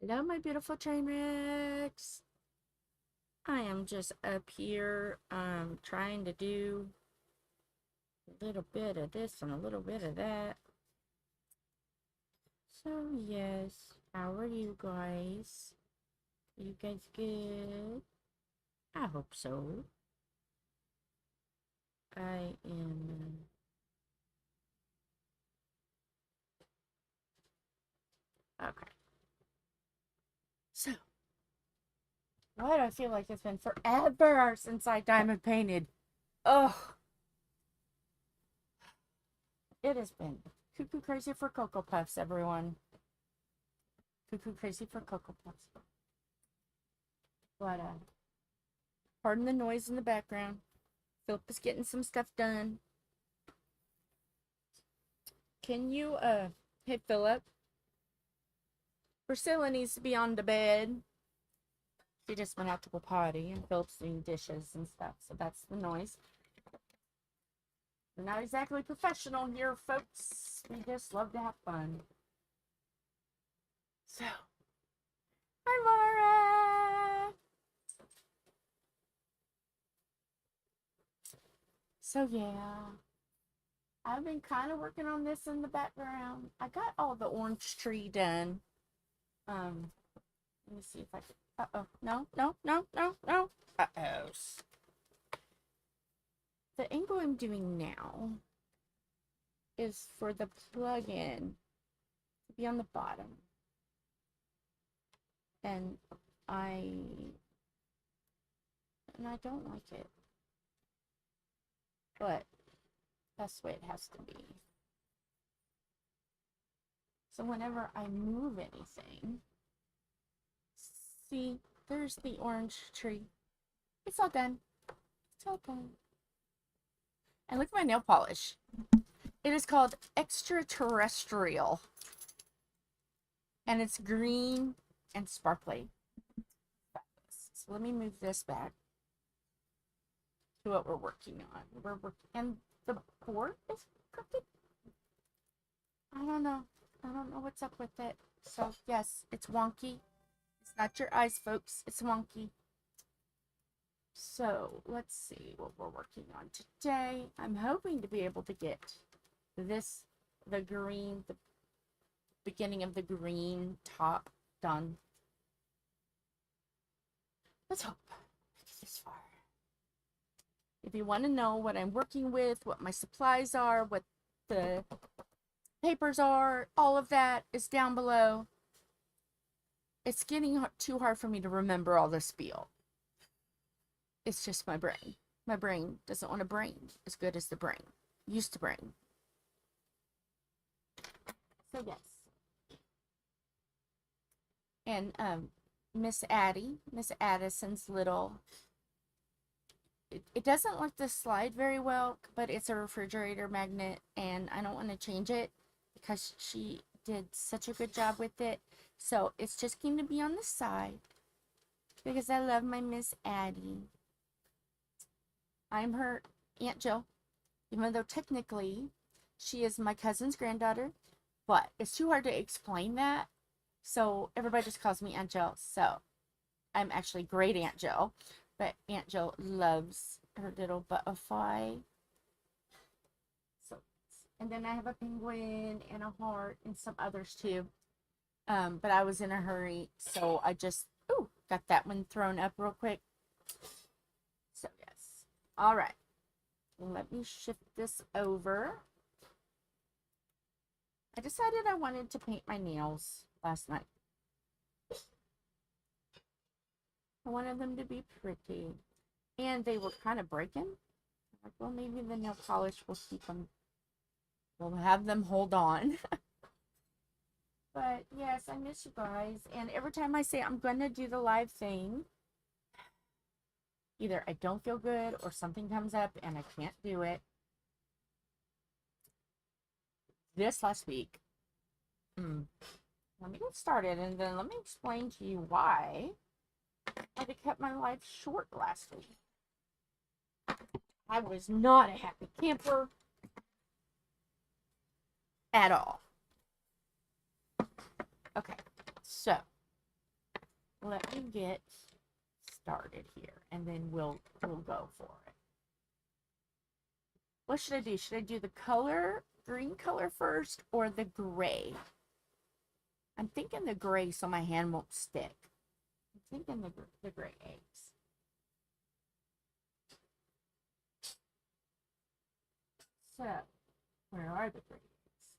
Hello, my beautiful train wrecks. I am just up here, trying to do a little bit of this and a little bit of that. So, yes, how are you guys? You guys good? I hope so. I am. Okay. So, why do I feel like it's been forever since I diamond painted? Ugh. It has been cuckoo crazy for Cocoa Puffs, everyone. Cuckoo crazy for Cocoa Puffs. But, pardon the noise in the background. Philip is getting some stuff done. Can you, hey, Philip? Priscilla needs to be on the bed. She just went out to go potty, and Philip's doing dishes and stuff, so that's the noise. We're not exactly professional here, folks. We just love to have fun. So, hi, Laura! So, yeah. I've been kind of working on this in the background. I got all the orange tree done. Let me see if I can. Uh-oh. No, no, no, no, no. Uh-oh. The angle I'm doing now is for the plug-in to be on the bottom. And I don't like it. But that's the way it has to be. So whenever I move anything, see, there's the orange tree. It's all done. It's all done. And look at my nail polish. It is called Extraterrestrial. And it's green and sparkly. So let me move this back to what we're working on. And the board is crooked. I don't know. I don't know what's up with it. So yes, it's wonky. It's not your eyes, folks. It's wonky. So let's see what we're working on today. I'm hoping to be able to get this, the green, the beginning of the green top done. Let's hope I get this far. If you want to know what I'm working with, what my supplies are, what the papers are, all of that is down below. It's getting too hard for me to remember all the spiel. It's just my brain. My brain doesn't want to brain as good as the brain used to brain. So yes. And Miss Addy, Miss Addison's little, it doesn't look to slide very well, but it's a refrigerator magnet, and I don't want to change it because she did such a good job with it. So it's just going to be on the side because I love my Miss Addy. I'm her Aunt Jill, even though technically she is my cousin's granddaughter, but it's too hard to explain that. So everybody just calls me Aunt Jill. So I'm actually great Aunt Jill, but Aunt Jill loves her little butterfly. So, and then I have a penguin and a heart and some others too. But I was in a hurry, so I just got that one thrown up real quick. So yes. All right. Let me shift this over. I decided I wanted to paint my nails last night. I wanted them to be pretty. And they were kind of breaking. Like, well, maybe the nail polish will keep them. We'll have them hold on. But yes, I miss you guys. And every time I say I'm going to do the live thing, either I don't feel good or something comes up and I can't do it. This last week, let me get started and then let me explain to you why I had to cut my life short last week. I was not a happy camper at all. Okay, so let me get started here, and then we'll go for it. What should I do? Should I do the green color first, or the gray? I'm thinking the gray so my hand won't stick. I'm thinking the gray eggs. So, where are the gray eggs?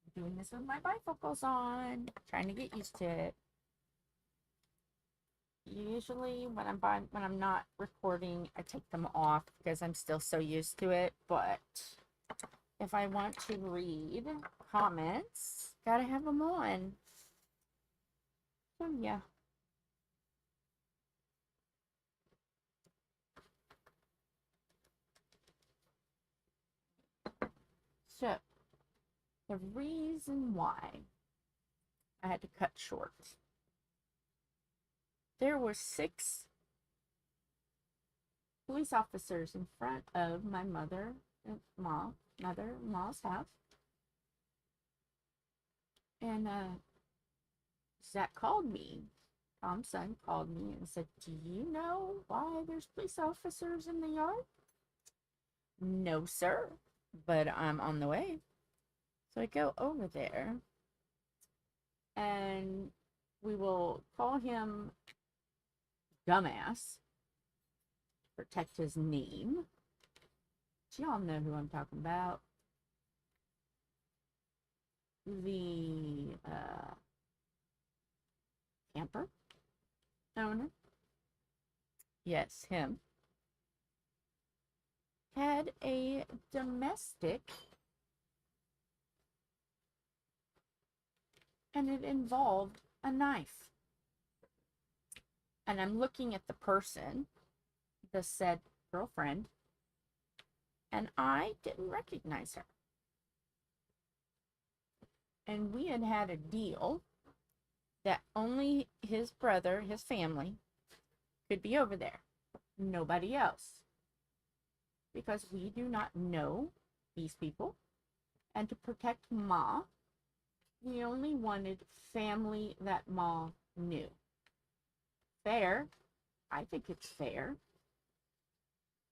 I'm doing this with my bifocals on, trying to get used to it. Usually when I'm not recording, I take them off because I'm still so used to it, but if I want to read comments, gotta have them on. So yeah. So the reason why I had to cut short, there were 6 police officers in front of my mother-in-law's house. And Zach called me. Tom's son called me and said, "Do you know why there's police officers in the yard?" "No, sir, but I'm on the way." So I go over there, and we will call him Dumbass to protect his name. Do y'all know who I'm talking about? The camper owner. Yes, him. Had a domestic, and it involved a knife. And I'm looking at the person, the said girlfriend, and I didn't recognize her. And we had had a deal that only his brother, his family, could be over there. Nobody else. Because we do not know these people. And to protect Ma, we only wanted family that Ma knew. Fair. I think it's fair.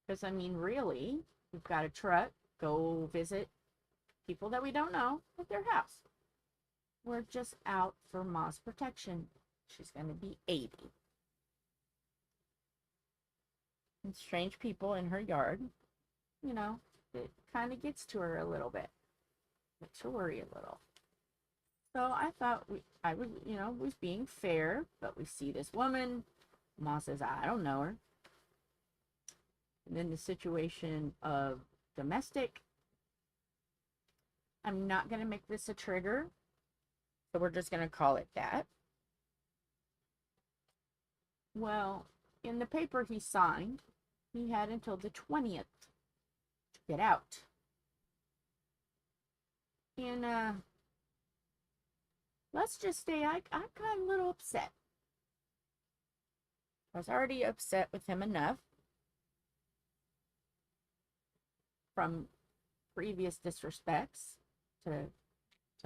Because, I mean, really, we've got a truck. Go visit people that we don't know at their house. We're just out for Ma's protection. She's going to be 80. And strange people in her yard, you know, it kind of gets to her a little bit. Makes her worry a little. So I thought I was being fair, but we see this woman. Ma says, "I don't know her." And then the situation of domestic. I'm not going to make this a trigger, so we're just going to call it that. Well, in the paper he signed, he had until the 20th to get out. And let's just say I got a little upset. I was already upset with him enough from previous disrespects to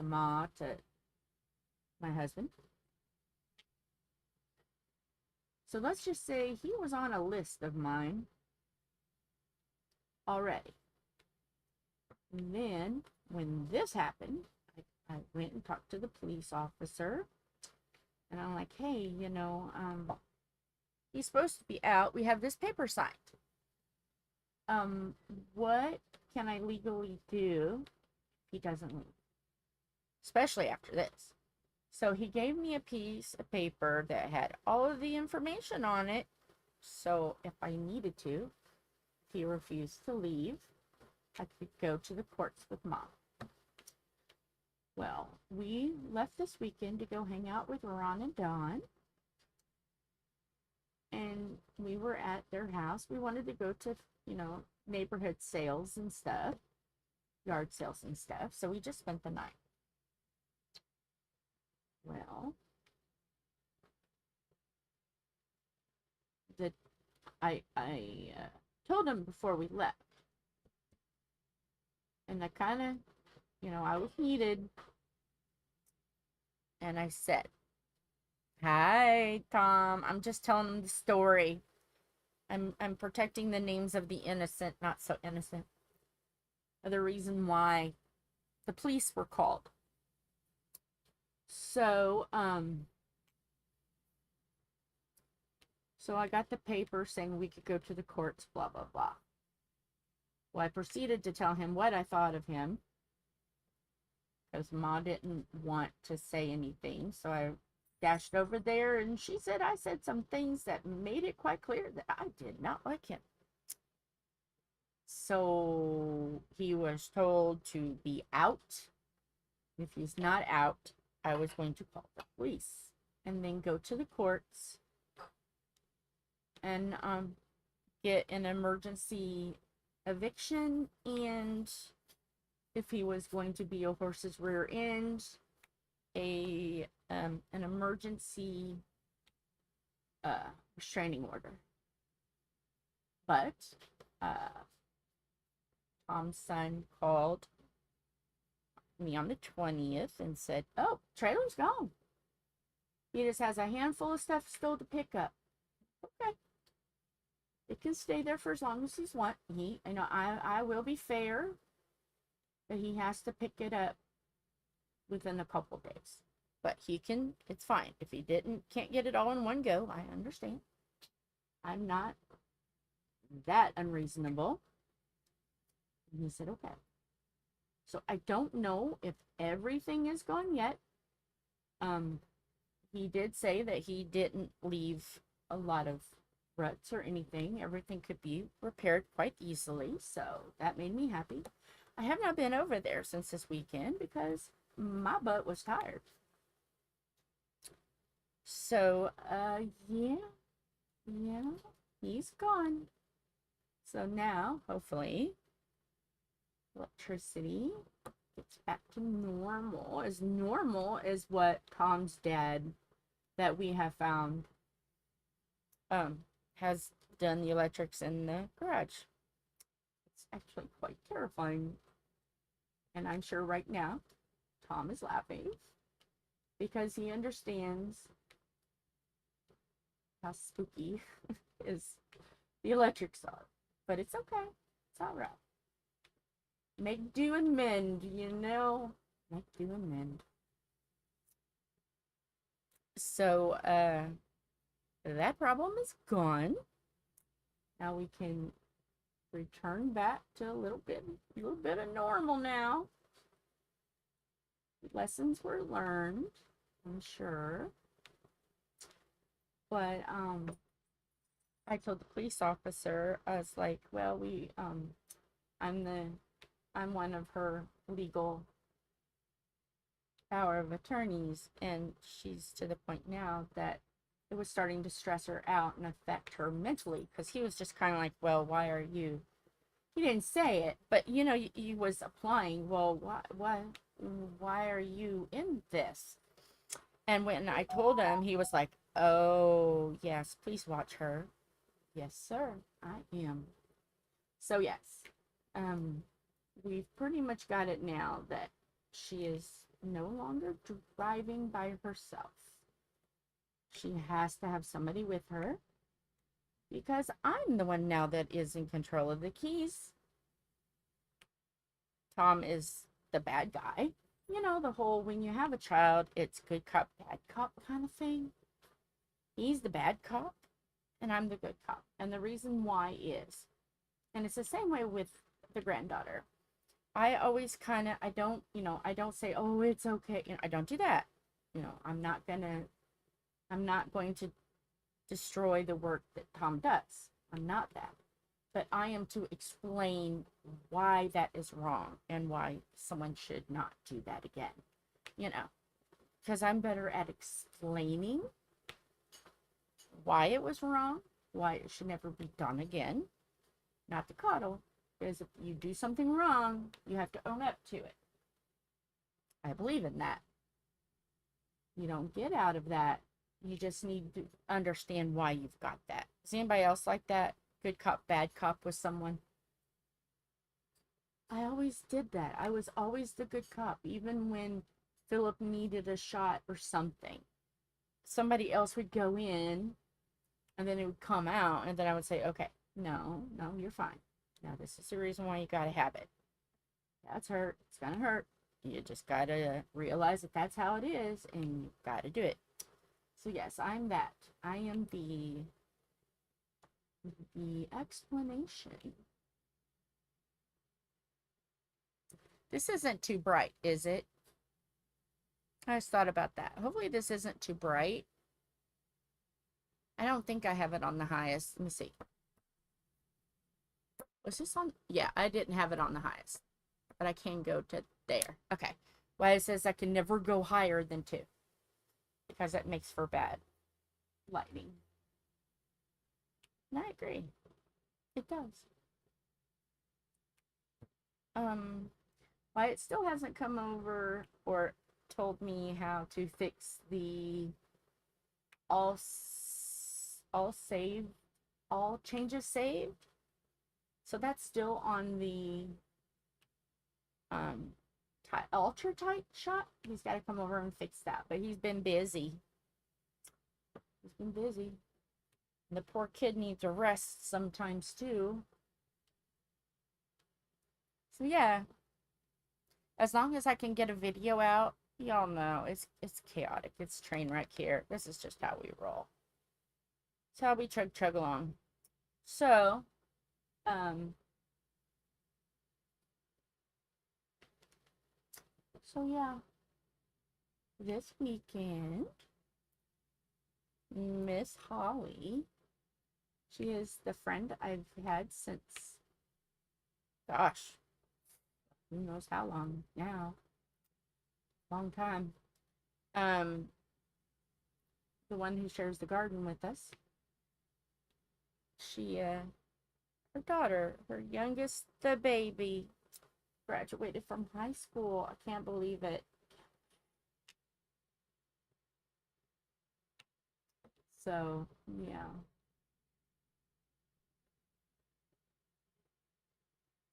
Ma, to my husband. So let's just say he was on a list of mine already. And then when this happened, I went and talked to the police officer, and I'm like, "Hey, he's supposed to be out. We have this paper signed. What can I legally do if he doesn't leave? Especially after this." So he gave me a piece of paper that had all of the information on it. So if I needed to, if he refused to leave, I could go to the courts with Mom. Well, we left this weekend to go hang out with Ron and Dawn. And we were at their house. We wanted to go to, neighborhood sales and stuff, yard sales and stuff. So we just spent the night. Well, I told him before we left. And I kind of, I was heated. And I said, Hi, Tom. I'm just telling him the story. I'm protecting the names of the innocent, not so innocent. The reason why the police were called. So, so I got the paper saying we could go to the courts, blah, blah, blah. Well, I proceeded to tell him what I thought of him because Ma didn't want to say anything. So I dashed over there and she said I said some things that made it quite clear that I did not like him. So he was told to be out. If he's not out, I was going to call the police and then go to the courts and get an emergency eviction, and if he was going to be a horse's rear end, an emergency restraining order. But Tom's son called me on the 20th and said, "Oh, trailer's gone. He just has a handful of stuff still to pick up." Okay. It can stay there for as long as he's want. I will be fair, but he has to pick it up within a couple days. But he can, it's fine. If he can't get it all in one go, I understand. I'm not that unreasonable. And he said, okay. So I don't know if everything is gone yet. He did say that he didn't leave a lot of ruts or anything. Everything could be repaired quite easily, so that made me happy. I have not been over there since this weekend because my butt was tired. So, yeah, he's gone. So now, hopefully, electricity gets back to normal as what Tom's dad that we have found has done the electrics in the garage. It's actually quite terrifying. And I'm sure right now Tom is laughing because he understands how spooky is the electrics are. But it's okay. It's all right. Make do and mend, you know. Make do and mend. So, that problem is gone. Now we can return back to a little bit of normal now. Lessons were learned, I'm sure. But I told the police officer, I was like, well, I'm one of her legal power of attorneys, and she's to the point now that it was starting to stress her out and affect her mentally, because he was just kind of like, well, why are you, he didn't say it, but you know, he was applying, well, why are you in this? And when I told him, he was like, oh yes, please watch her. Yes sir, I am. So yes, we've pretty much got it now that she is no longer driving by herself. She has to have somebody with her because I'm the one now that is in control of the keys. Tom is the bad guy. You know, the whole when you have a child, it's good cop, bad cop kind of thing. He's the bad cop and I'm the good cop. And the reason why is, and it's the same way with the granddaughter. I always kind of, I don't say, oh, it's okay. You know, I don't do that. You know, I'm not going to destroy the work that Tom does. I'm not that. But I am to explain why that is wrong and why someone should not do that again. You know, because I'm better at explaining why it was wrong, why it should never be done again, not to coddle. Because if you do something wrong, you have to own up to it. I believe in that. You don't get out of that. You just need to understand why you've got that. Is anybody else like that? Good cop, bad cop with someone? I always did that. I was always the good cop, even when Philip needed a shot or something. somebody else would go in and then it would come out, and then I would say, okay, no, no, you're fine. Now, this is the reason why you got to have it. That's hurt. It's going to hurt. You just got to realize that that's how it is, and you got to do it. So, yes, I'm that. I am the explanation. This isn't too bright, is it? I just thought about that. Hopefully this isn't too bright. I don't think I have it on the highest. Let me see. Was this on? Yeah, I didn't have it on the highest. But I can go to there. Okay. Why it says I can never go higher than 2. Because that makes for bad lighting. And I agree. It does. Why it still hasn't come over or told me how to fix the all changes saved. So that's still on the ultra tight shot. He's got to come over and fix that, but he's been busy. And the poor kid needs a rest sometimes too. So yeah, as long as I can get a video out, y'all know it's chaotic. It's train wreck here. This is just how we roll. It's how we chug along. So, yeah, this weekend, Miss Holly, she is the friend I've had since, gosh, who knows how long now. Long time. The one who shares the garden with us. She, her daughter, her youngest, the baby, graduated from high school. I can't believe it. So, yeah.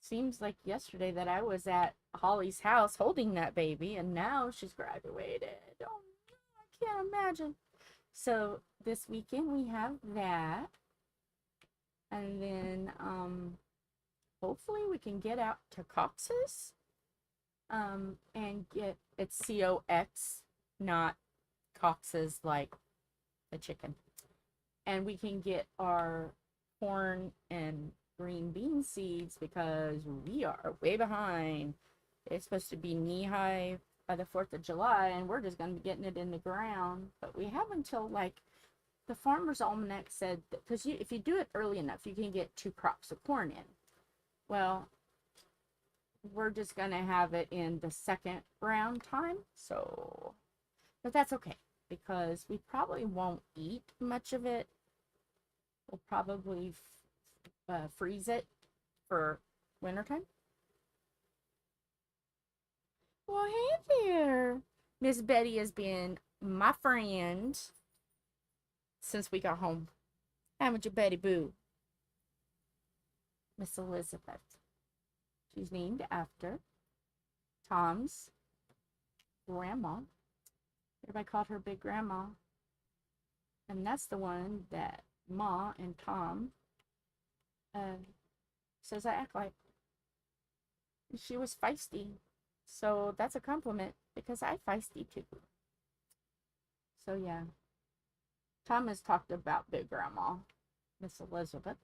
Seems like yesterday that I was at Holly's house holding that baby, and now she's graduated. Oh, I can't imagine. So, this weekend we have that. And then, hopefully we can get out to Cox's, and get, it's C-O-X, not Cox's like the chicken. And we can get our corn and green bean seeds because we are way behind. It's supposed to be knee-high by the 4th of July, and we're just going to be getting it in the ground. But we have until, like, the Farmer's Almanac said that, because if you do it early enough, you can get 2 crops of corn in. Well, we're just going to have it in the second round time. So, but that's okay, because we probably won't eat much of it. We'll probably freeze it for wintertime. Well, hey there. Miss Betty has been my friend since we got home. Haven't you, Betty Boo? Miss Elizabeth. She's named after Tom's grandma. Everybody called her Big Grandma. And that's the one that Ma and Tom says I act like. She was feisty. So that's a compliment because I'm feisty too. So yeah. Tom has talked about Big Grandma, Miss Elizabeth,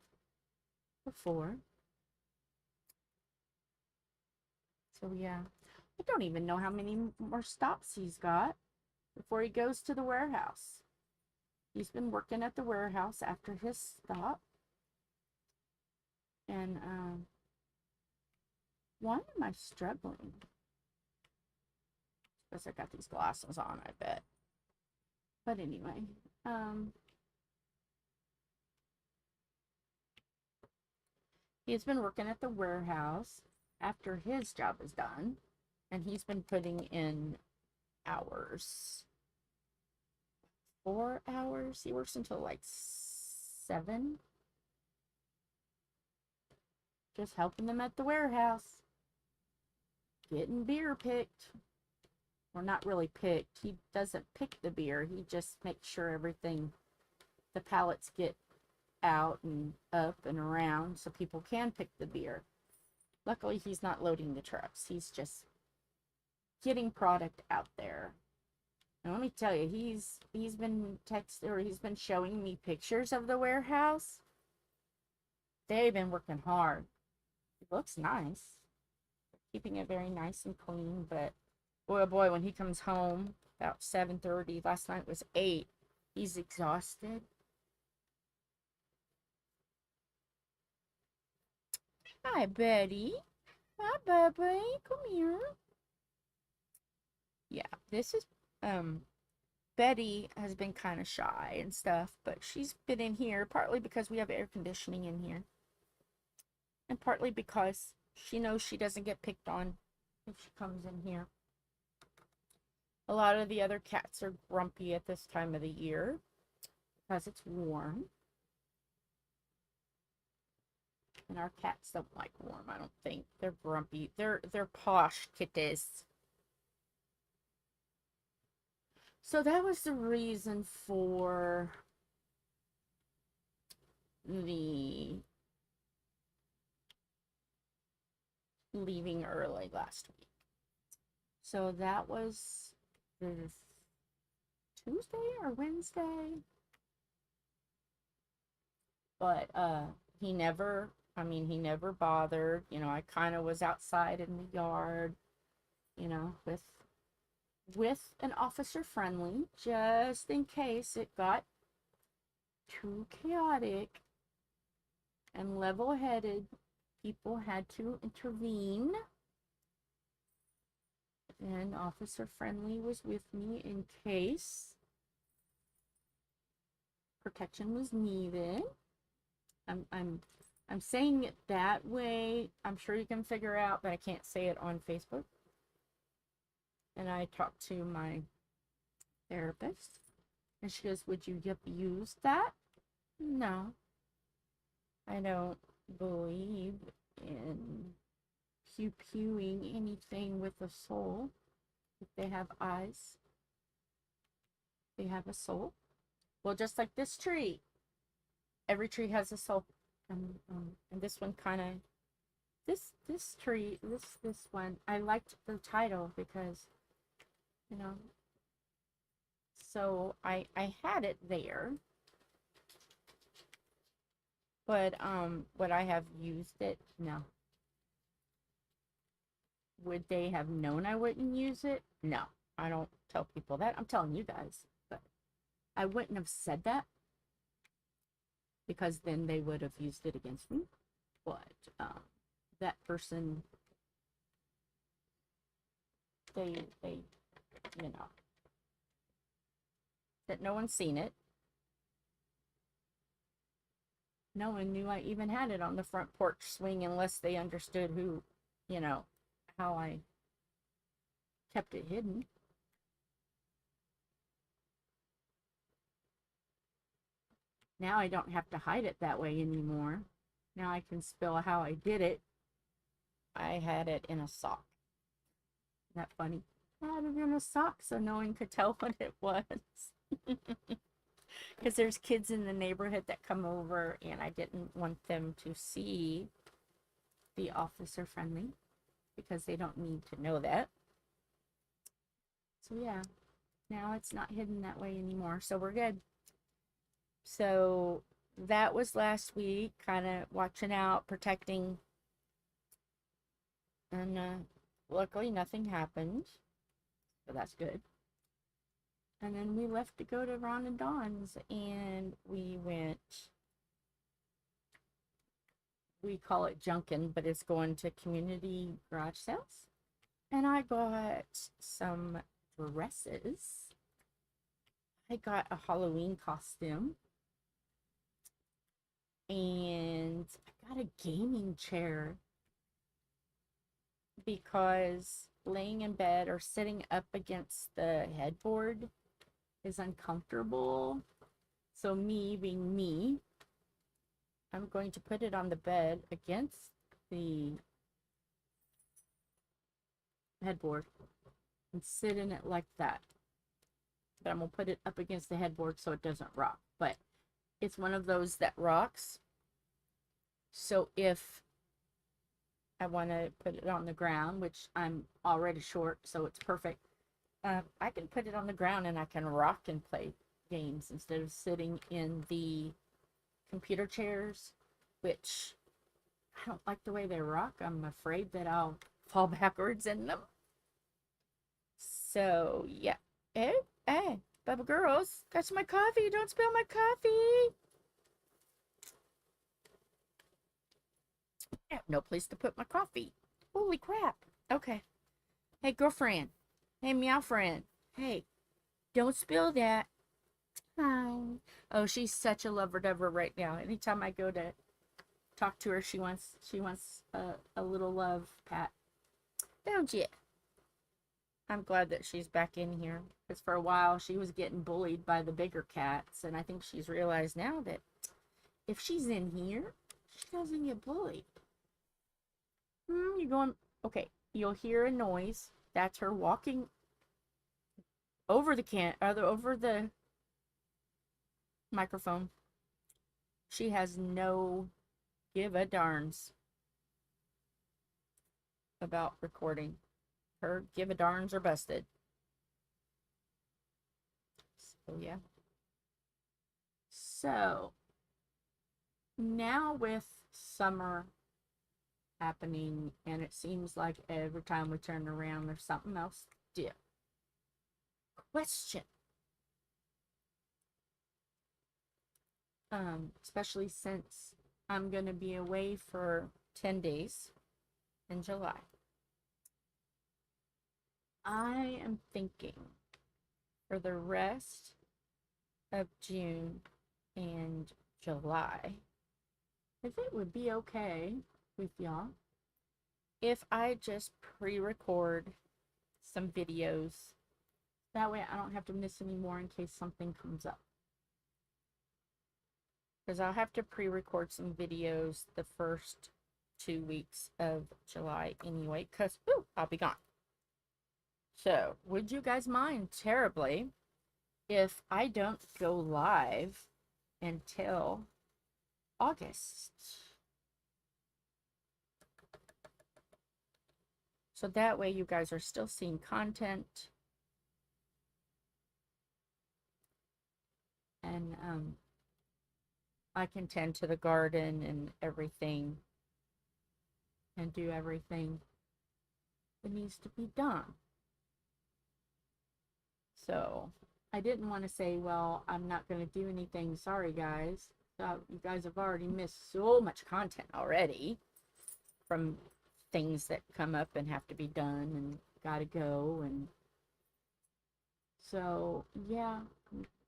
before. So yeah. I don't even know how many more stops he's got before he goes to the warehouse. He's been working at the warehouse after his stop. And, why am I struggling? Because I got these glasses on, I bet. But anyway, he's been working at the warehouse after his job is done. And he's been putting in hours. 4 hours. He works until like 7. Just helping them at the warehouse. Getting beer picked. or not really picked. He doesn't pick the beer. He just makes sure everything, the pallets get out and up and around so people can pick the beer. Luckily, he's not loading the trucks. He's just getting product out there. And let me tell you, he's been he's been showing me pictures of the warehouse. They've been working hard. It looks nice. Keeping it very nice and clean, but boy oh boy, when he comes home about 7:30, last night was 8, he's exhausted. Hi, Betty. Hi, baby. Come here. Yeah, this is, Betty has been kind of shy and stuff, but she's been in here partly because we have air conditioning in here, and partly because she knows she doesn't get picked on if she comes in here. A lot of the other cats are grumpy at this time of the year because it's warm. And our cats don't like warm, I don't think. They're grumpy. They're posh kitties. So that was the reason for the leaving early last week. So that was the Tuesday or Wednesday. But he never bothered. You know, I kind of was outside in the yard, you know, with an officer friendly, just in case it got too chaotic and level-headed. People had to intervene, and Officer Friendly was with me in case protection was needed. I'm saying it that way. I'm sure you can figure out, but I can't say it on Facebook. And I talked to my therapist, and she goes, "Would you use that?" No, I don't believe in pew-pewing anything with a soul. If they have eyes, they have a soul. Well, just like this tree. Every tree has a soul. And this one kind of, this tree, this one, I liked the title because, you know, so I had it there. But, would I have used it? No. Would they have known I wouldn't use it? No. I don't tell people that. I'm telling you guys. But I wouldn't have said that, because then they would have used it against me. But, that person, they, you know, that no one's seen it. No one knew I even had it on the front porch swing unless they understood who, you know, how I kept it hidden. Now I don't have to hide it that way anymore. Now I can spill how I did it. I had it in a sock. Isn't that funny? I had it in a sock so no one could tell what it was. Because there's kids in the neighborhood that come over, and I didn't want them to see the Officer Friendly, because they don't need to know that. So yeah, now it's not hidden that way anymore, so we're good. So that was last week, kind of watching out, protecting, and luckily nothing happened, so that's good. And then we left to go to Ron and Dawn's, and we call it junkin', but it's going to community garage sales. And I got some dresses. I got a Halloween costume. And I got a gaming chair, because laying in bed or sitting up against the headboard is uncomfortable. So me being me, I'm going to put it on the bed against the headboard. and sit in it like that. But I'm going to put it up against the headboard so it doesn't rock. But it's one of those that rocks. So if I want to put it on the ground, which I'm already short, so it's perfect, I can put it on the ground and I can rock and play games instead of sitting in the computer chairs, which I don't like the way they rock. I'm afraid that I'll fall backwards in them. So, yeah. Hey, hey, Bubba girls, got my coffee. Don't spill my coffee. I have no place to put my coffee. Holy crap. Okay. Hey, girlfriend. Hey, meow friend. Hey, don't spill that. Hi. Oh, she's such a lover-dover right now. Anytime I go to talk to her, she wants a little love pat. Don't you? I'm glad that she's back in here, because for a while she was getting bullied by the bigger cats, and I think she's realized now that if she's in here, she doesn't get bullied. You're going... Okay, you'll hear a noise. That's her walking over the microphone. She has no give a darns about recording. Her give a darns are busted. So yeah. So now with summer happening, and it seems like every time we turn around there's something else to do. Question. Especially since I'm gonna be away for 10 days in July. I am thinking for the rest of June and July, if it would be okay with y'all if I just pre-record some videos. That way I don't have to miss any more in case something comes up. Because I'll have to pre-record some videos the first 2 weeks of July anyway, because I'll be gone. So, would you guys mind terribly if I don't go live until August? So that way you guys are still seeing content. And I can tend to the garden and everything and do everything that needs to be done. So I didn't want to say, well, I'm not going to do anything. Sorry, guys. So you guys have already missed so much content already from things that come up and have to be done and gotta go. And so, yeah,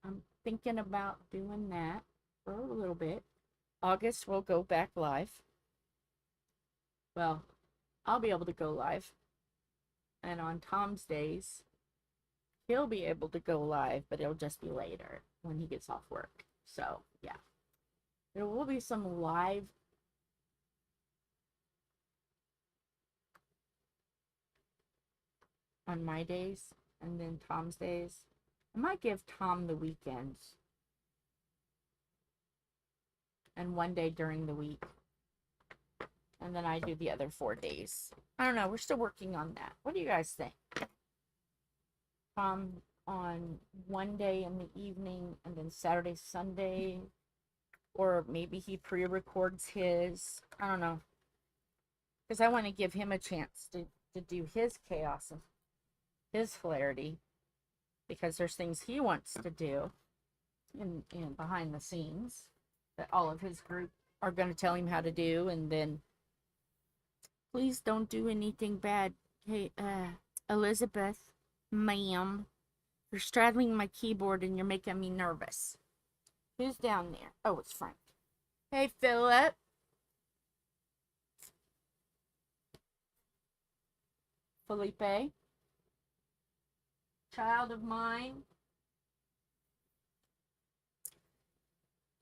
I'm thinking about doing that for a little bit. August we'll go back live. Well, I'll be able to go live. And on Tom's days, he'll be able to go live, but it'll just be later when he gets off work. So, yeah. There will be some live on my days, and then Tom's days. I might give Tom the weekends and one day during the week, and then I do the other 4 days. I don't know, we're still working on that. What do you guys think? Tom on one day in the evening and then Saturday, Sunday, or maybe he pre-records his. I don't know, because I want to give him a chance to do his chaos and his hilarity, because there's things he wants to do in behind the scenes that all of his group are going to tell him how to do. And then please don't do anything bad. Hey, Elizabeth, ma'am, you're straddling my keyboard and you're making me nervous. Who's down there? Oh, it's Frank. Hey, Philip. Felipe. Child of mine.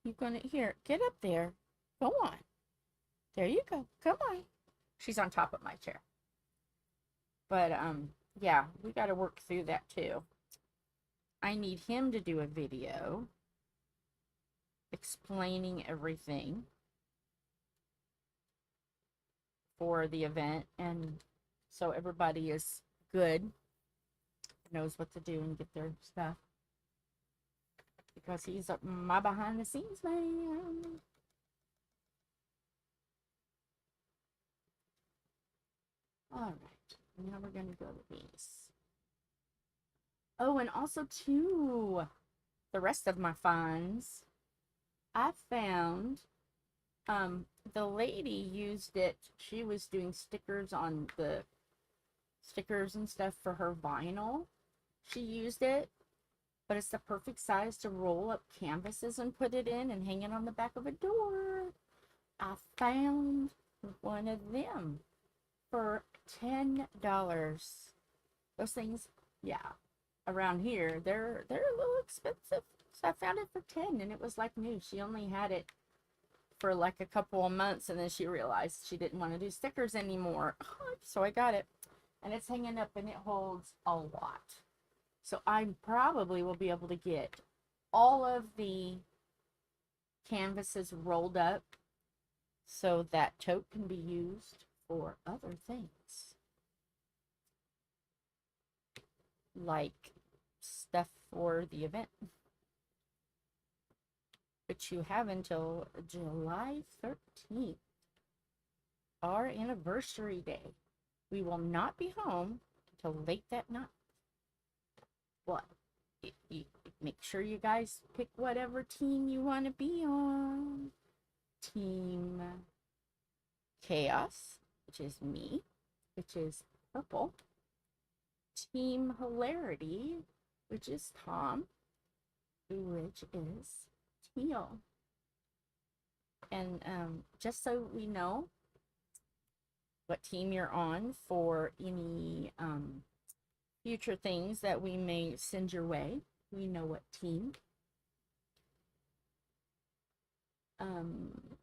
You're gonna, here, get up there. Go on. There you go. Come on. She's on top of my chair. But, yeah, we got to work through that too. I need him to do a video explaining everything for the event, and so everybody is good, knows what to do and get their stuff, because he's my behind the scenes man. All right, now we're gonna go to these. Oh, and also too, the rest of my finds, I found the lady used it. She was doing stickers on the stickers and stuff for her vinyl. She used it, but it's the perfect size to roll up canvases and put it in and hang it on the back of a door. I found one of them for $10. Those things, yeah, around here they're a little expensive. So I found it for 10, and it was like new. She only had it for like a couple of months, and then she realized she didn't want to do stickers anymore. So I got it, and it's hanging up, and it holds a lot. So I probably will be able to get all of the canvases rolled up so that tote can be used for other things, like stuff for the event, which you have until July 13th, our anniversary day. We will not be home until late that night. But make sure you guys pick whatever team you want to be on. Team Chaos, which is me, which is purple. Team Hilarity, which is Tom, which is teal. And just so we know what team you're on for any future things that we may send your way, we know what team.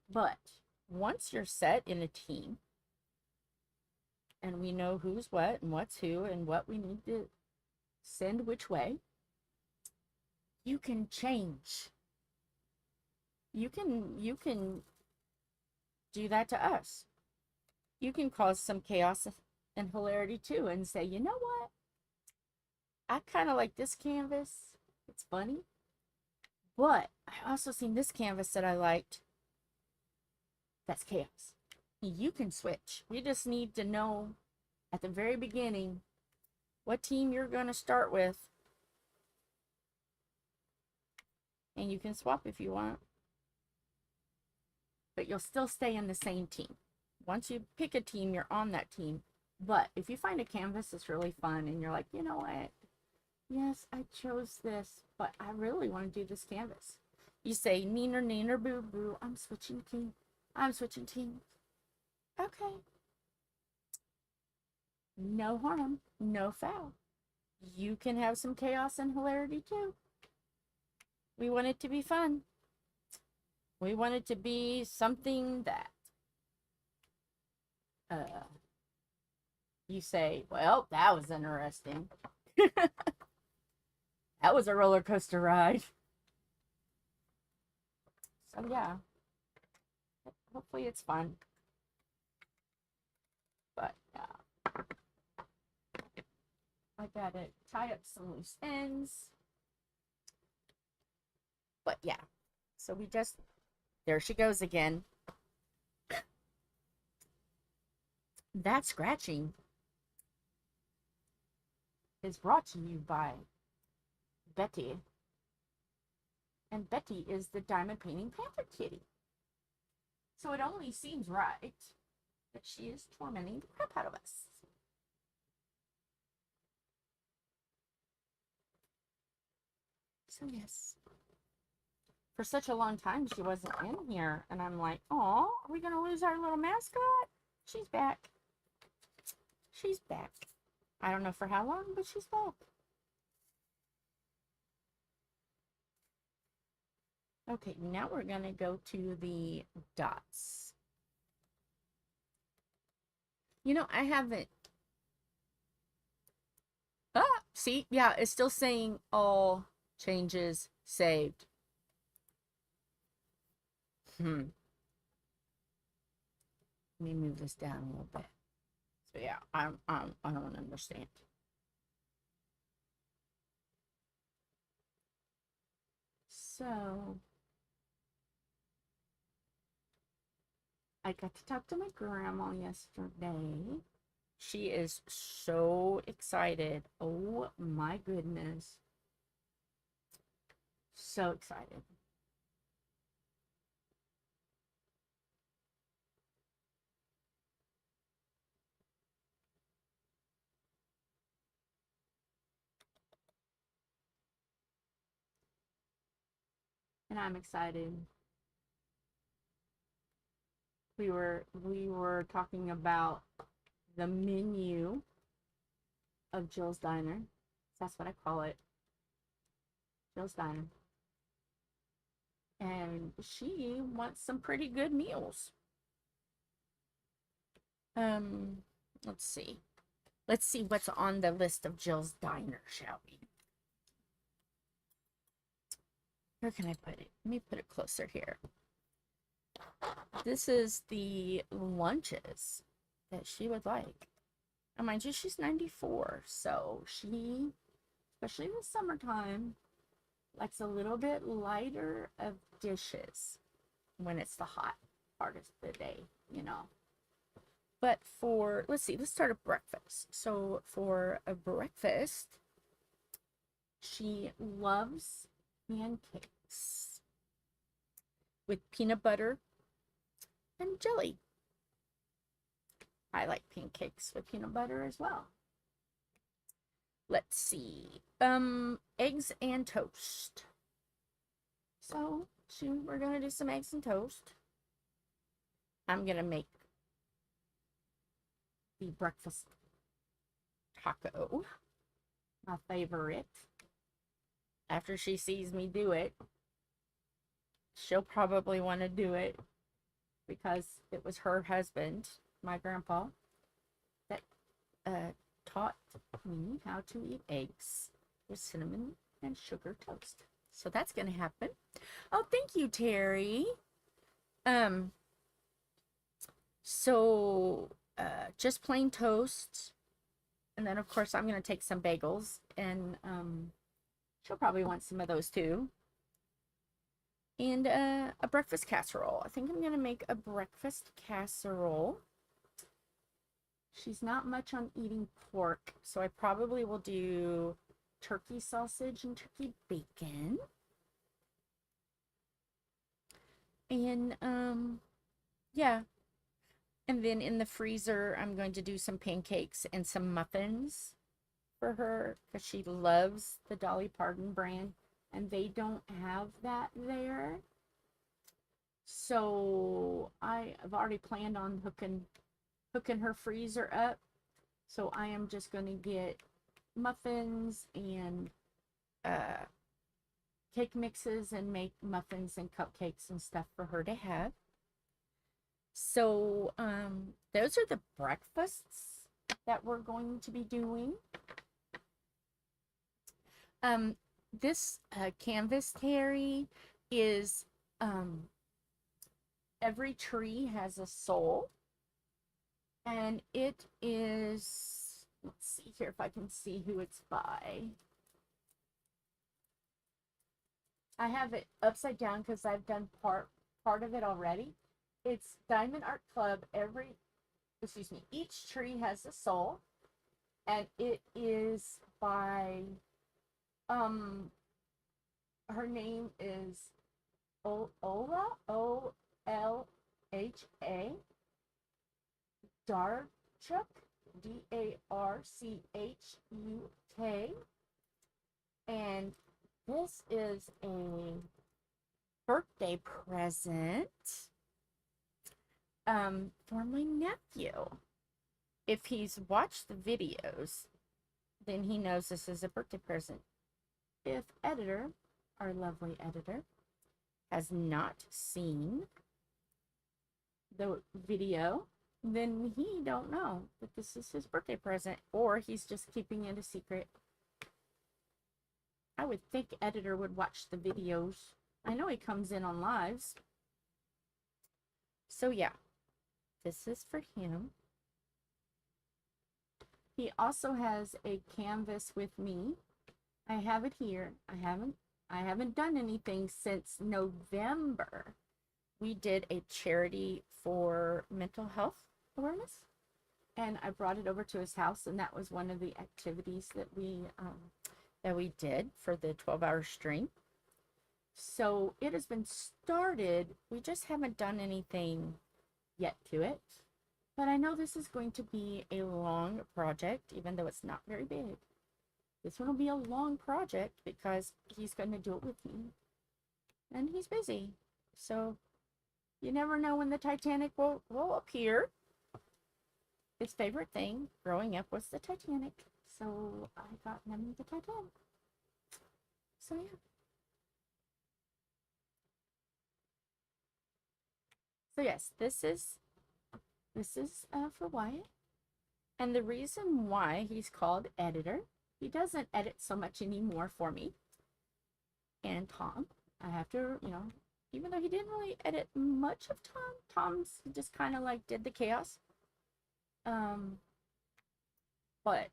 But once you're set in a team, and we know who's what and what's who and what we need to send which way, you can change. You can do that to us. You can cause some chaos and hilarity too, and say, you know what? I kind of like this canvas. It's funny. But I also seen this canvas that I liked. That's chaos. You can switch. You just need to know at the very beginning what team you're going to start with. And you can swap if you want. But you'll still stay in the same team. Once you pick a team, you're on that team. But if you find a canvas that's really fun and you're like, you know what? Yes, I chose this, but I really want to do this canvas. You say, neener, neener, boo, boo, I'm switching team. I'm switching teams. Okay. No harm, no foul. You can have some chaos and hilarity too. We want it to be fun. We want it to be something that you say, well, that was interesting. That was a roller coaster ride. So yeah, hopefully it's fun. But I gotta tie up some loose ends. But yeah, so we just, there she goes again. That scratching is brought to you by Betty. And Betty is the Diamond Painting Panther Kitty. So it only seems right that she is tormenting the crap out of us. So yes. For such a long time, she wasn't in here. And I'm like, oh, are we going to lose our little mascot? She's back. She's back. I don't know for how long, but she's back. Okay, now we're going to go to the dots. You know, I haven't See, yeah, it's still saying all changes saved. Let me move this down a little bit. So yeah, I don't understand. So I got to talk to my grandma yesterday. She is so excited. Oh my goodness. So excited. And I'm excited. We were talking about the menu of Jill's Diner. That's what I call it. Jill's Diner. And she wants some pretty good meals. Let's see. Let's see what's on the list of Jill's Diner, shall we? Where can I put it? Let me put it closer here. This is the lunches that she would like. And mind you, she's 94, so she, especially in the summertime, likes a little bit lighter of dishes when it's the hot part of the day, you know. But for, let's see, let's start at breakfast. So for a breakfast, she loves pancakes with peanut butter and jelly. I like pancakes with peanut butter as well. Let's see. Eggs and toast. So we're gonna do some eggs and toast. I'm gonna make the breakfast taco, my favorite. After she sees me do it, she'll probably want to do it because it was her husband, my grandpa, that taught me how to eat eggs with cinnamon and sugar toast. So that's going to happen. Oh, thank you, Terry. So just plain toast. And then, of course, I'm going to take some bagels. And she'll probably want some of those, too. And a breakfast casserole. I think I'm going to make a breakfast casserole. She's not much on eating pork, so I probably will do turkey sausage and turkey bacon. And, yeah. And then in the freezer, I'm going to do some pancakes and some muffins for her because she loves the Dolly Parton brand, and they don't have that there. So I've already planned on hooking her freezer up. So I am just going to get muffins and cake mixes and make muffins and cupcakes and stuff for her to have. So those are the breakfasts that we're going to be doing. This canvas, Terry, is every tree has a soul. And it is, let's see here if I can see who it's by. I have it upside down because I've done part of it already. It's Diamond Art Club. Each tree has a soul. And it is by, her name is Olha, O-L-H-A. Darchuk, D-A-R-C-H-U-K. And this is a birthday present for my nephew. If he's watched the videos, then he knows this is a birthday present. If editor, our lovely editor, has not seen the video, then he don't know that this is his birthday present, or he's just keeping it a secret I would think editor would watch the videos. I know he comes in on lives. So yeah, this is for him. He also has a canvas with me. I have it here. I haven't done anything since November. We did a charity for mental health awareness, and I brought it over to his house, and that was one of the activities that we did for the 12-hour stream. So it has been started. We just haven't done anything yet to it. But I know this is going to be a long project, even though it's not very big. This one will be a long project because he's going to do it with me. And he's busy. So you never know when the Titanic will appear. His favorite thing growing up was the Titanic. So I got him the Titanic. So yeah. So yes, this is for Wyatt. And the reason why he's called editor, he doesn't edit so much anymore for me. And Tom, I have to, even though he didn't really edit much of Tom's just kind of like did the chaos. But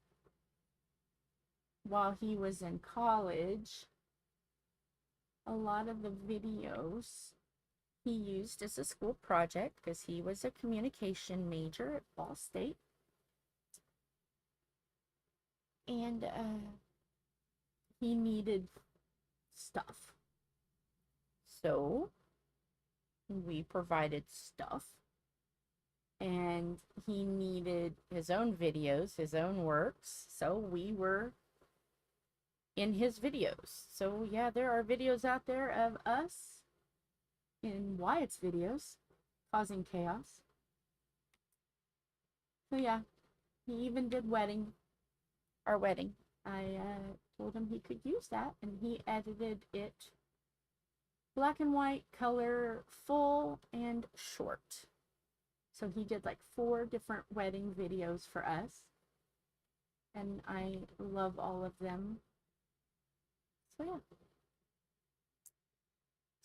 while he was in college, a lot of the videos he used as a school project because he was a communication major at Ball State. And he needed stuff. So we provided stuff. And he needed his own videos, his own works. So we were in his videos. So yeah, there are videos out there of us in Wyatt's videos causing chaos. So yeah, he even did our wedding. I told him he could use that, and he edited it black and white, color, full, and short. So he did like 4 different wedding videos for us, and I love all of them. So yeah.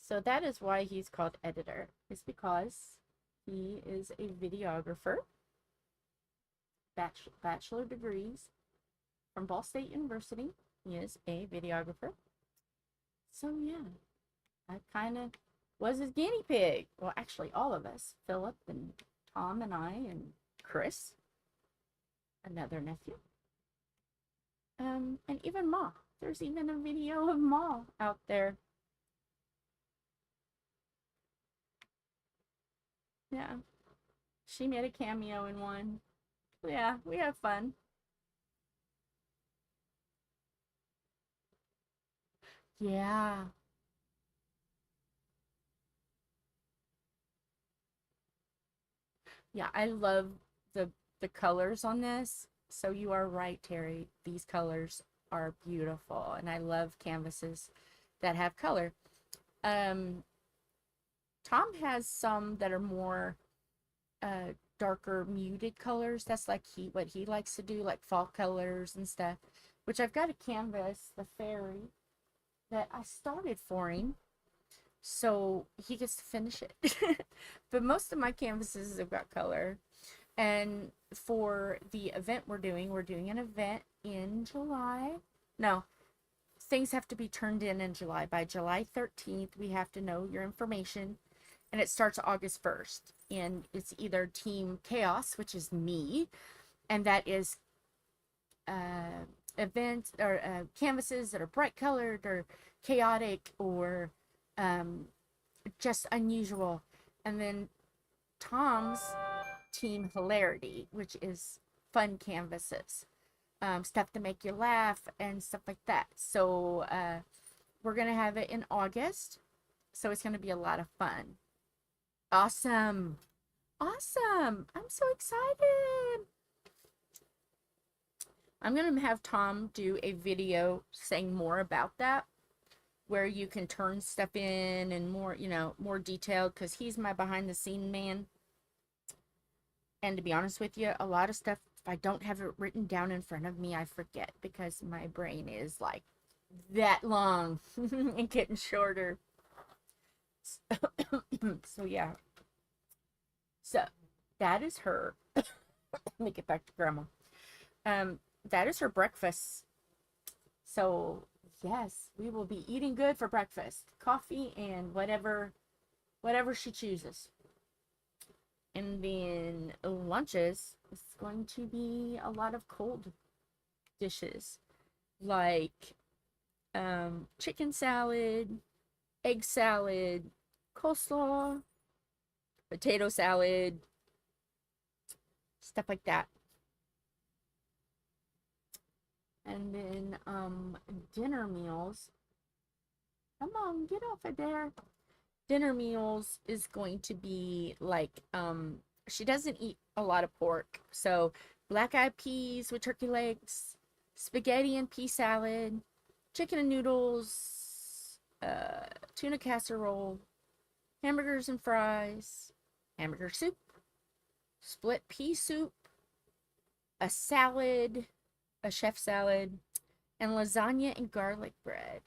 So that is why he's called editor, is because he is a videographer, bachelor degrees from Ball State University. He is a videographer. So yeah, I kind of was his guinea pig. Well, actually, all of us, Philip and Tom and I and Chris, another nephew, and even Ma. There's even a video of Ma out there. Yeah, she made a cameo in one. Yeah, we have fun. Yeah. Yeah, I love the colors on this. So you are right, Terry. These colors are beautiful, and I love canvases that have color. Tom has some that are more darker muted colors. That's like what he likes to do, like fall colors and stuff. Which I've got a canvas, the fairy, that I started for him, so he gets to finish it. But most of my canvases have got color. And for the event we're doing an event in July. No, things have to be turned in July. By July 13th, we have to know your information. And it starts August 1st. And it's either Team Chaos, which is me, and that is events or canvases that are bright colored or chaotic or just unusual. And then Tom's Team Hilarity, which is fun canvases, stuff to make you laugh and stuff like that. So we're gonna have it in August, so it's gonna be a lot of fun. Awesome. I'm so excited. I'm gonna have Tom do a video saying more about that, where you can turn stuff in and more, more detailed, because he's my behind the scene man. And to be honest with you, a lot of stuff, if I don't have it written down in front of me, I forget, because my brain is like that long and getting shorter. So yeah. So that is her. Let me get back to grandma. That is her breakfast. So yes, we will be eating good for breakfast. Coffee and whatever she chooses. And then lunches is going to be a lot of cold dishes like chicken salad, egg salad, coleslaw, potato salad, stuff like that. And then dinner meals. Come on, get off of there. Dinner meals is going to be like she doesn't eat a lot of pork. So black-eyed peas with turkey legs, spaghetti and pea salad, chicken and noodles, tuna casserole, hamburgers and fries, hamburger soup, split pea soup, a salad, a chef salad, and lasagna and garlic bread.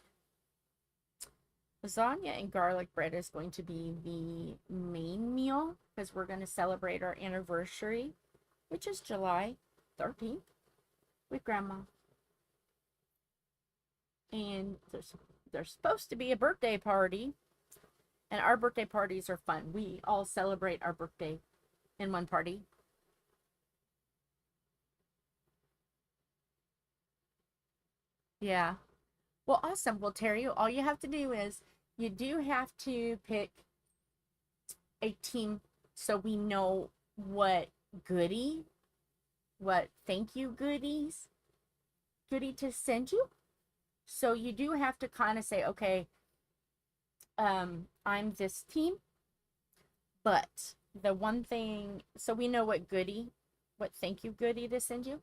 Lasagna and garlic bread is going to be the main meal because we're going to celebrate our anniversary, which is July 13th, with Grandma. And there's supposed to be a birthday party, and our birthday parties are fun. We all celebrate our birthday in one party. Yeah. Well, awesome. Well, Terry, all you have to do is you do have to pick a team so we know what goodie, what thank you goodie to send you. So you do have to kind of say, okay, I'm this team, but the one thing, so we know what goodie, what thank you goodie to send you.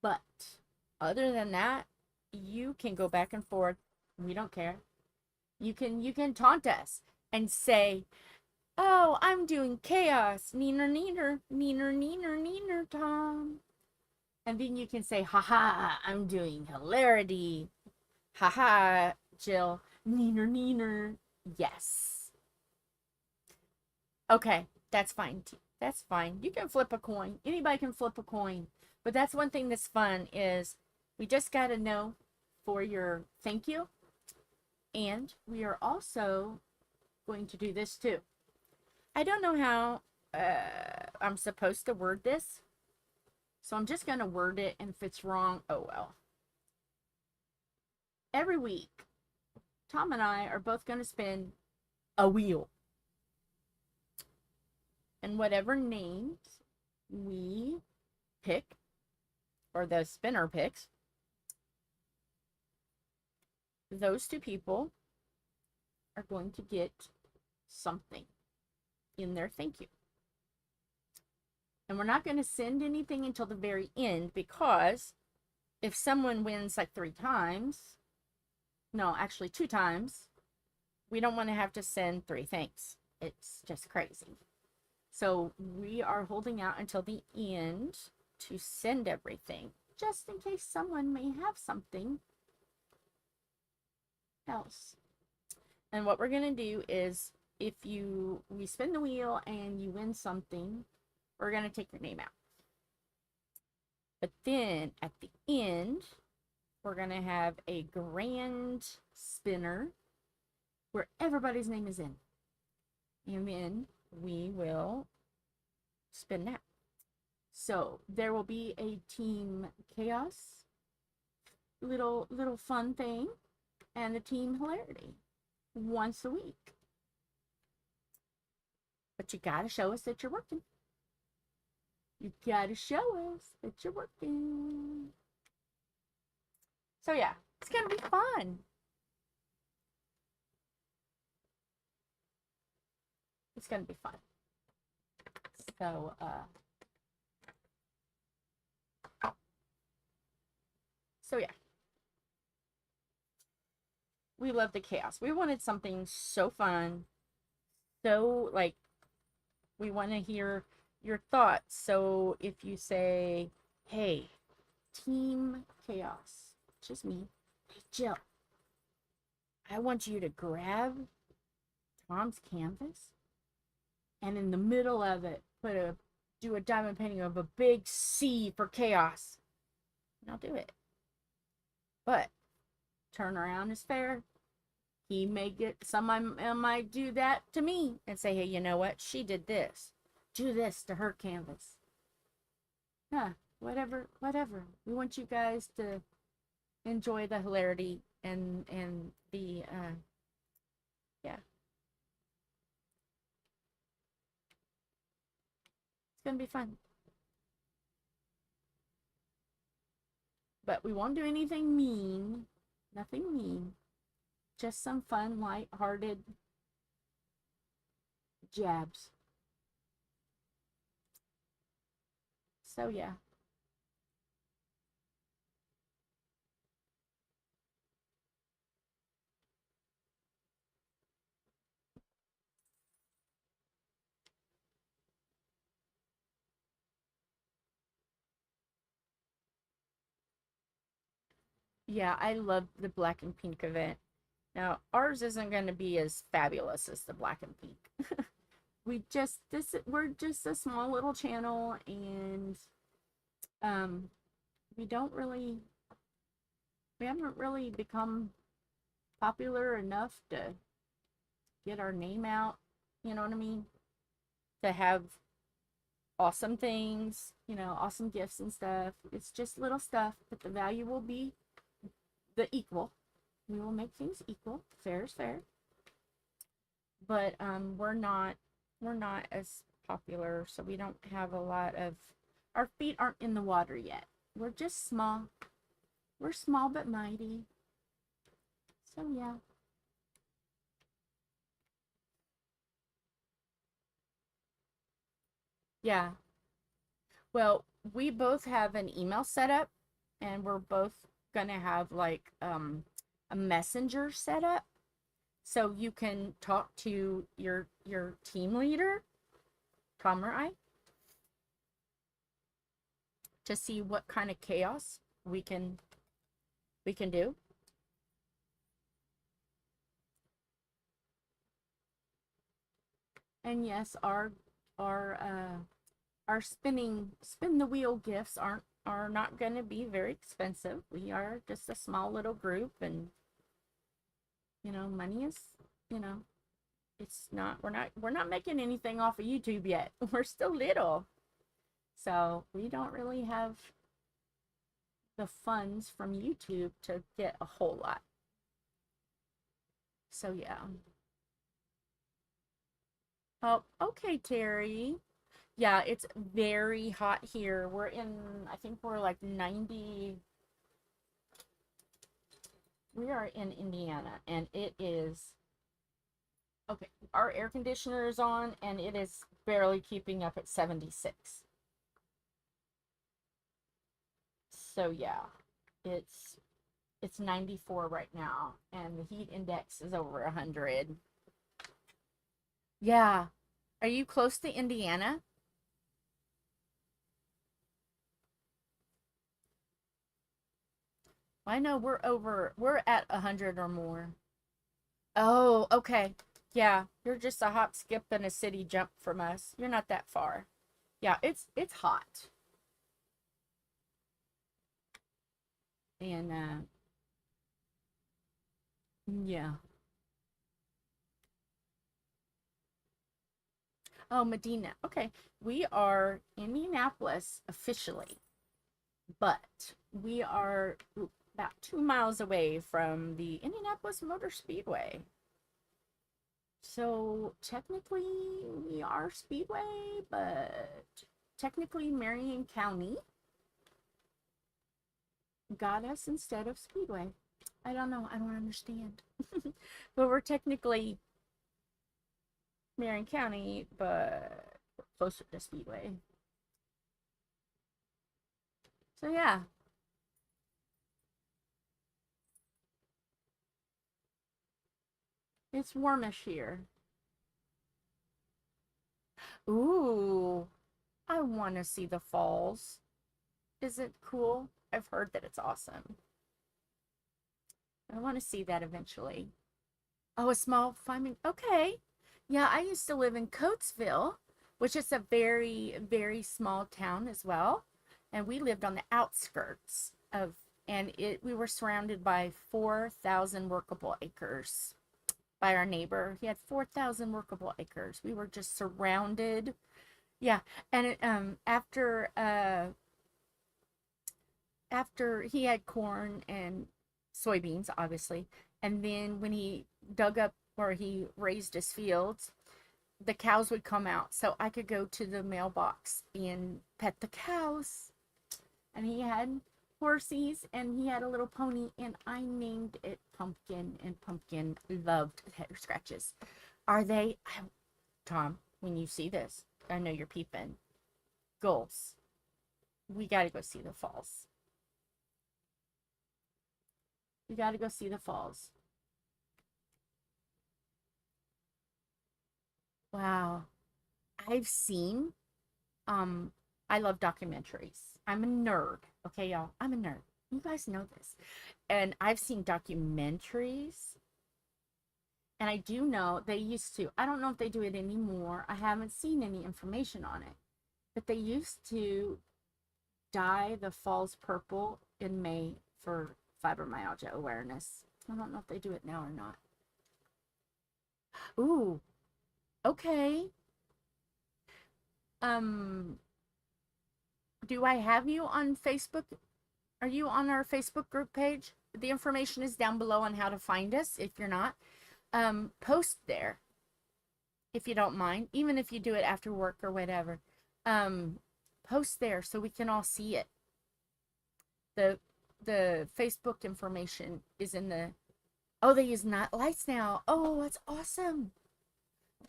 But other than that, you can go back and forth. We don't care. You can taunt us and say, "Oh, I'm doing chaos, neener neener, neener neener neener, Tom." And then you can say, "Haha, I'm doing hilarity, haha, Jill, neener neener." Yes. Okay, that's fine. That's fine. You can flip a coin. Anybody can flip a coin. But that's one thing that's fun is we just got to know for your thank you. And we are also going to do this too. I don't know how I'm supposed to word this. So I'm just going to word it. And if it's wrong, oh well. Every week, Tom and I are both going to spin a wheel. And whatever names we pick, or the spinner picks, those two people are going to get something in their thank you. And we're not going to send anything until the very end because if someone wins like 3 times, no, actually 2 times, we don't want to have to send 3 thanks. It's just crazy. So we are holding out until the end to send everything, just in case someone may have something else. And what we're going to do is if we spin the wheel and you win something, we're going to take your name out. But then at the end, we're going to have a grand spinner where everybody's name is in. And then we will spin that. So there will be a team chaos, little fun thing, and a team hilarity once a week. But you gotta show us that you're working. You gotta show us that you're working. So yeah, it's gonna be fun. It's gonna be fun. So yeah. We love the chaos. We wanted something so fun. So like we want to hear your thoughts. So if you say, hey, team chaos, just me, Hey, Jill, I want you to grab Tom's canvas and in the middle of it, do a diamond painting of a big C for chaos. And I'll do it. But turn around is fair. He may get might do that to me and say, hey, you know what? She did this. Do this to her canvas. Huh, whatever. We want you guys to enjoy the hilarity and the yeah. It's gonna be fun. But we won't do anything mean. Nothing mean. Just some fun, light-hearted jabs. So yeah. Yeah, I love the black and pink event. Now, ours isn't going to be as fabulous as the black and pink. We're just a small little channel, and um we don't really we haven't really become popular enough to get our name out, you know what I mean? To have awesome things, awesome gifts and stuff. It's just little stuff, but the value will be the equal. We will make things equal. Fair is fair. But we're not as popular, so we don't have a lot of our feet aren't in the water yet. We're just small. We're small but mighty. So yeah. Yeah. Well, we both have an email set up, and we're both gonna have like a messenger set up, so you can talk to your team leader, Tom or I, to see what kind of chaos we can do. And yes, our spin the wheel gifts are not going to be very expensive. We are just a small little group, and money is, you know, it's not we're not making anything off of YouTube yet. We're still little. So, we don't really have the funds from YouTube to get a whole lot. So, yeah. Oh, okay, Terry. Yeah, it's very hot here. I think we're like 90. We are in Indiana, and it is, okay, our air conditioner is on, and it is barely keeping up at 76. So, yeah, it's it's 94 right now, and the heat index is over 100. Yeah. Are you close to Indiana? I know we're at 100 or more. Oh, okay. Yeah, you're just a hop, skip, and a city jump from us. You're not that far. Yeah, it's hot. And yeah. Oh, Medina. Okay. We are Indianapolis officially, but we are about 2 miles away from the Indianapolis Motor Speedway. So technically we are Speedway, but technically Marion County got us instead of Speedway. I don't know. I don't understand. But we're technically Marion County, but we're closer to Speedway. So yeah. It's warmish here. Ooh, I want to see the falls. Is it cool? I've heard that it's awesome. I want to see that eventually. Oh, a small farming. Okay. Yeah, I used to live in Coatesville, which is a very, very small town as well. And we lived on the outskirts of, and we were surrounded by 4,000 workable acres by our neighbor. He had 4,000 workable acres. We were just surrounded. Yeah. And after he had corn and soybeans, obviously, and then when he dug up or he raised his fields, the cows would come out, so I could go to the mailbox and pet the cows. And he had horses and he had a little pony, and I named it Pumpkin, and Pumpkin loved hair scratches. Are they, Tom, when you see this, I know you're peeping. Goals. We got to go see the falls. We got to go see the falls. Wow. I've seen, I love documentaries. I'm a nerd. Okay, y'all. I'm a nerd. You guys know this. And I've seen documentaries. And I do know they used to, I don't know if they do it anymore. I haven't seen any information on it. But they used to dye the falls purple in May for fibromyalgia awareness. I don't know if they do it now or not. Ooh, okay. Do I have you on Facebook? Are you on our Facebook group page? The information is down below on how to find us if you're not. Post there if you don't mind, even if you do it after work or whatever. Post there so we can all see it. The Facebook information is in the, oh, they use night lights now. Oh, that's awesome.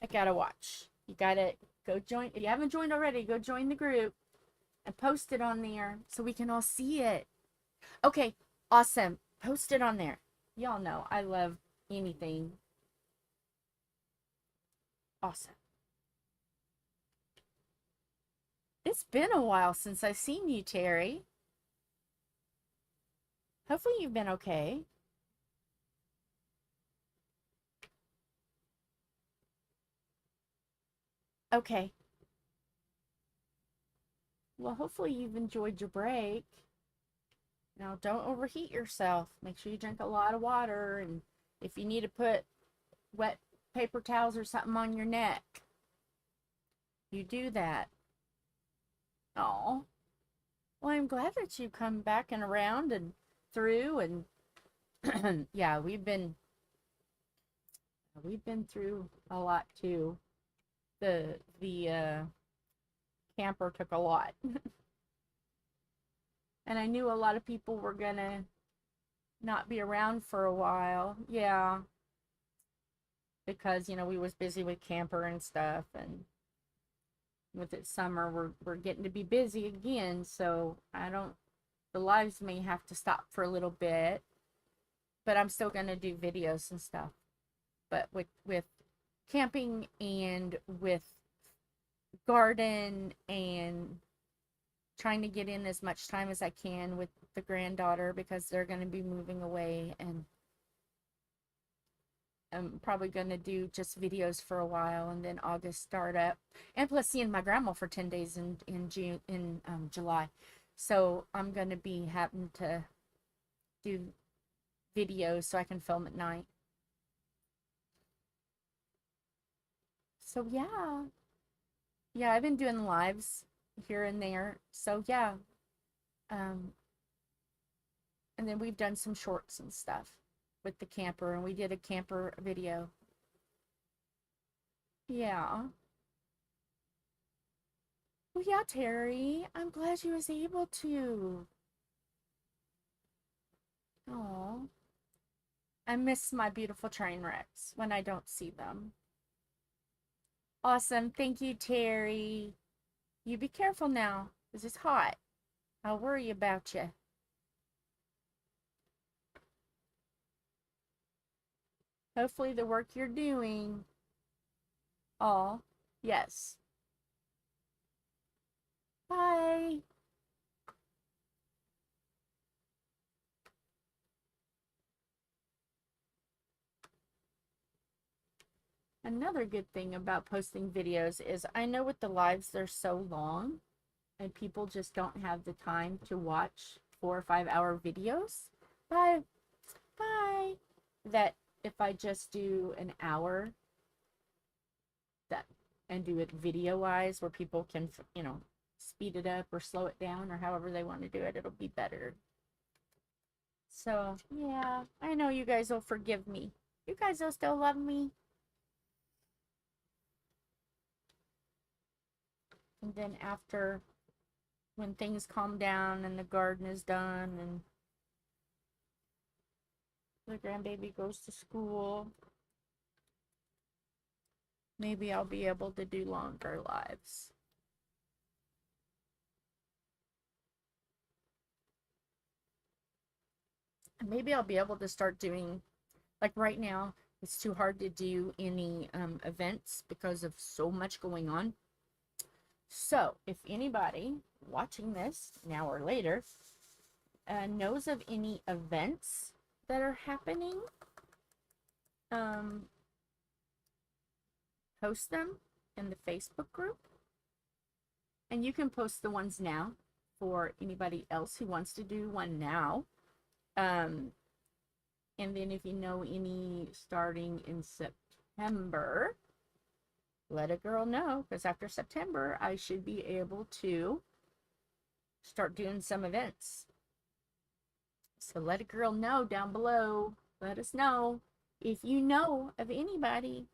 I gotta watch. You gotta go join. If you haven't joined already, go join the group and post it on there so we can all see it. Okay, awesome. Post it on there. Y'all know I love anything. Awesome. It's been a while since I've seen you, Terry. Hopefully you've been okay. Okay. Well, hopefully you've enjoyed your break. Now, don't overheat yourself. Make sure you drink a lot of water. And if you need to put wet paper towels or something on your neck, you do that. Oh. Well, I'm glad that you come back and around and through. And yeah, we've been through a lot too. The camper took a lot. And I knew a lot of people were gonna not be around for a while. Yeah. Because, we was busy with camper and stuff, and with it summer, we're getting to be busy again, so the lives may have to stop for a little bit, but I'm still gonna do videos and stuff. But with camping and with garden and trying to get in as much time as I can with the granddaughter, because they're going to be moving away, and I'm probably going to do just videos for a while, and then August start up, and plus seeing my grandma for 10 days in July. So I'm going to be having to do videos so I can film at night. So yeah, I've been doing lives here and there. So yeah. And then we've done some shorts and stuff with the camper, and we did a camper video. Yeah. Well, yeah, Terry, I'm glad you was able to. Oh, I miss my beautiful train wrecks when I don't see them. Awesome. Thank you, Terry. You be careful now, because it's hot. I'll worry about you. Hopefully the work you're doing. Oh, yes. Bye. Another good thing about posting videos is I know with the lives they're so long and people just don't have the time to watch 4 or 5 hour videos. Bye. Bye. That if I just do an hour that and do it video wise where people can, you know, speed it up or slow it down or however they want to do it, it'll be better. So, yeah, I know you guys will forgive me. You guys will still love me. And then after, when things calm down and the garden is done and the grandbaby goes to school, maybe I'll be able to do longer lives. And maybe I'll be able to start doing, like right now, it's too hard to do any events because of so much going on. So, if anybody watching this now or later knows of any events that are happening, post them in the Facebook group. And you can post the ones now for anybody else who wants to do one now. And then if you know any starting in September, let a girl know, because after September, I should be able to start doing some events. So let a girl know down below. Let us know if you know of anybody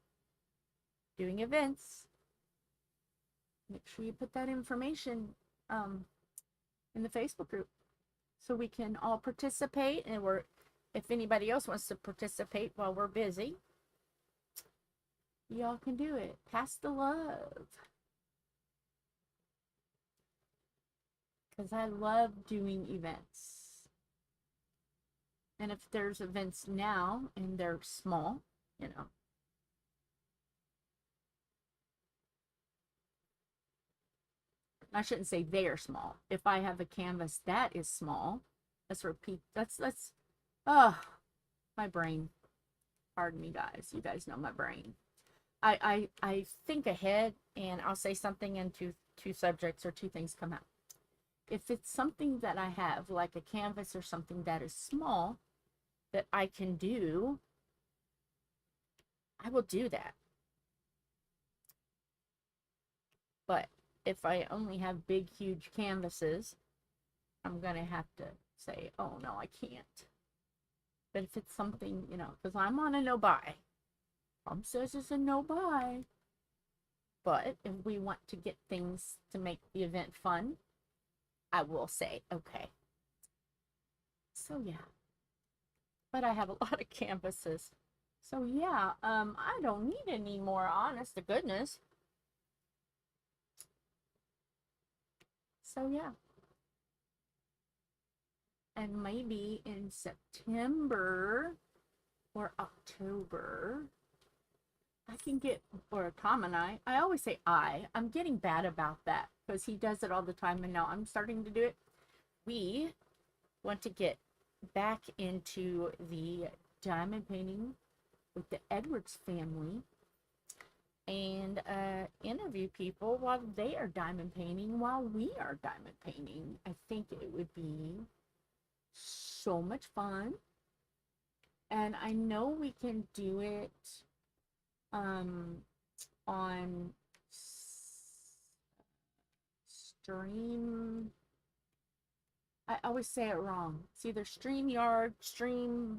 doing events. Make sure you put that information in the Facebook group so we can all participate. And if anybody else wants to participate while we're busy, y'all can do it. Pass the love. Because I love doing events. And if there's events now and they're small, you know. I shouldn't say they're small. If I have a canvas that is small, oh, my brain. Pardon me, guys. You guys know my brain. I think ahead and I'll say something and two subjects or two things come out. If it's something that I have, like a canvas or something that is small that I can do, I will do that. But if I only have big, huge canvases, I'm going to have to say, oh, no, I can't. But if it's something, you know, because I'm on a no-buy. Mom says it's a no-buy. But if we want to get things to make the event fun, I will say, okay. So, yeah. But I have a lot of canvases. So, yeah, I don't need any more, honest to goodness. So, yeah. And maybe in September or October, I can get, or Tom and I always say I'm getting bad about that because he does it all the time and now I'm starting to do it. We want to get back into the diamond painting with the Edwards family and interview people while they are diamond painting while we are diamond painting. I think it would be so much fun. And I know we can do it on stream. I always say it wrong. It's either StreamYard, StreamYard,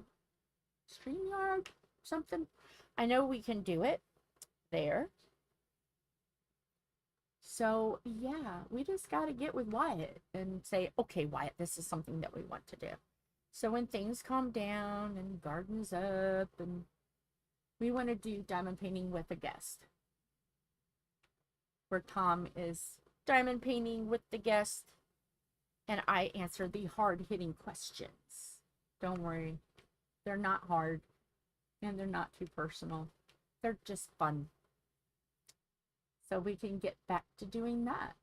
something. I know we can do it there. So, yeah, we just got to get with Wyatt and say, okay, Wyatt, this is something that we want to do. So when things calm down and garden's up and we want to do diamond painting with a guest, where Tom is diamond painting with the guest and I answer the hard-hitting questions. Don't worry, they're not hard and they're not too personal. They're just fun. So we can get back to doing that.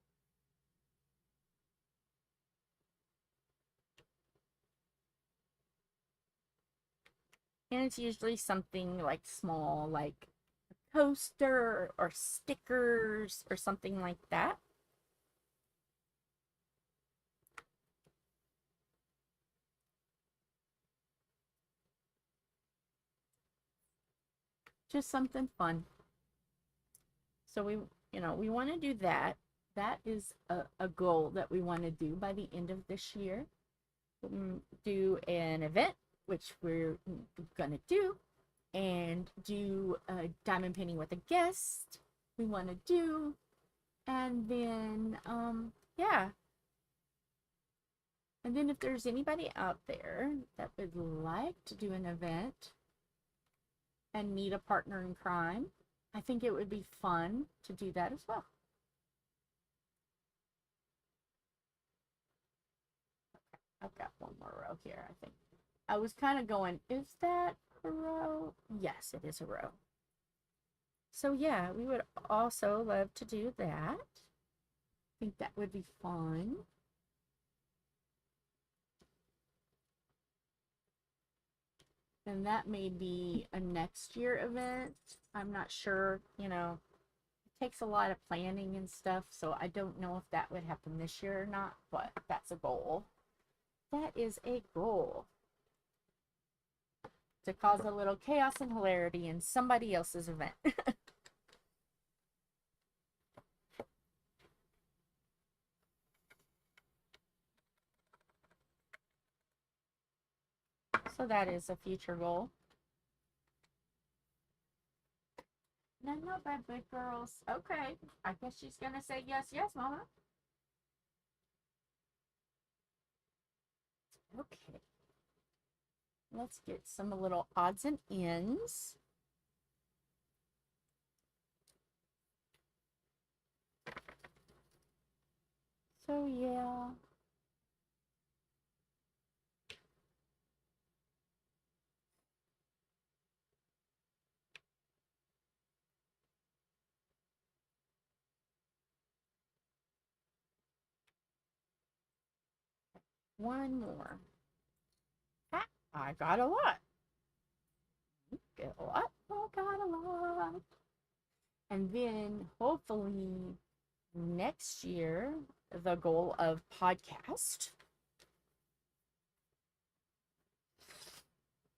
And it's usually something like small, like a poster or stickers or something like that. Just something fun. So we want to do that. That is a goal that we want to do by the end of this year. Do an event, which we're going to do, and do a diamond painting with a guest we want to do. And then, yeah. And then if there's anybody out there that would like to do an event and need a partner in crime, I think it would be fun to do that as well. I've got one more row here, I think. I was kind of going, is that a row? Yes, it is a row. So yeah, we would also love to do that. I think that would be fun. And that may be a next year event. I'm not sure, it takes a lot of planning and stuff, so I don't know if that would happen this year or not, but that's a goal. That is a goal. To cause a little chaos and hilarity in somebody else's event. So that is a future goal. No, bad big girls. Okay. I guess she's going to say yes, yes, Mama. Okay. Let's get some little odds and ends. So, yeah. One more. Ah, I got a lot. Get a lot. I got a lot. And then hopefully next year, the goal of podcast.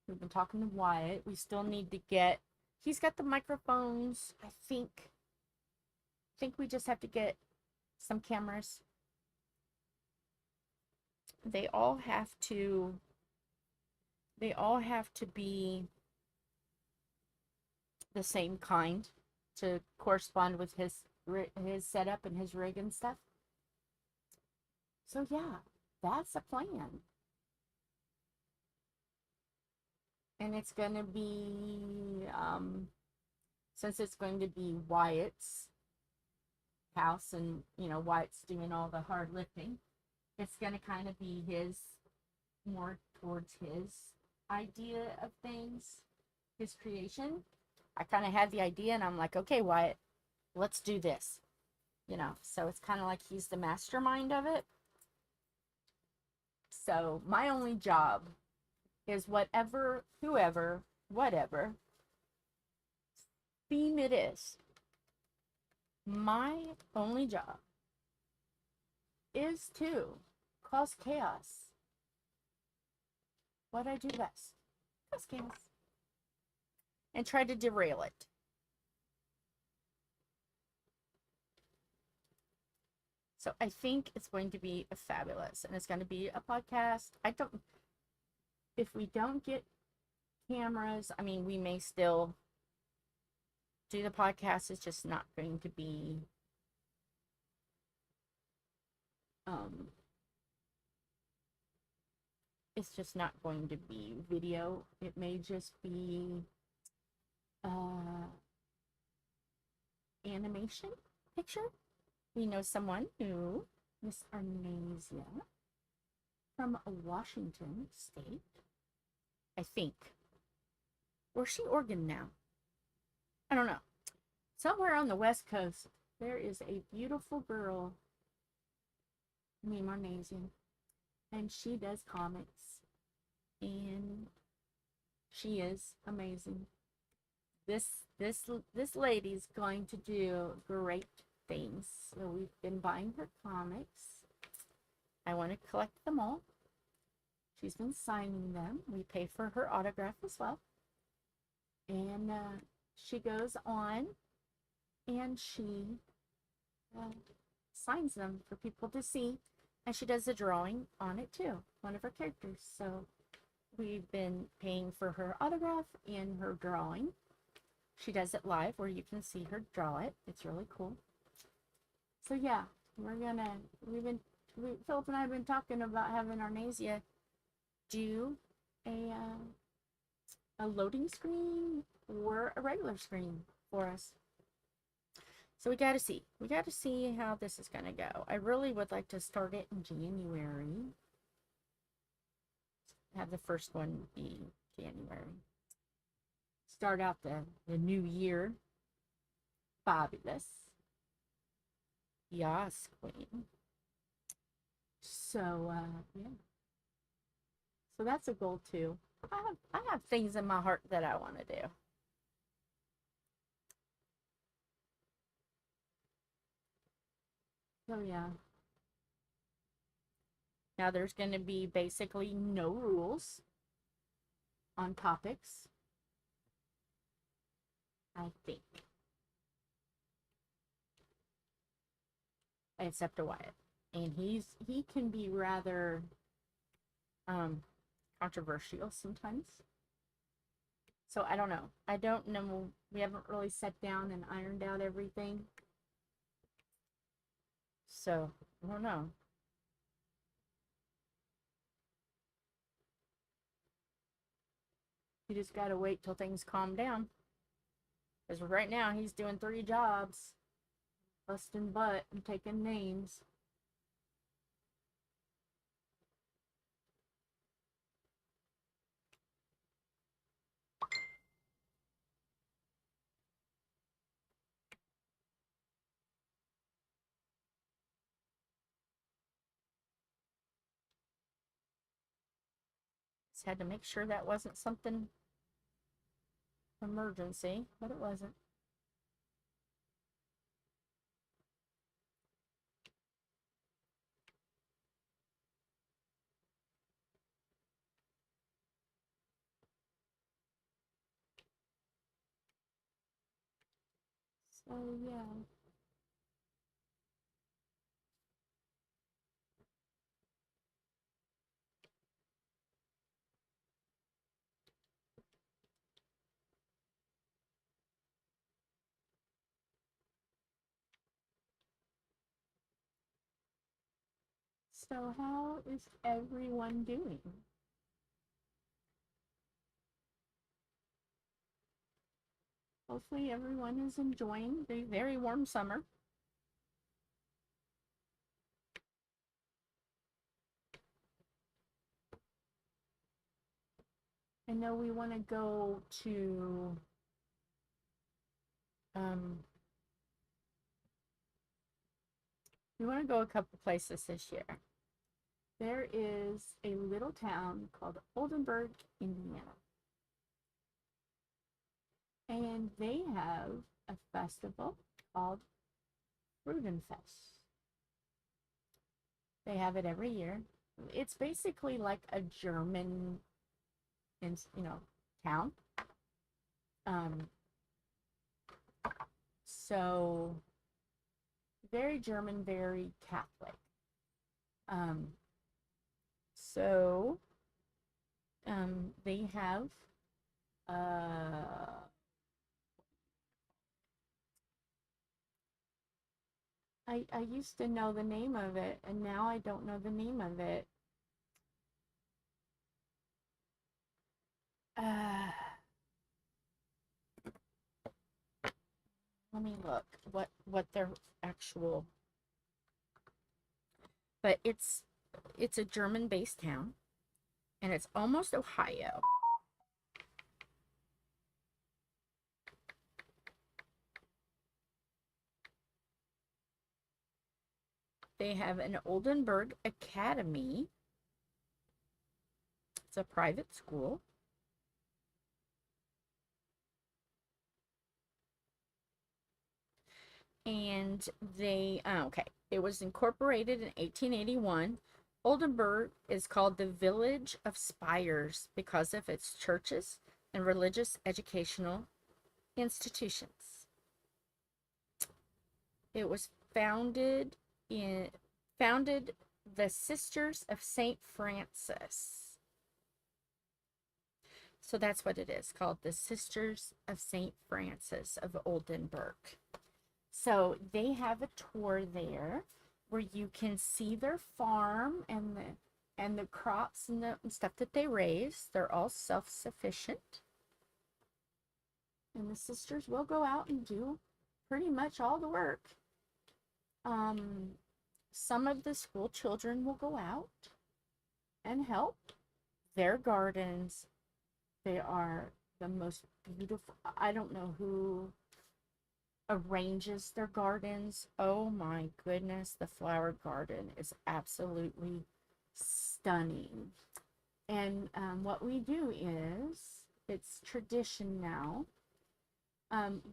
We've been talking to Wyatt. We still need to get, he's got the microphones. I think we just have to get some cameras. They all have to be the same kind to correspond with his setup and his rig and stuff. So yeah, that's a plan. And it's going to be, since it's going to be Wyatt's house and, Wyatt's doing all the hard lifting, it's going to kind of be more towards his idea of things, his creation. I kind of had the idea and I'm like, okay, Wyatt, let's do this. So it's kind of like he's the mastermind of it. So my only job is whatever theme it is. My only job is to cause chaos. What I do best. Cause chaos. And try to derail it. So I think it's going to be fabulous. And it's going to be a podcast. If we don't get cameras, I mean, we may still do the podcast. It's just not going to be it's just not going to be video. It may just be animation picture. We know someone who, Miss Arnesia from Washington State, I think. Or is she Oregon now? I don't know. Somewhere on the West Coast, there is a beautiful girl named Arnesia, and she does comics, and she is amazing. this lady's going to do great things. So we've been buying her comics. I want to collect them all. She's been signing them. We pay for her autograph as well. And she goes on and she signs them for people to see. And she does a drawing on it too, one of her characters. So we've been paying for her autograph and her drawing. She does it live where you can see her draw it. It's really cool. So yeah, Philip and I have been talking about having Arnasia do a loading screen or a regular screen for us. So we got to see. We got to see how this is going to go. I really would like to start it in January. Have the first one be January. Start out the new year. Fabulous. Yes, queen. So, yeah. So that's a goal too. I have things in my heart that I want to do. So yeah. Now there's going to be basically no rules on topics, I think. Except to Wyatt. And he can be rather controversial sometimes. So I don't know. I don't know. We haven't really sat down and ironed out everything. So I don't know. You just gotta wait till things calm down. Because right now he's doing 3 jobs. Busting butt and taking names. Just had to make sure that wasn't something emergency, but it wasn't. So yeah. So how is everyone doing? Hopefully everyone is enjoying the very warm summer. I know we want to go to we want to go a couple places this year. There is a little town called Oldenburg, Indiana. And they have a festival called Frudenfest. They have it every year. It's basically like a German, town. So very German, very Catholic. So they have I used to know the name of it, and now I don't know the name of it. Let me look what their actual. But it's a German-based town, and it's almost Ohio. They have an Oldenburg Academy. It's a private school. And they, okay, it was incorporated in 1881. Oldenburg is called the Village of Spires because of its churches and religious educational institutions. It was founded the Sisters of St. Francis. So that's what it is, called the Sisters of St. Francis of Oldenburg. So they have a tour there where you can see their farm and the crops and the stuff that they raise. They're all self-sufficient. And the sisters will go out and do pretty much all the work. Some of the school children will go out and help. Their gardens, they are the most beautiful. I don't know who arranges their gardens. Oh my goodness, the flower garden is absolutely stunning. And what we do is, it's tradition now.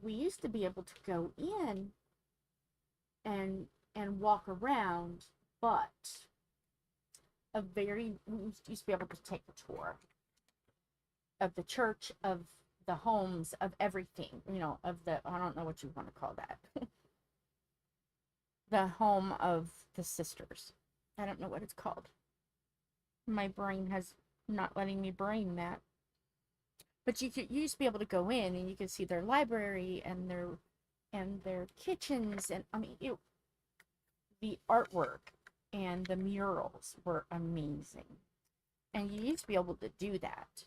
We used to be able to go in and walk around, but we used to be able to take a tour of the church, of the homes, of everything, of the, I don't know what you want to call that. The home of the sisters. I don't know what it's called. My brain has not letting me brain that. But you used to be able to go in and you could see their library and their kitchens, and I mean the artwork and the murals were amazing. And you used to be able to do that.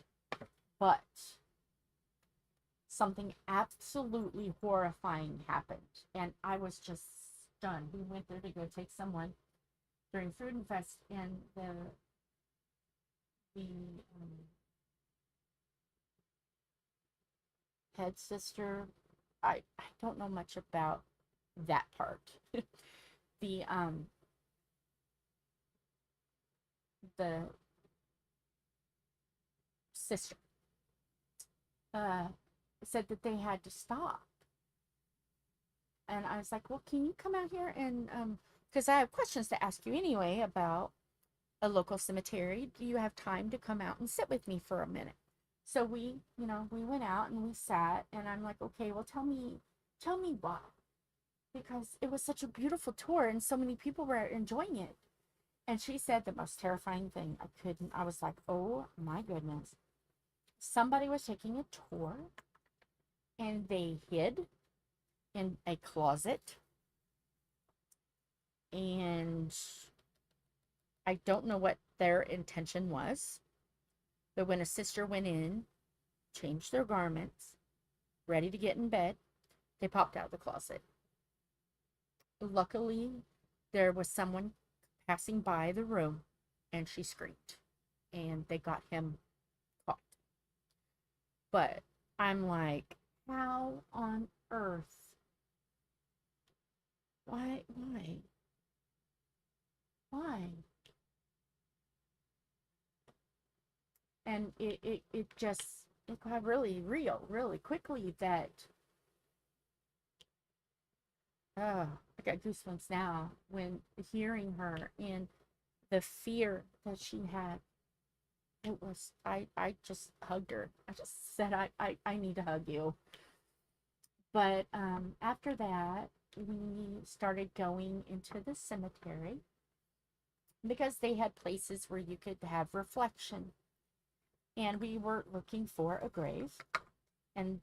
But something absolutely horrifying happened, and I was just stunned. We went there to go take someone during Food and Fest, and the head sister, I don't know much about that part. the the sister said that they had to stop. And I was like, well, can you come out here and, because I have questions to ask you anyway about a local cemetery. Do you have time to come out and sit with me for a minute? So we went out and we sat, and I'm like, okay, well, tell me why. Because it was such a beautiful tour and so many people were enjoying it. And she said the most terrifying thing. I was like, oh my goodness. Somebody was taking a tour and they hid in a closet, and I don't know what their intention was, but when a sister went in, changed their garments, ready to get in bed, they popped out of the closet. Luckily, there was someone passing by the room, and she screamed, and they got him caught. But I'm like, how on earth? Why? And it just, it got really real really quickly. That I got goosebumps now when hearing her, and the fear that she had. It was, I just hugged her. I just said, I need to hug you. But after that, we started going into the cemetery because they had places where you could have reflection. And we were looking for a grave, and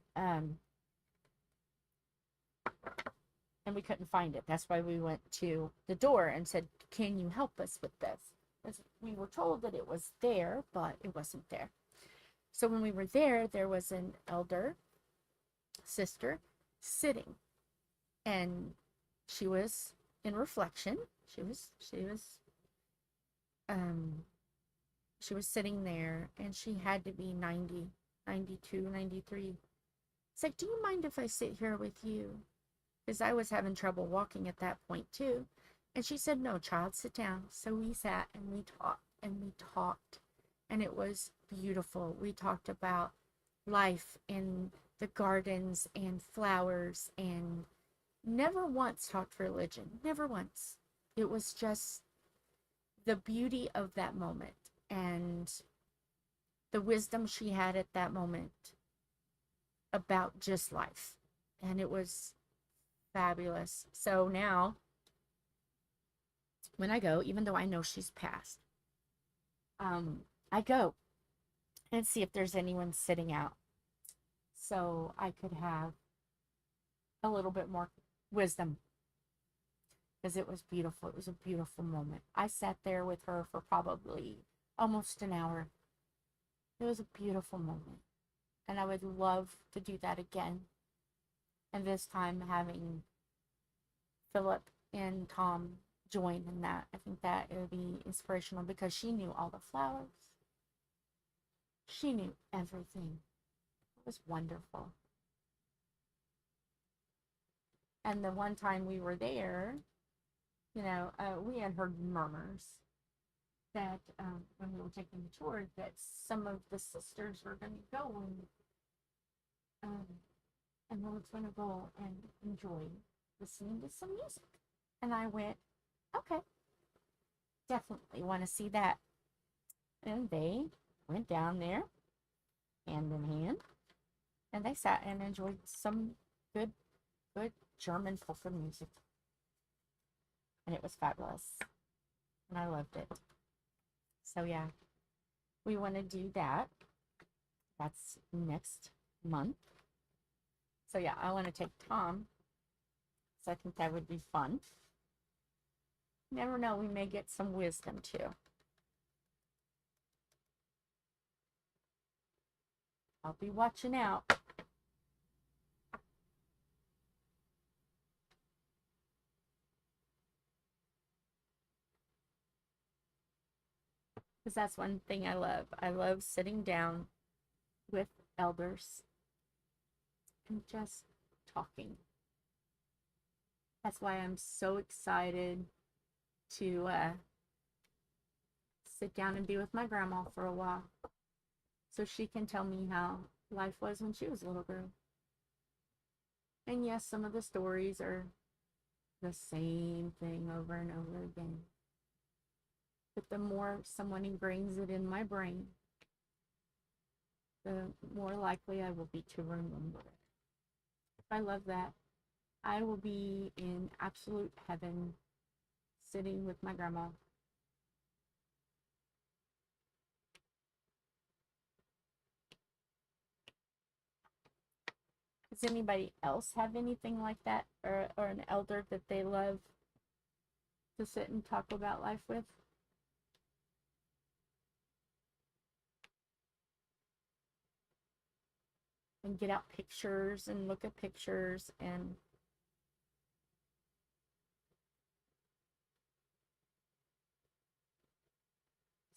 we couldn't find it. That's why we went to the door and said, can you help us with this? Because we were told that it was there, but it wasn't there. So when we were there, there was an elder sister sitting, and she was in reflection. She was sitting there, and she had to be 90, 92, 93. It's like, do you mind if I sit here with you? Because I was having trouble walking at that point too. And she said, no, child, sit down. So we sat and we talked and we talked, and it was beautiful. We talked about life in the gardens and flowers and never once talked religion. Never once. It was just the beauty of that moment and the wisdom she had at that moment about just life. And it was fabulous. So now, when I go, even though I know she's passed, I go and see if there's anyone sitting out so I could have a little bit more wisdom because it was beautiful. It was a beautiful moment. I sat there with her for probably almost an hour. It was a beautiful moment. And I would love to do that again. And this time having Philip and Tom join in that. I think that it would be inspirational because she knew all the flowers. She knew everything. It was wonderful. And the one time we were there, we had heard murmurs that when we were taking the tour, that some of the sisters were going to go and we were going to go and enjoy listening to some music. And I went, okay, definitely want to see that. And they went down there, hand in hand, and they sat and enjoyed some good German polka music. And it was fabulous. And I loved it. So yeah, we want to do that. That's next month. So yeah, I want to take Tom. So I think that would be fun. Never know, we may get some wisdom too. I'll be watching out. Because that's one thing I love. I love sitting down with elders and just talking. That's why I'm so excited to sit down and be with my grandma for a while so she can tell me how life was when she was a little girl. And yes, some of the stories are the same thing over and over again. But the more someone ingrains it in my brain, the more likely I will be to remember it. I love that. I will be in absolute heaven sitting with my grandma. Does anybody else have anything like that, or an elder that they love to sit and talk about life with? And get out pictures and look at pictures and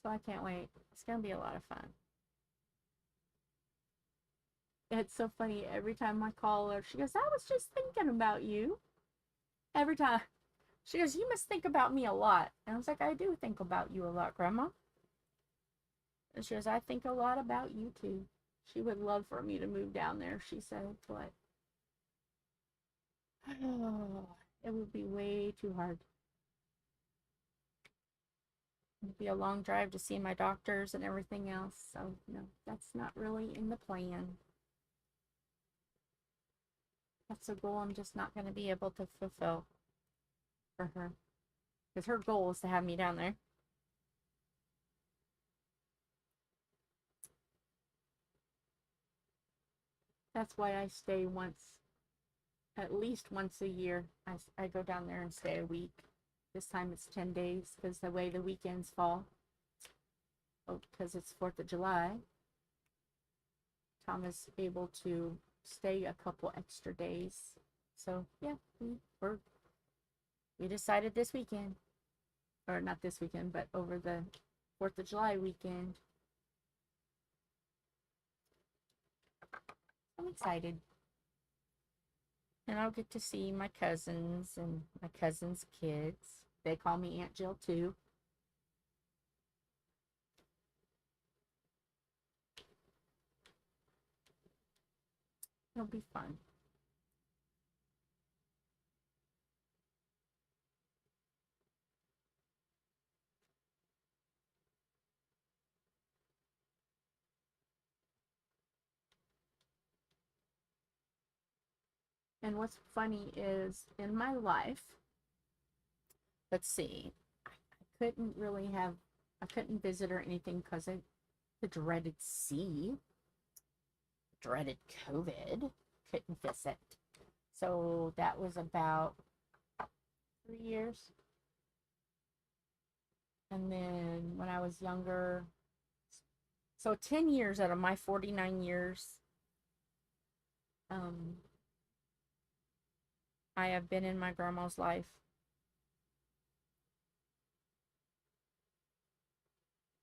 so I can't wait. It's gonna be a lot of fun. It's so funny. Every time I call her, she goes, I was just thinking about you. Every time. She goes, you must think about me a lot. And I was like, I do think about you a lot, Grandma. And she goes, I think a lot about you too. She would love for me to move down there, she said, but it would be way too hard. It'd be a long drive to see my doctors and everything else. So, no, that's not really in the plan. That's a goal I'm just not going to be able to fulfill for her. Because her goal is to have me down there. That's why I stay at least once a year. I go down there and stay a week. This time it's 10 days because the way the weekends fall. Oh, because it's 4th of July. Tom is able to stay a couple extra days. So yeah, we decided this weekend, or not this weekend, but over the 4th of July weekend. I'm excited. And I'll get to see my cousins and my cousins' kids. They call me Aunt Jill too. It'll be fun. And what's funny is in my life, let's see, I couldn't really have, I couldn't visit or anything because of the dreaded C, dreaded COVID, couldn't visit. So that was about 3 years. And then when I was younger, so 10 years out of my 49 years, I have been in my grandma's life.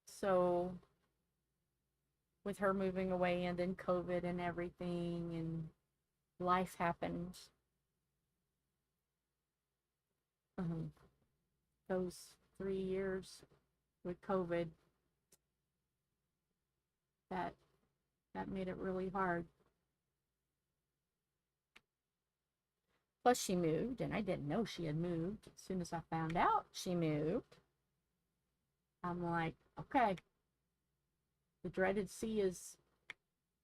So with her moving away and then COVID and everything and life happened, those 3 years with COVID, that made it really hard. Plus she moved, and I didn't know she had moved. As soon as I found out she moved, I'm like, okay, the dreaded C is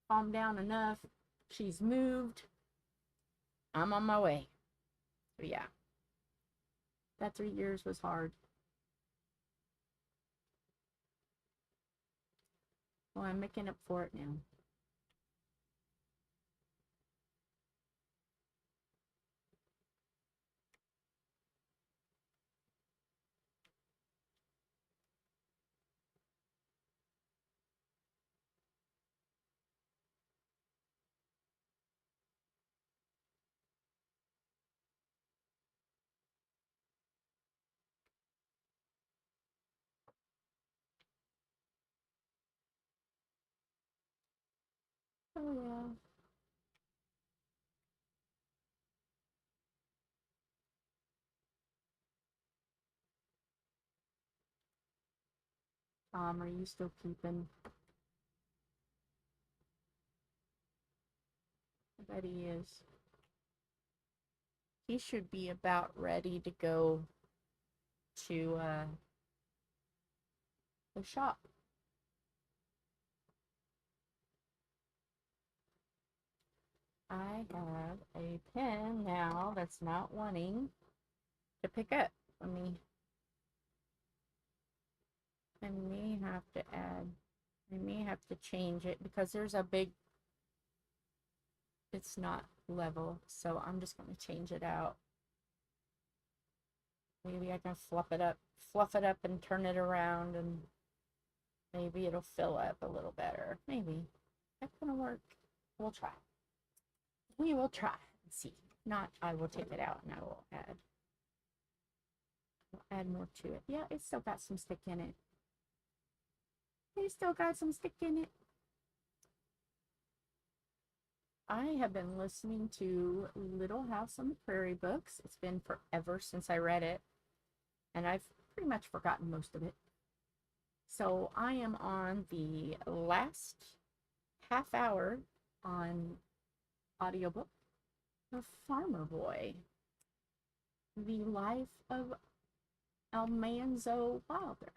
calmed down enough. She's moved. I'm on my way. But yeah, that 3 years was hard. Well, I'm making up for it now. Oh yeah. Are you still keeping? I bet he is. He should be about ready to go to the shop. I have a pen now that's not wanting to pick up. I may have to add, I may have to change it because there's a big, it's not level, so I'm just going to change it out. Maybe I can fluff it up and turn it around, and maybe it'll fill up a little better. Maybe that's going to work. We'll try. We will try and see. If not, I will take it out and I will add more to it. Yeah, it's still got some stick in it. It's still got some stick in it. I have been listening to Little House on the Prairie books. It's been forever since I read it, and I've pretty much forgotten most of it. So I am on the last half hour on audiobook, The Farmer Boy, The Life of Almanzo Wilder.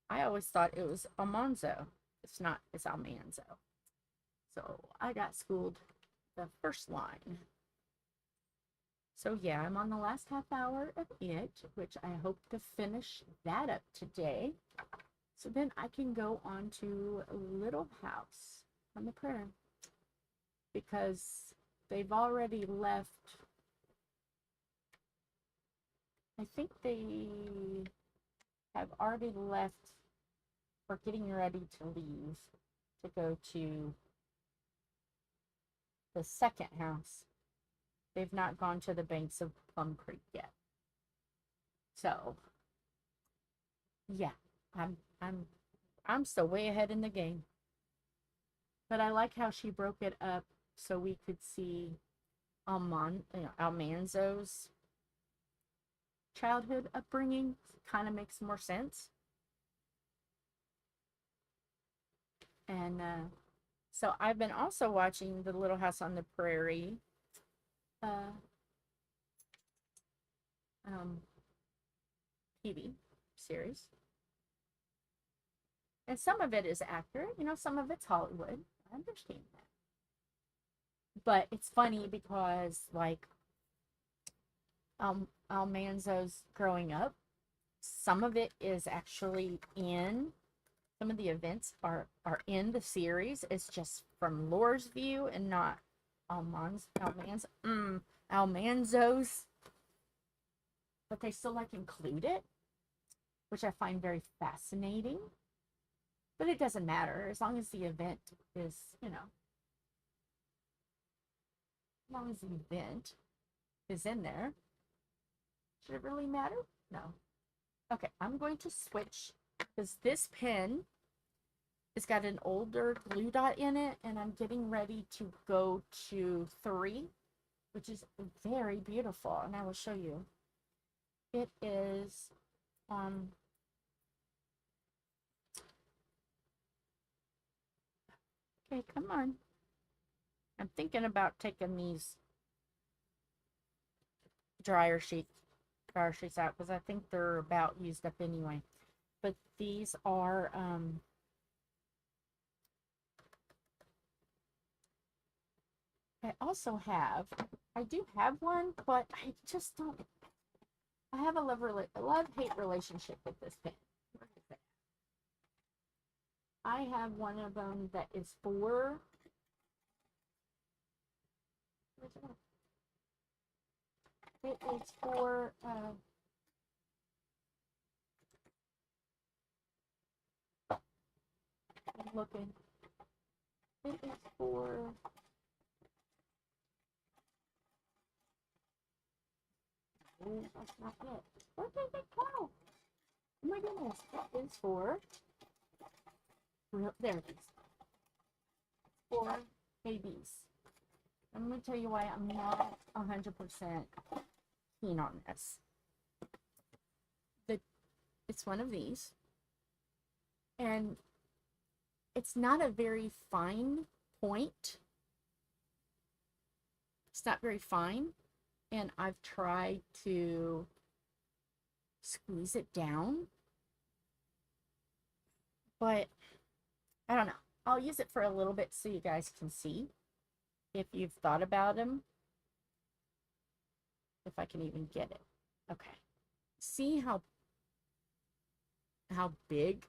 I always thought it was Almanzo. It's not, it's Almanzo. So I got schooled the first line. So yeah, I'm on the last half hour of it, which I hope to finish that up today. So then I can go on to Little House on the Prairie, because they've already left. I think they have already left or getting ready to leave to go to the second house. They've not gone to the banks of Plum Creek yet. So yeah, I'm still way ahead in the game. But I like how she broke it up so we could see Almanzo's childhood upbringing. Kind of makes more sense. And so I've been also watching the Little House on the Prairie TV series. And some of it is accurate, some of it's Hollywood. I understand that. But it's funny because like Almanzo's growing up, some of it is actually in some of the events are in the series. It's just from Lore's view and not Almanzo's, but they still like include it, which I find very fascinating. But it doesn't matter as long as the event is, as long as the event is in there. Should it really matter? No. Okay, I'm going to switch because this pen it's got an older glue dot in it, and I'm getting ready to go to 3, which is very beautiful, and I will show you. It is, okay, come on. I'm thinking about taking these dryer sheets out because I think they're about used up anyway. But these are, I do have one, but I just don't, I have a love-hate relationship with this pen. I have one of them that is for, it is for, I'm looking, it is for, oh, that's not it. Where did it go? Oh my goodness, it is for, there it is, for babies. I'm going to tell you why I'm not 100% keen on this. It's one of these, and it's not a very fine point. It's not very fine, and I've tried to squeeze it down, but I don't know. I'll use it for a little bit so you guys can see if you've thought about them. If I can even get it. Okay. See how big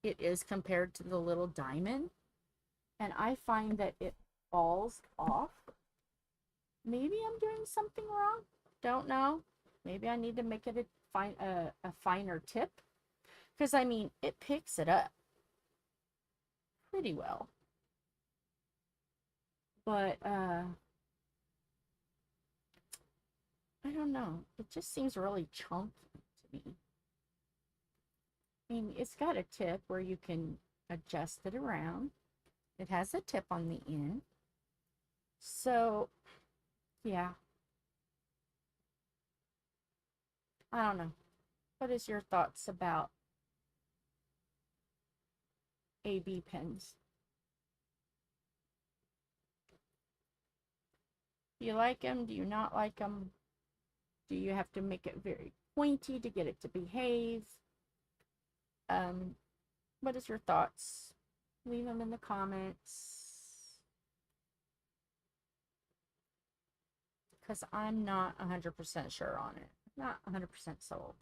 it is compared to the little diamond? And I find that it falls off. Maybe I'm doing something wrong. Don't know. Maybe I need to make it a finer tip. Because, I mean, it picks it up pretty well. But, I don't know. It just seems really chunky to me. I mean, it's got a tip where you can adjust it around. It has a tip on the end. So, yeah. I don't know. What is your thoughts about AB pens? Do you like them? Do you not like them? Do you have to make it very pointy to get it to behave? What is your thoughts? Leave them in the comments. Because I'm not 100% sure on it. Not 100% sold.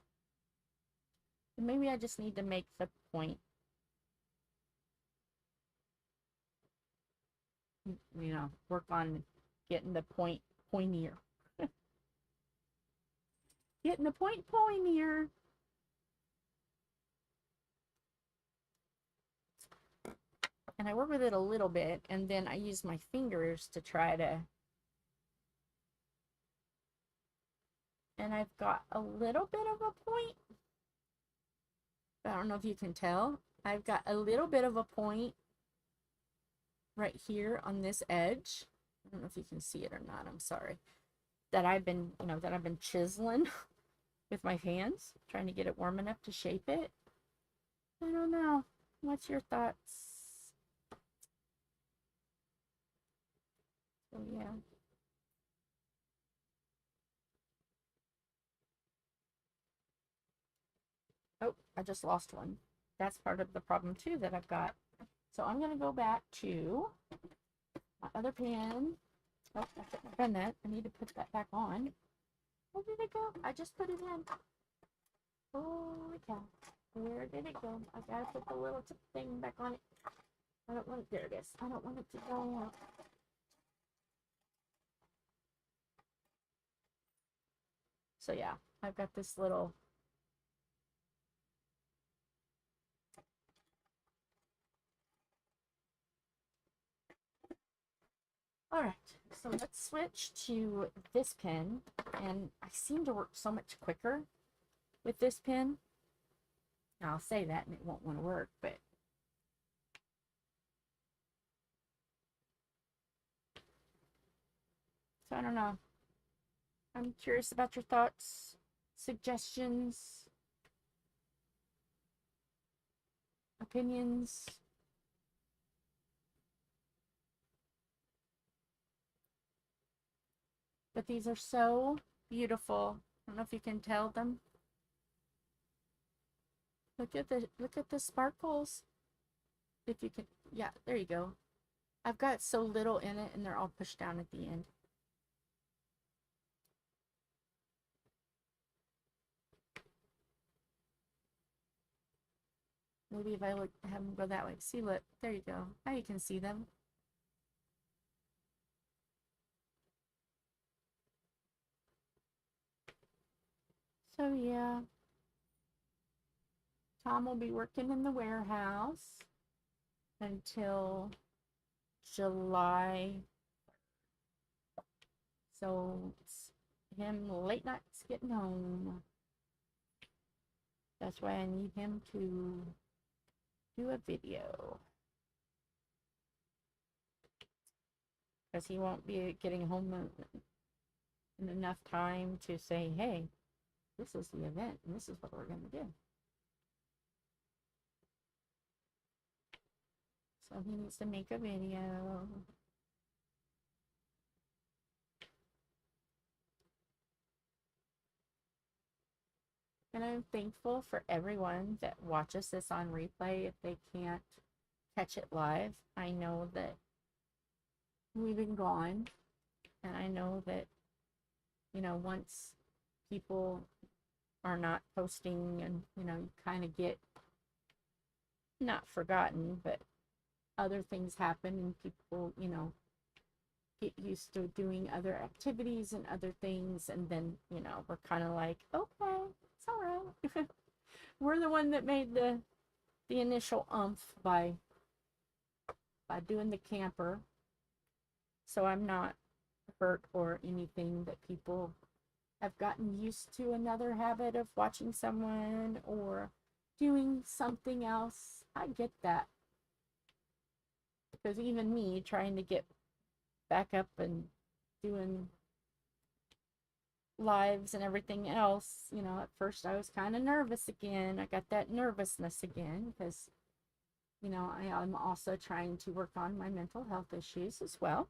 Maybe I just need to make the point, work on getting the point pointier. Getting the point pointier. And I work with it a little bit, and then I use my fingers to try to, and I've got a little bit of a point. I don't know if you can tell. I've got a little bit of a point right here on this edge. I don't know if you can see it or not. I'm sorry. That I've been chiseling with my hands, trying to get it warm enough to shape it. I don't know. What's your thoughts? So, yeah. Oh, I just lost one. That's part of the problem too that I've got. So I'm going to go back to My other pen. Oh, I shouldn't have done that. I need to put that back on. Where did it go? I just put it in. Holy cow. Where did it go? I gotta put the little tip thing back on it. I don't want it. There it is. I don't want it to go out. So yeah, I've got this little Alright, so let's switch to this pen, and I seem to work so much quicker with this pen. Now, I'll say that and it won't want to work, but so I don't know. I'm curious about your thoughts, suggestions, opinions. But these are so beautiful. I don't know if you can tell them. Look at the sparkles. If you can, yeah, there you go. I've got so little in it and they're all pushed down at the end. Maybe if I look, have them go that way. See, look, there you go. Now you can see them. So yeah, Tom will be working in the warehouse until July. So it's him late nights getting home. That's why I need him to do a video. Because he won't be getting home in enough time to say, hey, this is the event and this is what we're going to do. So he needs to make a video. And I'm thankful for everyone that watches this on replay if they can't catch it live. I know that we've been gone, and I know that, you know, once people are not posting and, you know, you kind of get not forgotten, but other things happen and people, you know, get used to doing other activities and other things, and then, you know, we're kind of like, okay, it's all right. We're the one that made the initial by doing the camper, so I'm not hurt or anything that people have gotten used to another habit of watching someone or doing something else. I get that, because even me trying to get back up and doing lives and everything else, you know, at first I was kind of nervous again. I got that nervousness again because, you know, I'm also trying to work on my mental health issues as well.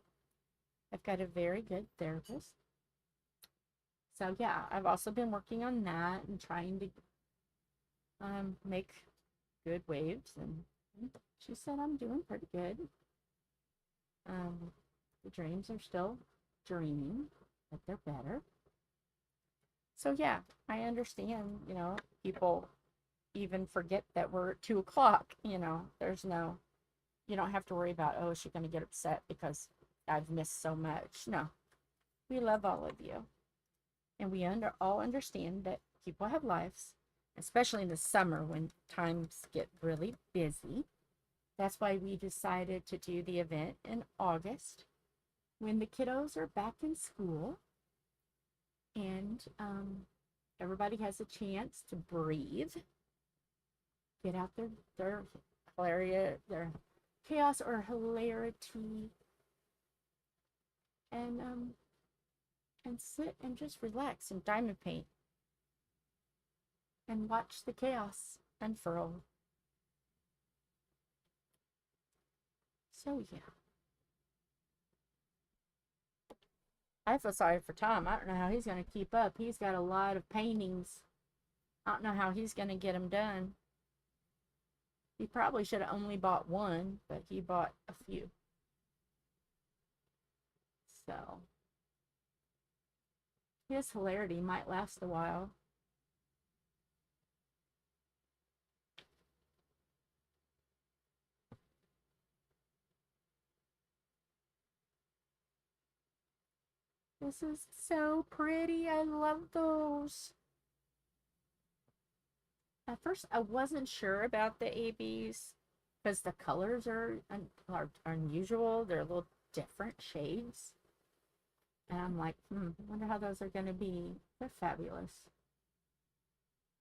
I've got a very good therapist. So yeah, I've also been working on that and trying to make good waves, and she said I'm doing pretty good. The dreams are still dreaming, but they're better. So yeah, I understand, you know, people even forget that we're at 2 o'clock, you know, you don't have to worry about, oh, is she going to get upset because I've missed so much. No, we love all of you. And we all understand that people have lives, especially in the summer when times get really busy. That's why we decided to do the event in August when the kiddos are back in school, and everybody has a chance to breathe, get out their hilarity, their chaos or hilarity, and sit and just relax and diamond paint and watch the chaos unfurl. So yeah, I feel sorry for Tom. I don't know how he's going to keep up. He's got a lot of paintings. I don't know how he's going to get them done. He probably should have only bought one, but he bought a few. So his hilarity might last a while. This is so pretty. I love those. At first, I wasn't sure about the ABs because the colors are unusual. They're a little different shades. And I'm like, I wonder how those are going to be. They're fabulous.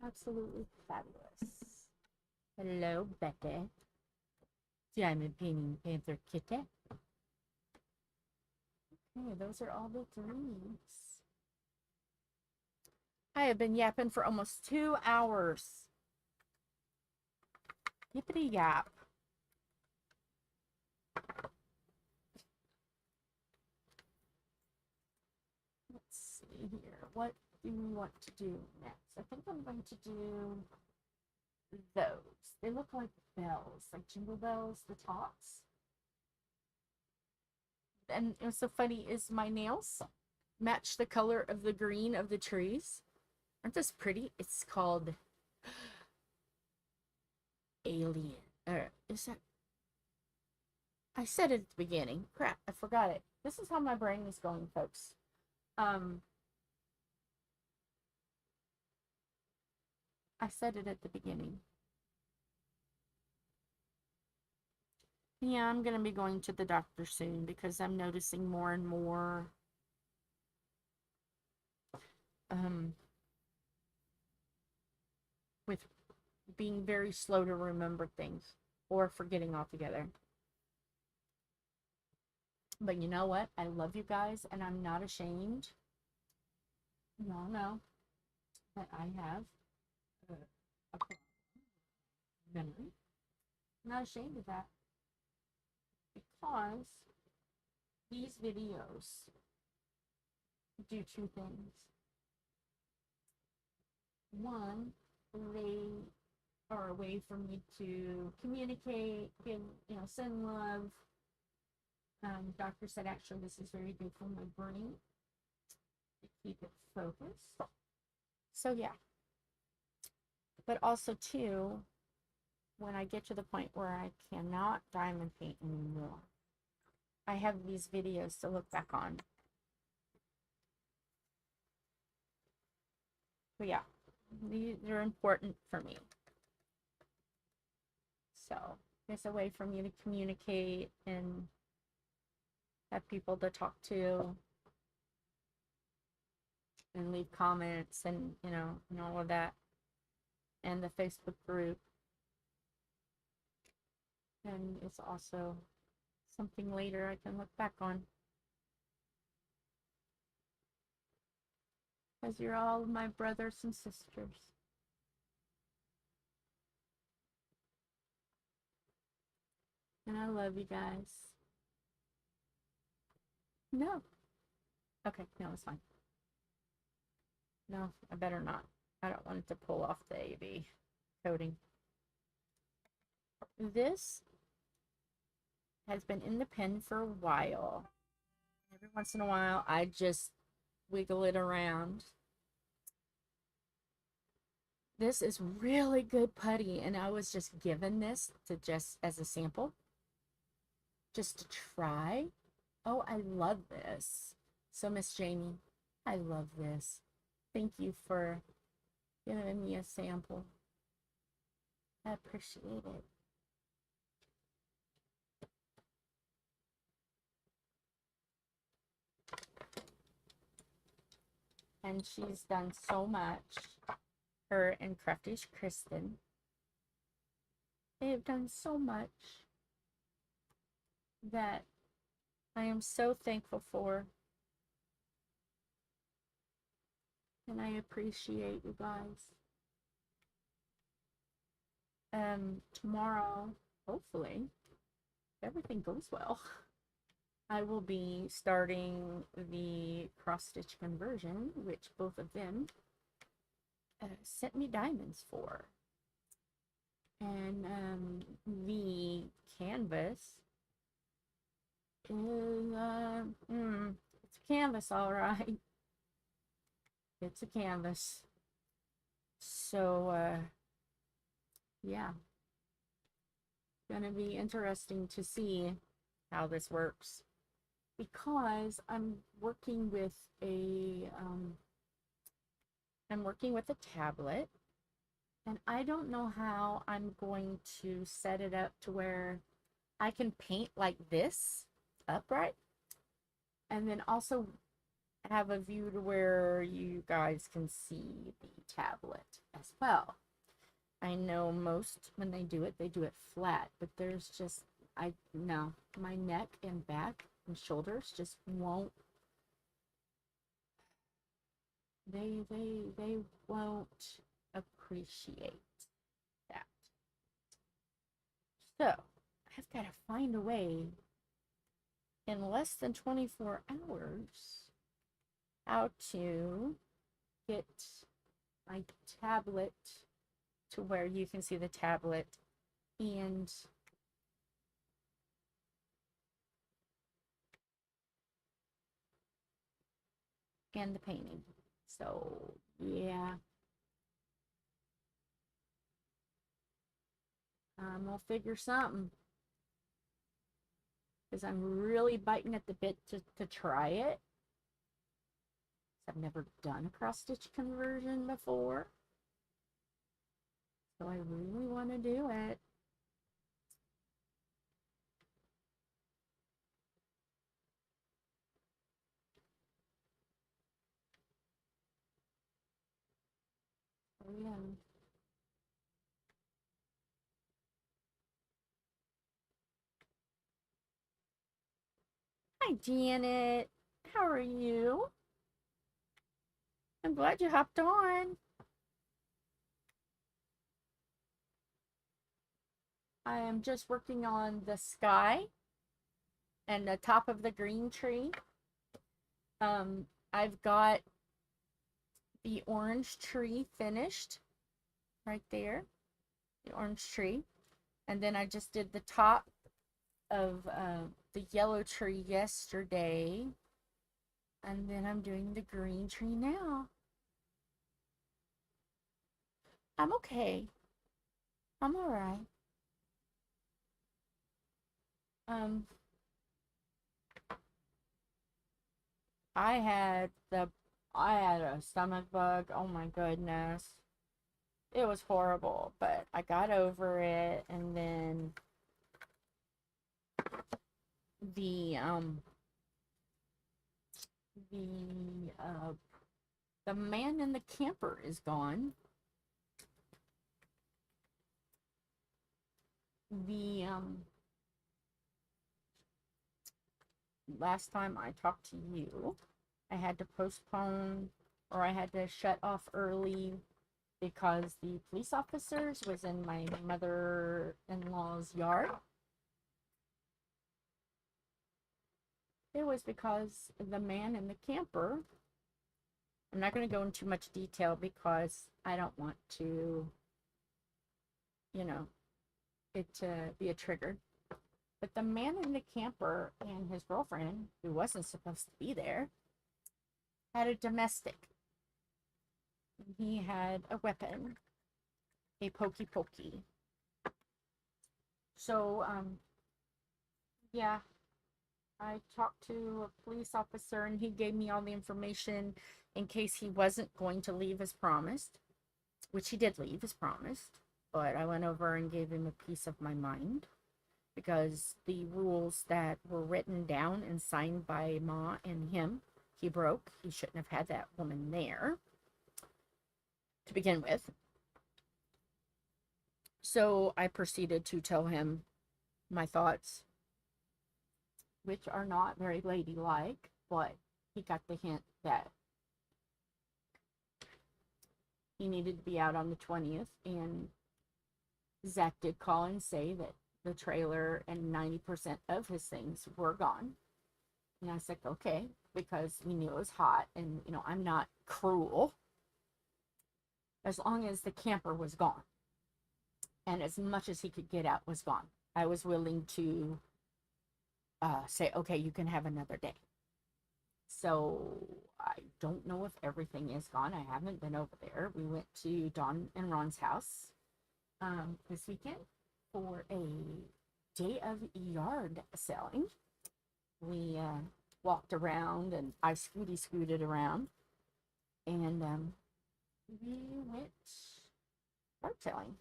Absolutely fabulous. Hello, Betty. Diamond Painting Panther Kitty. Okay, those are all the threes. I have been yapping for almost 2 hours. Yippity yap. Let's see here. What do we want to do next? I think I'm going to do those. They look like bells, like jingle bells, the tops. And what's so funny is my nails match the color of the green of the trees. Aren't those pretty? It's called Alien. Is that? I said it at the beginning. Crap, I forgot it. This is how my brain is going, folks. I said it at the beginning. Yeah, I'm going to be going to the doctor soon because I'm noticing more and more with being very slow to remember things or forgetting altogether. But you know what? I love you guys and I'm not ashamed. You all know that I have a memory. I'm not ashamed of that because these videos do two things. One, they are a way for me to communicate, give, send love. Doctor said actually this is very good for my brain to keep it focused. So yeah. But also too, when I get to the point where I cannot diamond paint anymore, I have these videos to look back on. But yeah, these are important for me. So it's a way for me to communicate and have people to talk to and leave comments and and all of that, and the Facebook group. And it's also something later I can look back on because you're all my brothers and sisters. And I love you guys. No. Okay, no, it's fine. No, I better not. I don't want it to pull off the AB coating. This has been in the pen for a while. Every once in a while, I just wiggle it around. This is really good putty, and I was just given this to just as a sample, just to try. Oh, I love this. So, Miss Jamie, I love this. Thank you for giving me a sample. I appreciate it. And she's done so much. Her and Crafty's Kristen. They have done so much that I am so thankful for. And I appreciate you guys. Tomorrow, hopefully, if everything goes well, I will be starting the cross-stitch conversion, which both of them sent me diamonds for. And the canvas is canvas, all right. It's a canvas. So, yeah. Gonna be interesting to see how this works. Because I'm working with a tablet, and I don't know how I'm going to set it up to where I can paint like this upright, and then also have a view to where you guys can see the tablet as well. I know most when they do it flat, but there's just, I no, my neck and back and shoulders just won't, they won't appreciate that. So I've got to find a way in less than 24 hours how to get my tablet to where you can see the tablet and the painting. So yeah, I'm gonna figure something, because I'm really biting at the bit to try it. I've never done a cross stitch conversion before, so I really want to do it. Oh yeah. Hi Janet, how are you? I'm glad you hopped on. I am just working on the sky and the top of the green tree. I've got the orange tree finished right there, the orange tree, and then I just did the top of the yellow tree yesterday, and then I'm doing the green tree now. I'm okay. I'm all right. Um, I had the I had a stomach bug. Oh my goodness. It was horrible, but I got over it, and then the the uh the man in the camper is gone. The last time I talked to you, I had to postpone, or I had to shut off early because the police officers was in my mother-in-law's yard. It was because the man in the camper, I'm not going to go into much detail because I don't want to, it to be a trigger. But the man in the camper and his girlfriend, who wasn't supposed to be there, had a domestic. He had a weapon, a pokey pokey. So, yeah, I talked to a police officer, and he gave me all the information in case he wasn't going to leave as promised, which he did leave as promised, but I went over and gave him a piece of my mind, because the rules that were written down and signed by Ma and him, he broke. He shouldn't have had that woman there to begin with. So I proceeded to tell him my thoughts, which are not very ladylike, but he got the hint that he needed to be out on the 20th, and Zach did call and say that the trailer and 90% of his things were gone. And I said, okay, because we knew it was hot, and, I'm not cruel. As long as the camper was gone, and as much as he could get out was gone, I was willing to say, okay, you can have another day. So I don't know if everything is gone. I haven't been over there. We went to Dawn and Ron's house this weekend for a day of yard selling. We walked around and I scooted around, and we went yard selling.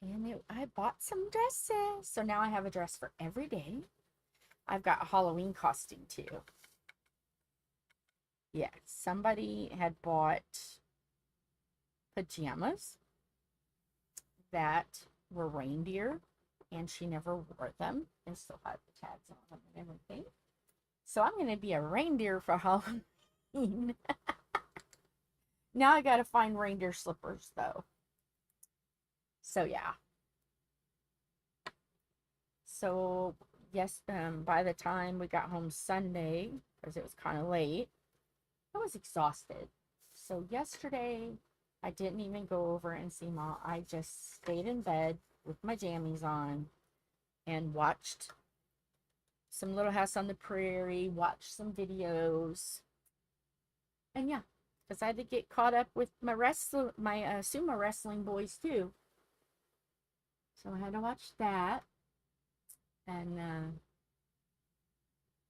And I bought some dresses. So now I have a dress for every day. I've got a Halloween costume too. Yeah, somebody had bought pajamas that were reindeer, and she never wore them and still had the tags on them and everything. So I'm going to be a reindeer for Halloween. Now I got to find reindeer slippers though. So yeah. So yes, by the time we got home Sunday, because it was kind of late, I was exhausted. So yesterday, I didn't even go over and see Ma. I just stayed in bed with my jammies on and watched some Little House on the Prairie, watched some videos. And yeah, because I had to get caught up with my sumo wrestling boys too. So I had to watch that. And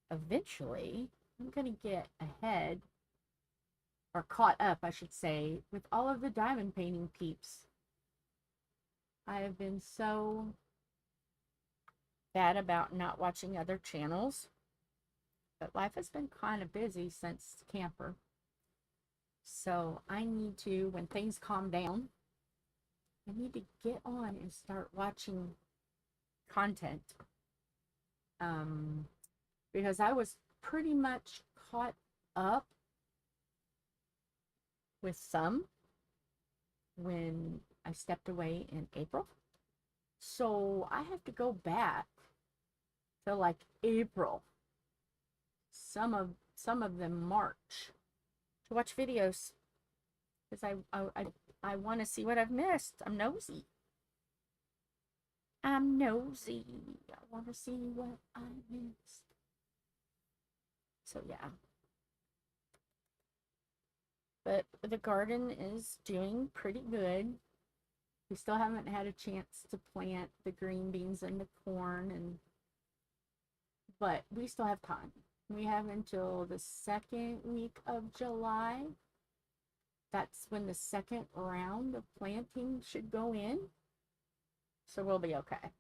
eventually, I'm going to get ahead, or caught up, I should say, with all of the diamond painting peeps. I have been so bad about not watching other channels, but life has been kind of busy since camper. So I need to, when things calm down, I need to get on and start watching content. Because I was pretty much caught up with some when I stepped away in April. So I have to go back to like April, some of them March, to watch videos, because I want to see what I've missed. I'm nosy. I want to see what I missed. So yeah. But the garden is doing pretty good. We still haven't had a chance to plant the green beans and the corn, but we still have time. We have until the second week of July. That's when the second round of planting should go in. So we'll be okay.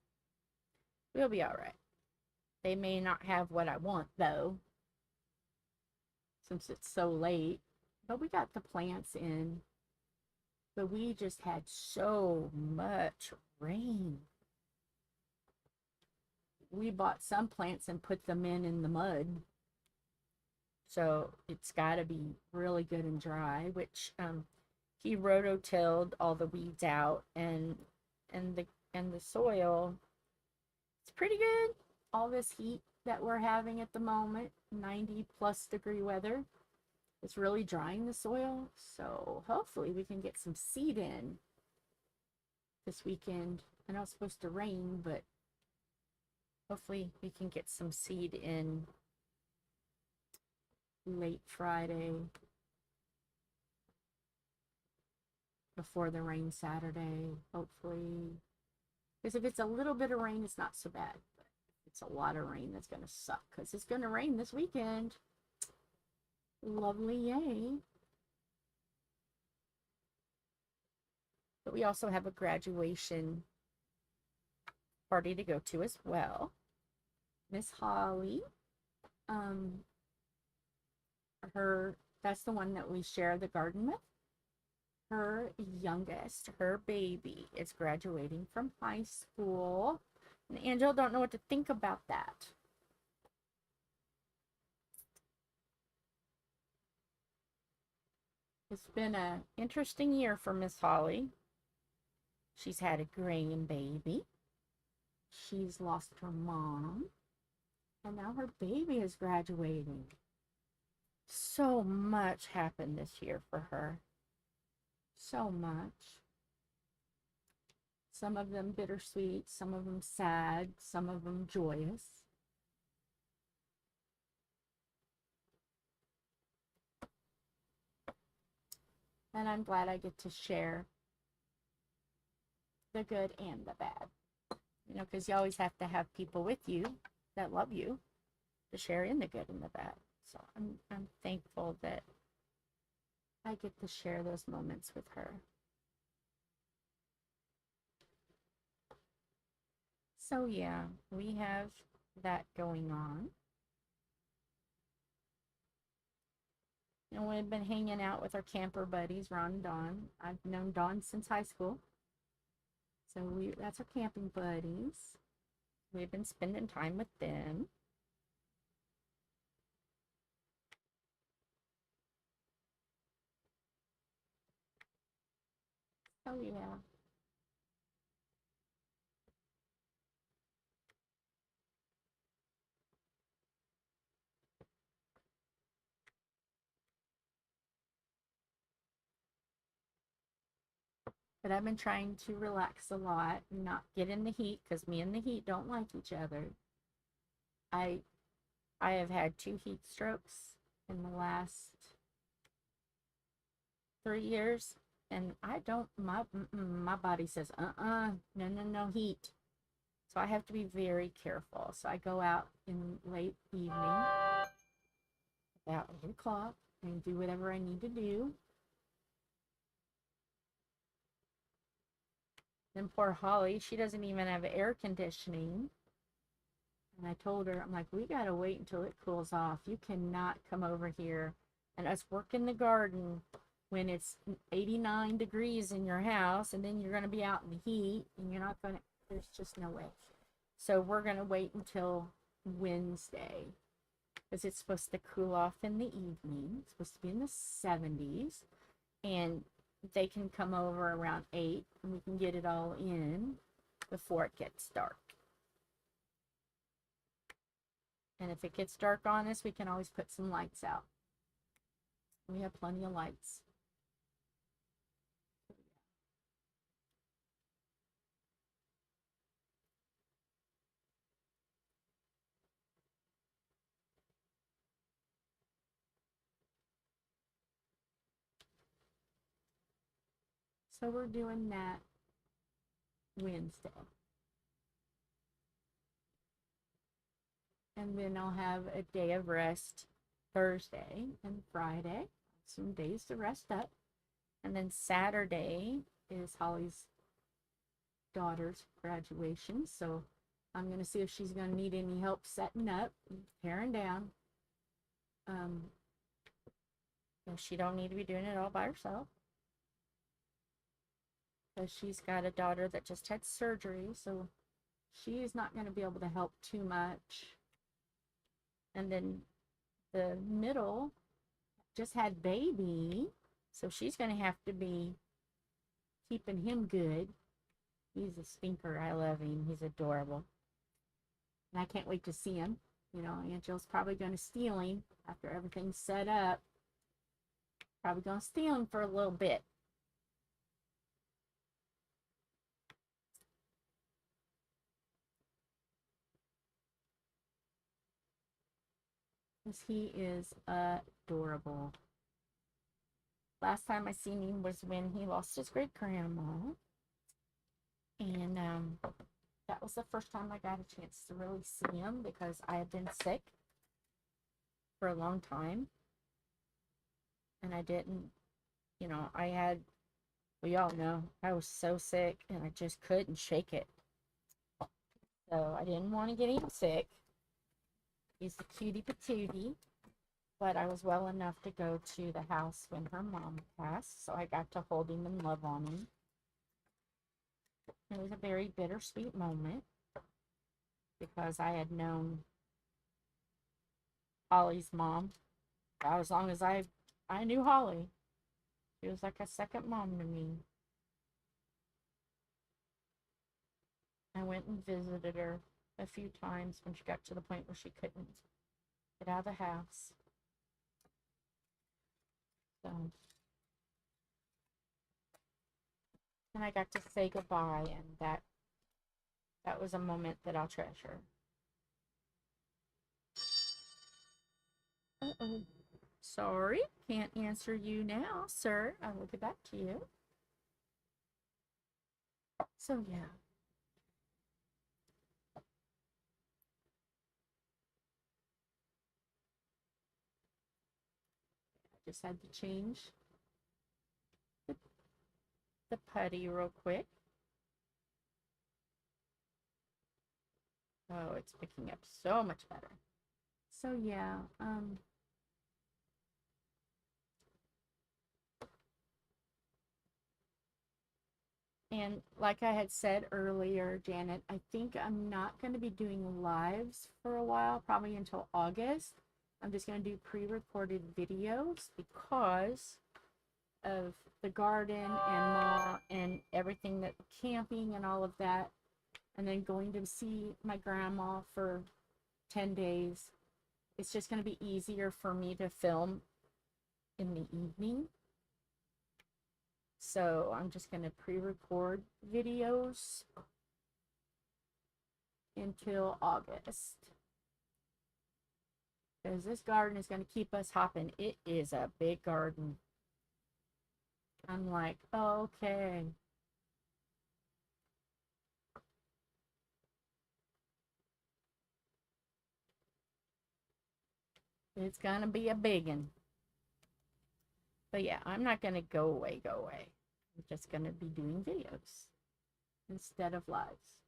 We'll be all right. They may not have what I want though, since it's so late. But we got the plants in. But we just had so much rain. We bought some plants and put them in the mud. So it's got to be really good and dry, which he rototilled all the weeds out, and the soil, it's pretty good. All this heat that we're having at the moment, 90+ degree weather, it's really drying the soil. So hopefully we can get some seed in this weekend. I know it's supposed to rain, but hopefully we can get some seed in late Friday before the rain Saturday, hopefully. Because if it's a little bit of rain, it's not so bad. But if it's a lot of rain, that's going to suck, because it's going to rain this weekend. Lovely, yay. But we also have a graduation party to go to as well. Miss Holly, that's the one that we share the garden with. Her youngest, her baby, is graduating from high school. And Angel don't know what to think about that. It's been an interesting year for Miss Holly. She's had a grandbaby. She's lost her mom. And now her baby is graduating. So much happened this year for her. So much. Some of them bittersweet, some of them sad, some of them joyous. And I'm glad I get to share the good and the bad. You know, because you always have to have people with you that love you to share in the good and the bad. So I'm thankful that I get to share those moments with her. So yeah, we have that going on. And we've been hanging out with our camper buddies, Ron and Dawn. I've known Dawn since high school. So that's our camping buddies. We've been spending time with them. Oh yeah. But I've been trying to relax a lot and not get in the heat because me and the heat don't like each other. I I have had 2 heat strokes in the last 3 years, and I don't my body says no heat. So I have to be very careful. So I go out in late evening, about 8 o'clock, and do whatever I need to do. Then poor Holly, she doesn't even have air conditioning. And I told her, I'm like, we gotta wait until it cools off. You cannot come over here and us work in the garden when it's 89 degrees in your house, and then you're gonna be out in the heat, and you're not gonna, there's just no way. So we're gonna wait until Wednesday, because it's supposed to cool off in the evening. It's supposed to be in the 70s, and they can come over around 8, and we can get it all in before it gets dark. And if it gets dark on us, we can always put some lights out. We have plenty of lights. So we're doing that Wednesday. And then I'll have a day of rest Thursday and Friday. Some days to rest up. And then Saturday is Holly's daughter's graduation. So I'm going to see if she's going to need any help setting up, tearing down. She don't need to be doing it all by herself. Because she's got a daughter that just had surgery. So she is not going to be able to help too much. And then the middle just had baby, so she's going to have to be keeping him good. He's a stinker. I love him. He's adorable. And I can't wait to see him. You know, Angel's probably going to steal him after everything's set up. Probably going to steal him for a little bit. Because he is adorable. Last time I seen him was when he lost his great grandma. And that was the first time I got a chance to really see him because I had been sick for a long time. And I didn't, you know, we all know, I was so sick and I just couldn't shake it. So I didn't want to get him sick. He's a cutie patootie. But I was well enough to go to the house when her mom passed. So I got to hold him and love on him. It was a very bittersweet moment because I had known Holly's mom about as long as I knew Holly. She was like a second mom to me. I went and visited her a few times when she got to the point where she couldn't get out of the house. So, and I got to say goodbye, and that was a moment that I'll treasure. Uh-oh. Sorry, can't answer you now, sir. I will get back to you. So, yeah. I just had to change the putty real quick. Oh, it's picking up so much better. So, yeah, and like I had said earlier, Janet, I think I'm not going to be doing lives for a while, probably until August. I'm just going to do pre-recorded videos because of the garden and Ma and everything, that camping and all of that, and then going to see my grandma for 10 days. It's just going to be easier for me to film in the evening. So I'm just going to pre-record videos until August. Because this garden is going to keep us hopping. It is a big garden. I'm like, okay. It's going to be a big one. But yeah, I'm not going to go away. I'm just going to be doing videos instead of lives.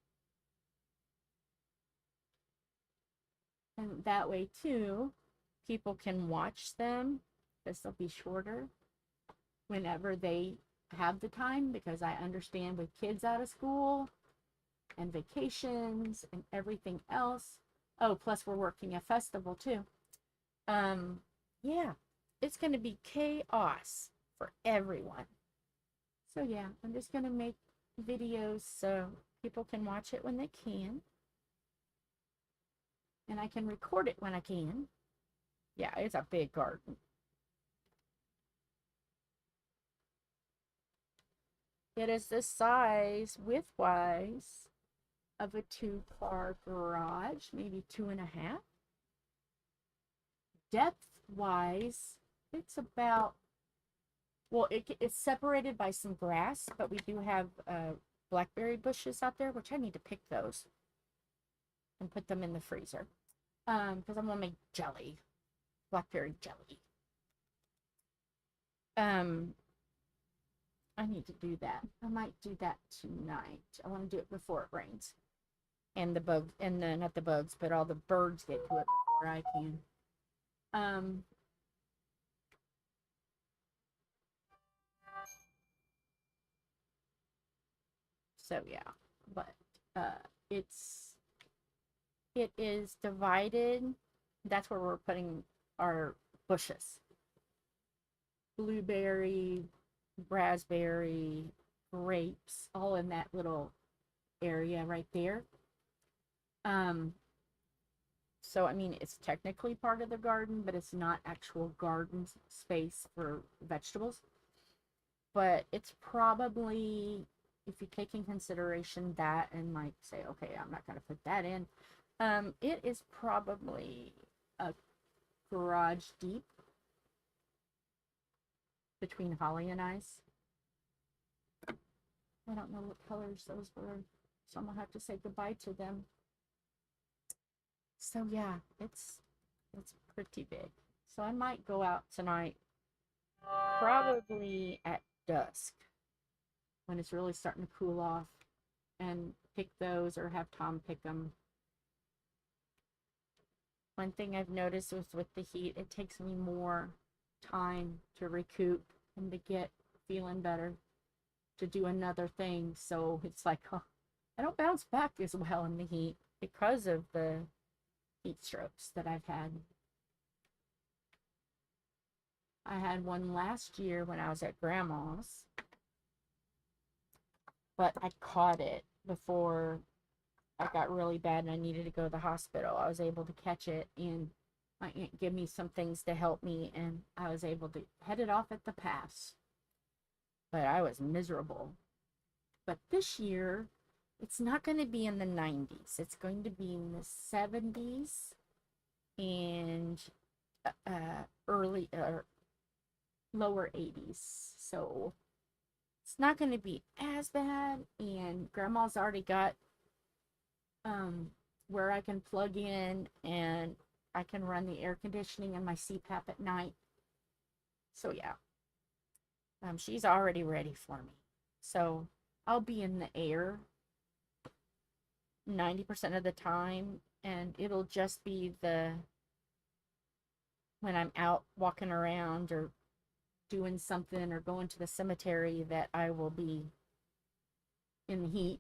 And that way, too, people can watch them, because they'll be shorter whenever they have the time, because I understand with kids out of school and vacations and everything else. Oh, plus we're working a festival, too. Yeah, it's going to be chaos for everyone. So yeah, I'm just going to make videos so people can watch it when they can. And I can record it when I can. Yeah, it's a big garden. It is the size, width-wise, of a 2-car garage, maybe 2.5. Depth-wise, it's about, well, it's separated by some grass, but we do have blackberry bushes out there, which I need to pick those and put them in the freezer. Because I'm gonna make jelly, blackberry jelly. I need to do that. I might do that tonight. I want to do it before it rains, and the bugs, and the, not the bugs, but all the birds get to it before I can. So yeah, but it's, it is divided. That's where we're putting our bushes. Blueberry, raspberry, grapes, all in that little area right there. So I mean, it's technically part of the garden, but it's not actual garden space for vegetables. But it's probably, if you take in consideration that and like say, okay, I'm not going to put that in, it is probably a garage deep between Holly and I's. I don't know what colors those were, so I'm gonna have to say goodbye to them. So yeah, it's pretty big. So I might go out tonight, probably at dusk, when it's really starting to cool off, and pick those, or have Tom pick them. One thing I've noticed with the heat, it takes me more time to recoup and to get feeling better, to do another thing. So it's like, oh, I don't bounce back as well in the heat because of the heat strokes that I've had. I had one last year when I was at grandma's, but I caught it before I got really bad and I needed to go to the hospital. I was able to catch it, and my aunt gave me some things to help me, and I was able to head it off at the pass. But I was miserable. But this year, it's not going to be in the 90s. It's going to be in the 70s. And early or lower 80s. So it's not going to be as bad. And grandma's already got where I can plug in and I can run the air conditioning and my CPAP at night. So yeah, she's already ready for me. So I'll be in the air 90% of the time, and it'll just be when I'm out walking around or doing something or going to the cemetery that I will be in the heat.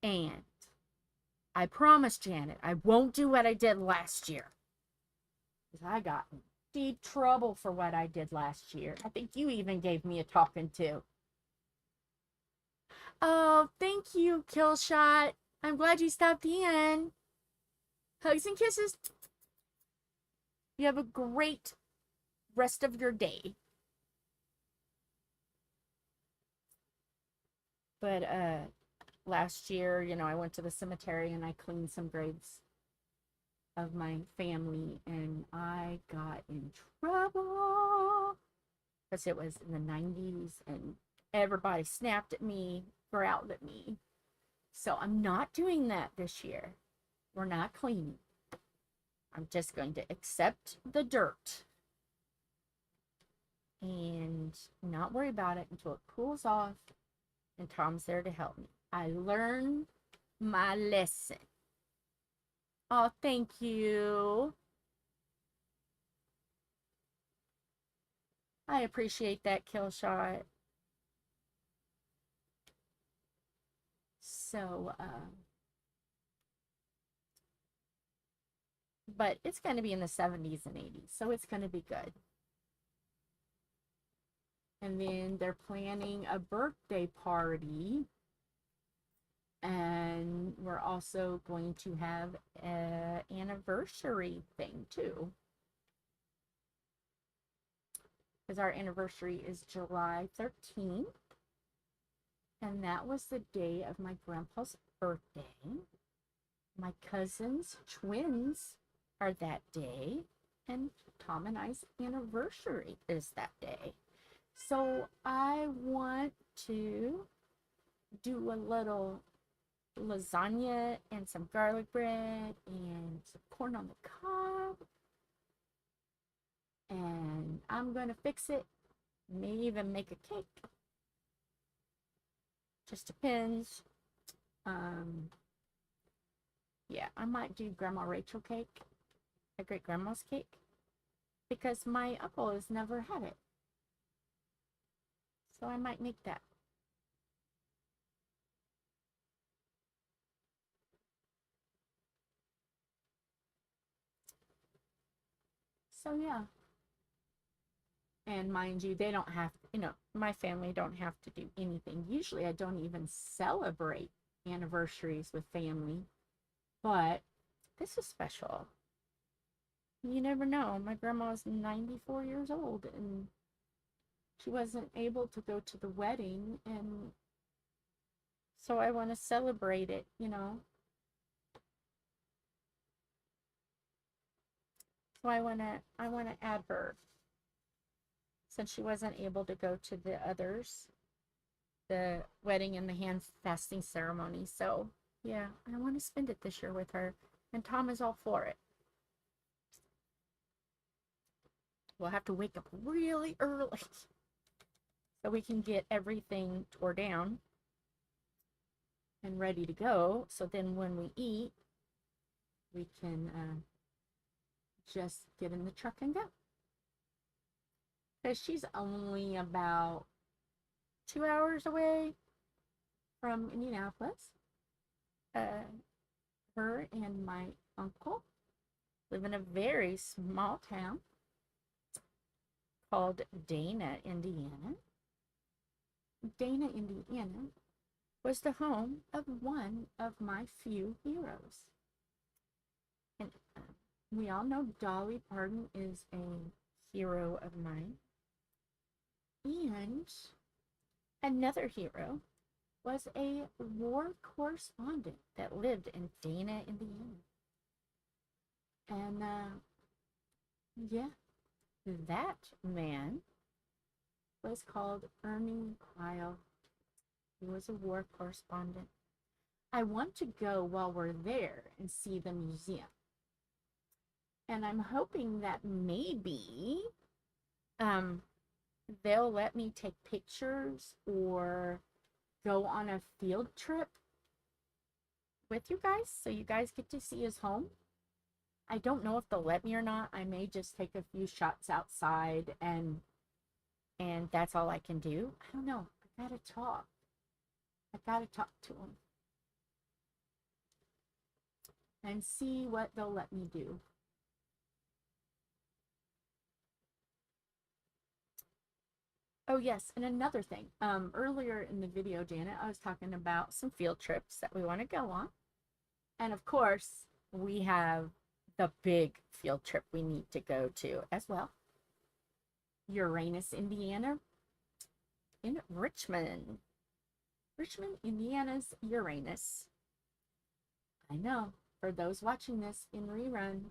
And I promise, Janet, I won't do what I did last year. Because I got in deep trouble for what I did last year. I think you even gave me a talking to. Oh, thank you, Killshot. I'm glad you stopped in. Hugs and kisses. You have a great rest of your day. But last year, you know, I went to the cemetery and I cleaned some graves of my family, and I got in trouble because it was in the 90s and everybody snapped at me, growled at me. So I'm not doing that this year. We're not cleaning. I'm just going to accept the dirt and not worry about it until it cools off and Tom's there to help me. I learned my lesson. Oh, thank you. I appreciate that, Killshot. So, but it's going to be in the 70s and 80s, so it's going to be good. And then they're planning a birthday party. And we're also going to have an anniversary thing too. Because our anniversary is July 13th. And that was the day of my grandpa's birthday. My cousins, twins, are that day. And Tom and I's anniversary is that day. So I want to do a little lasagna and some garlic bread and some corn on the cob. And I'm going to fix it. Maybe even make a cake. Just depends. Yeah, I might do Grandma Rachel cake. A great grandma's cake. Because my uncle has never had it. So I might make that. So yeah. And mind you, they don't have, you know, my family don't have to do anything. Usually I don't even celebrate anniversaries with family. But this is special. You never know. My grandma's 94 years old and she wasn't able to go to the wedding, and so I want to celebrate it, you know. So I want to add her since she wasn't able to go to the others, the wedding and the hand fasting ceremony. So yeah, I want to spend it this year with her, and Tom is all for it. We'll have to wake up really early so we can get everything tore down and ready to go. So then when we eat, we can just get in the truck and go. Because she's only about 2 hours away from Indianapolis. Her and my uncle live in a very small town called Dana, Indiana. Dana, Indiana was the home of one of my few heroes. And we all know Dolly Parton is a hero of mine. And another hero was a war correspondent that lived in Dana, Indiana. And Yeah, that man was called Ernie Quile. He was a war correspondent. I want to go while we're there and see the museum. And I'm hoping that maybe um, they'll let me take pictures or go on a field trip with you guys so you guys get to see his home. I don't know if they'll let me or not. I may just take a few shots outside and that's all I can do. I don't know. I gotta talk. I gotta talk to him and see what they'll let me do. Oh yes, and another thing. Earlier in the video, Janet, I was talking about some field trips that we want to go on. And of course, we have the big field trip we need to go to as well. Uranus, Indiana, in Richmond. Richmond, Indiana's Uranus. I know, for those watching this in rerun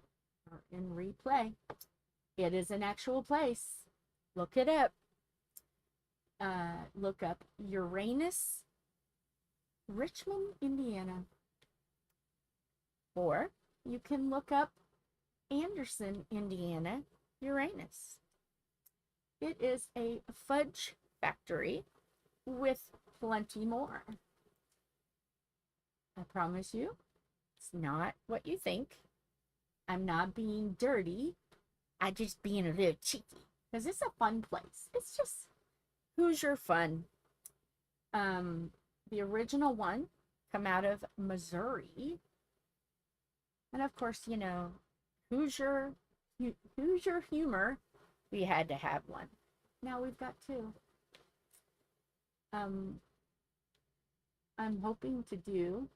or in replay, it is an actual place. Look it up. Look up Uranus, Richmond, Indiana. Or you can look up Anderson, Indiana, Uranus. It is a fudge factory with plenty more. I promise you, it's not what you think. I'm not being dirty. I'm just being a little cheeky because it's a fun place. It's just Hoosier fun. The original one come out of Missouri. And of course, you know, Hoosier humor, we had to have one. Now we've got two. I'm hoping to do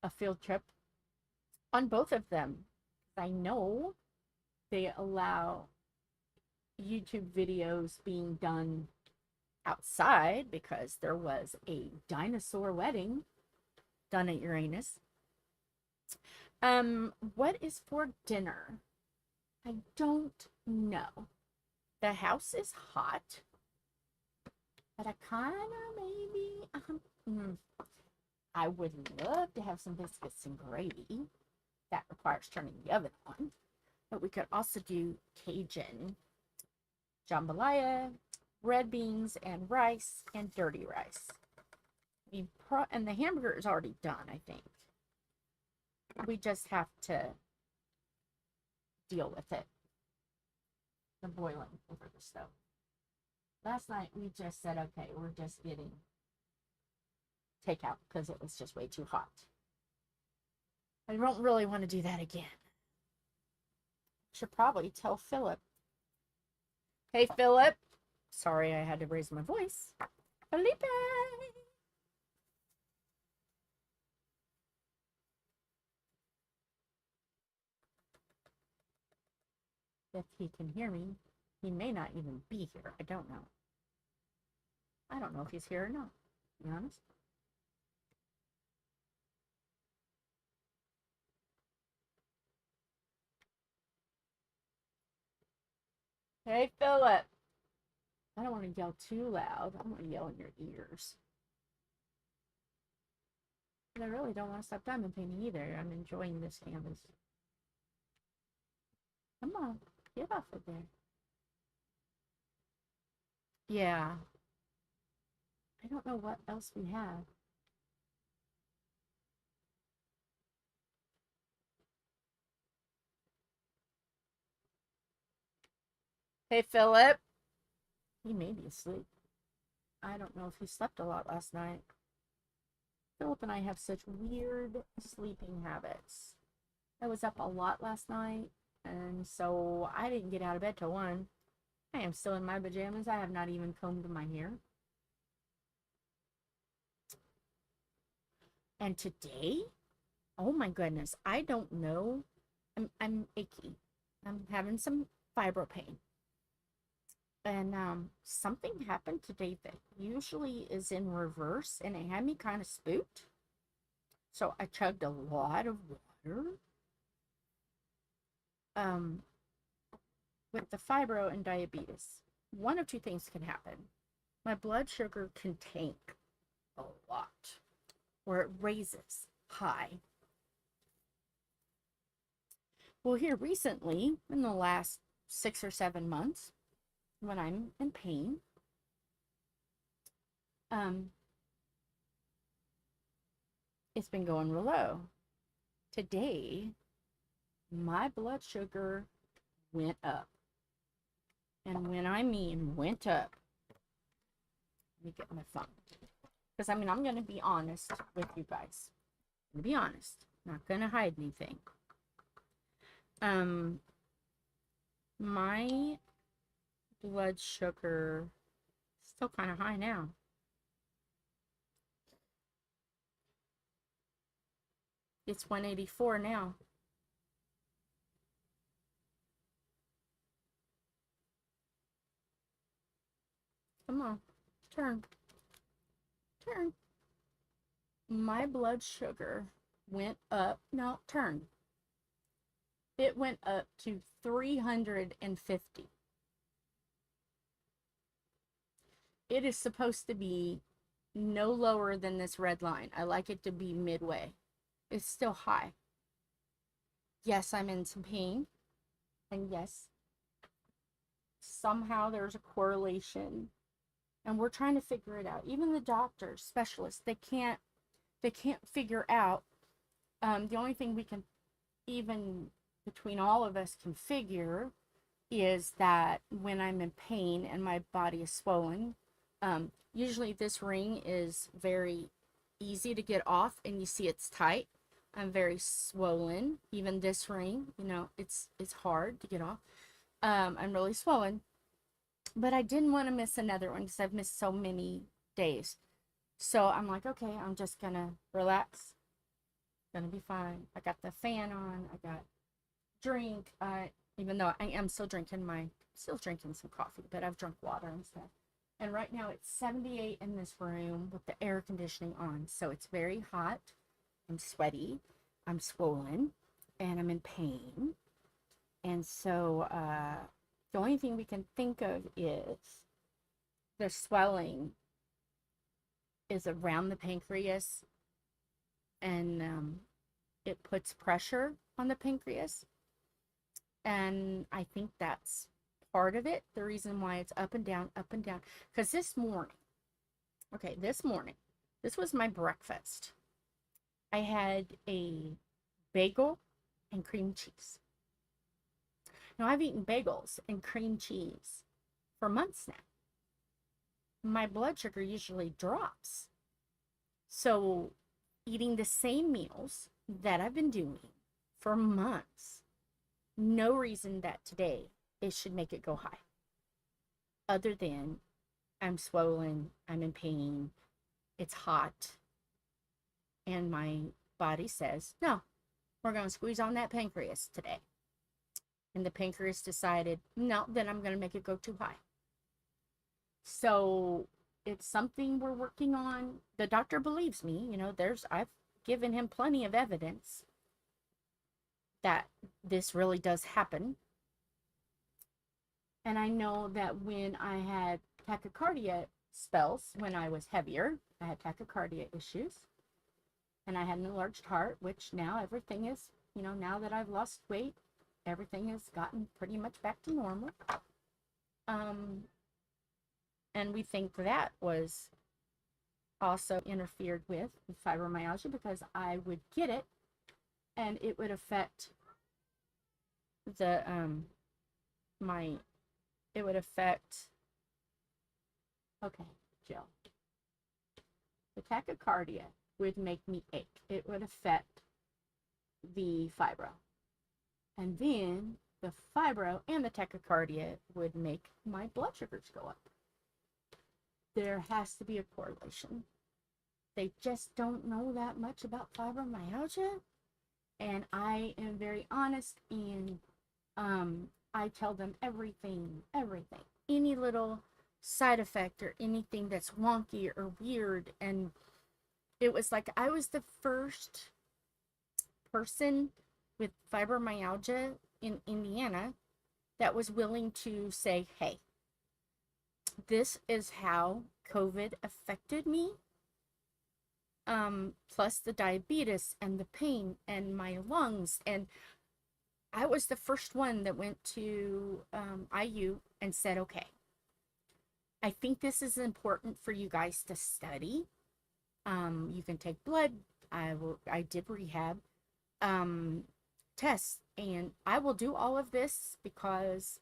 a field trip on both of them. I know they allow YouTube videos being done outside because there was a dinosaur wedding done at Uranus. What is for dinner? I don't know. The house is hot, but I kind of maybe I would love to have some biscuits and gravy. That requires turning the oven on. But we could also do Cajun jambalaya, red beans and rice, and dirty rice. And the hamburger is already done, I think. We just have to deal with it. The boiling over the stove. Last night we just said, okay, we're just getting takeout because it was just way too hot. I don't really want to do that again. Should probably tell Philip. Hey, Philip. Sorry I had to raise my voice. Felipe. If he can hear me, he may not even be here. I don't know. I don't know if he's here or not, to be honest. Hey, Philip. I don't want to yell too loud. I don't want to yell in your ears. But I really don't want to stop diamond painting either. I'm enjoying this canvas. Come on, get off of there. Yeah. I don't know what else we have. Hey, Philip. He may be asleep. I don't know if he slept a lot last night. Philip and I have such weird sleeping habits. I was up a lot last night, and so I didn't get out of bed till 1. I am still in my pajamas. I have not even combed my hair. And today, oh my goodness, I don't know. I'm icky. I'm having some fibro pain. And something happened today that usually is in reverse, and it had me kind of spooked. So I chugged a lot of water. um, with the fibro and diabetes, one of two things can happen. My blood sugar can tank a lot, or it raises high. Well, here recently, in the last 6 or 7 months, when I'm in pain, it's been going real low. Today, my blood sugar went up. And when I mean went up, let me get my phone. Because, I mean, I'm going to be honest with you guys. I'm going to be honest. Not going to hide anything. My blood sugar is still kind of high now. It's 184 now. Come on, turn. My blood sugar went up. No, turn. It went up to 350. It is supposed to be no lower than this red line. I like it to be midway. It's still high. Yes, I'm in some pain. And yes, somehow there's a correlation. And we're trying to figure it out. Even the doctors, specialists, they can't figure out. The only thing we can, even between all of us, can figure is that when I'm in pain and my body is swollen, usually this ring is very easy to get off, and you see it's tight. I'm very swollen. Even this ring, you know, it's hard to get off. I'm really swollen. But I didn't want to miss another one because I've missed so many days. So I'm like, okay, I'm just going to relax. Going to be fine. I got the fan on. I got drink. Even though I am still drinking some coffee, but I've drunk water and stuff. And right now it's 78 in this room with the air conditioning on. So it's very hot. I'm sweaty. I'm swollen. And I'm in pain. And so, the only thing we can think of is the swelling is around the pancreas, and it puts pressure on the pancreas. And I think that's part of it, the reason why it's up and down, up and down. Because this morning, this was my breakfast. I had a bagel and cream cheese. Now, I've eaten bagels and cream cheese for months now. My blood sugar usually drops. So, eating the same meals that I've been doing for months, no reason that today it should make it go high. Other than I'm swollen, I'm in pain, it's hot, and my body says, no, we're going to squeeze on that pancreas today. And the pancreas decided, no, then I'm going to make it go too high. So it's something we're working on. The doctor believes me. You know, I've given him plenty of evidence that this really does happen. And I know that when I had tachycardia spells, when I was heavier, I had tachycardia issues. And I had an enlarged heart, which now everything is, you know, now that I've lost weight, everything has gotten pretty much back to normal. And we think that was also interfered with fibromyalgia, because I would get it and it would affect the, okay, Jill. The tachycardia would make me ache. It would affect the fibro. And then the fibro and the tachycardia would make my blood sugars go up. There has to be a correlation. They just don't know that much about fibromyalgia. And I am very honest, and I tell them everything. Any little side effect or anything that's wonky or weird. And it was like I was the first person with fibromyalgia in Indiana that was willing to say, hey, this is how COVID affected me. Plus the diabetes and the pain and my lungs. And I was the first one that went to IU and said, okay, I think this is important for you guys to study. You can take blood. I did rehab tests, and I will do all of this because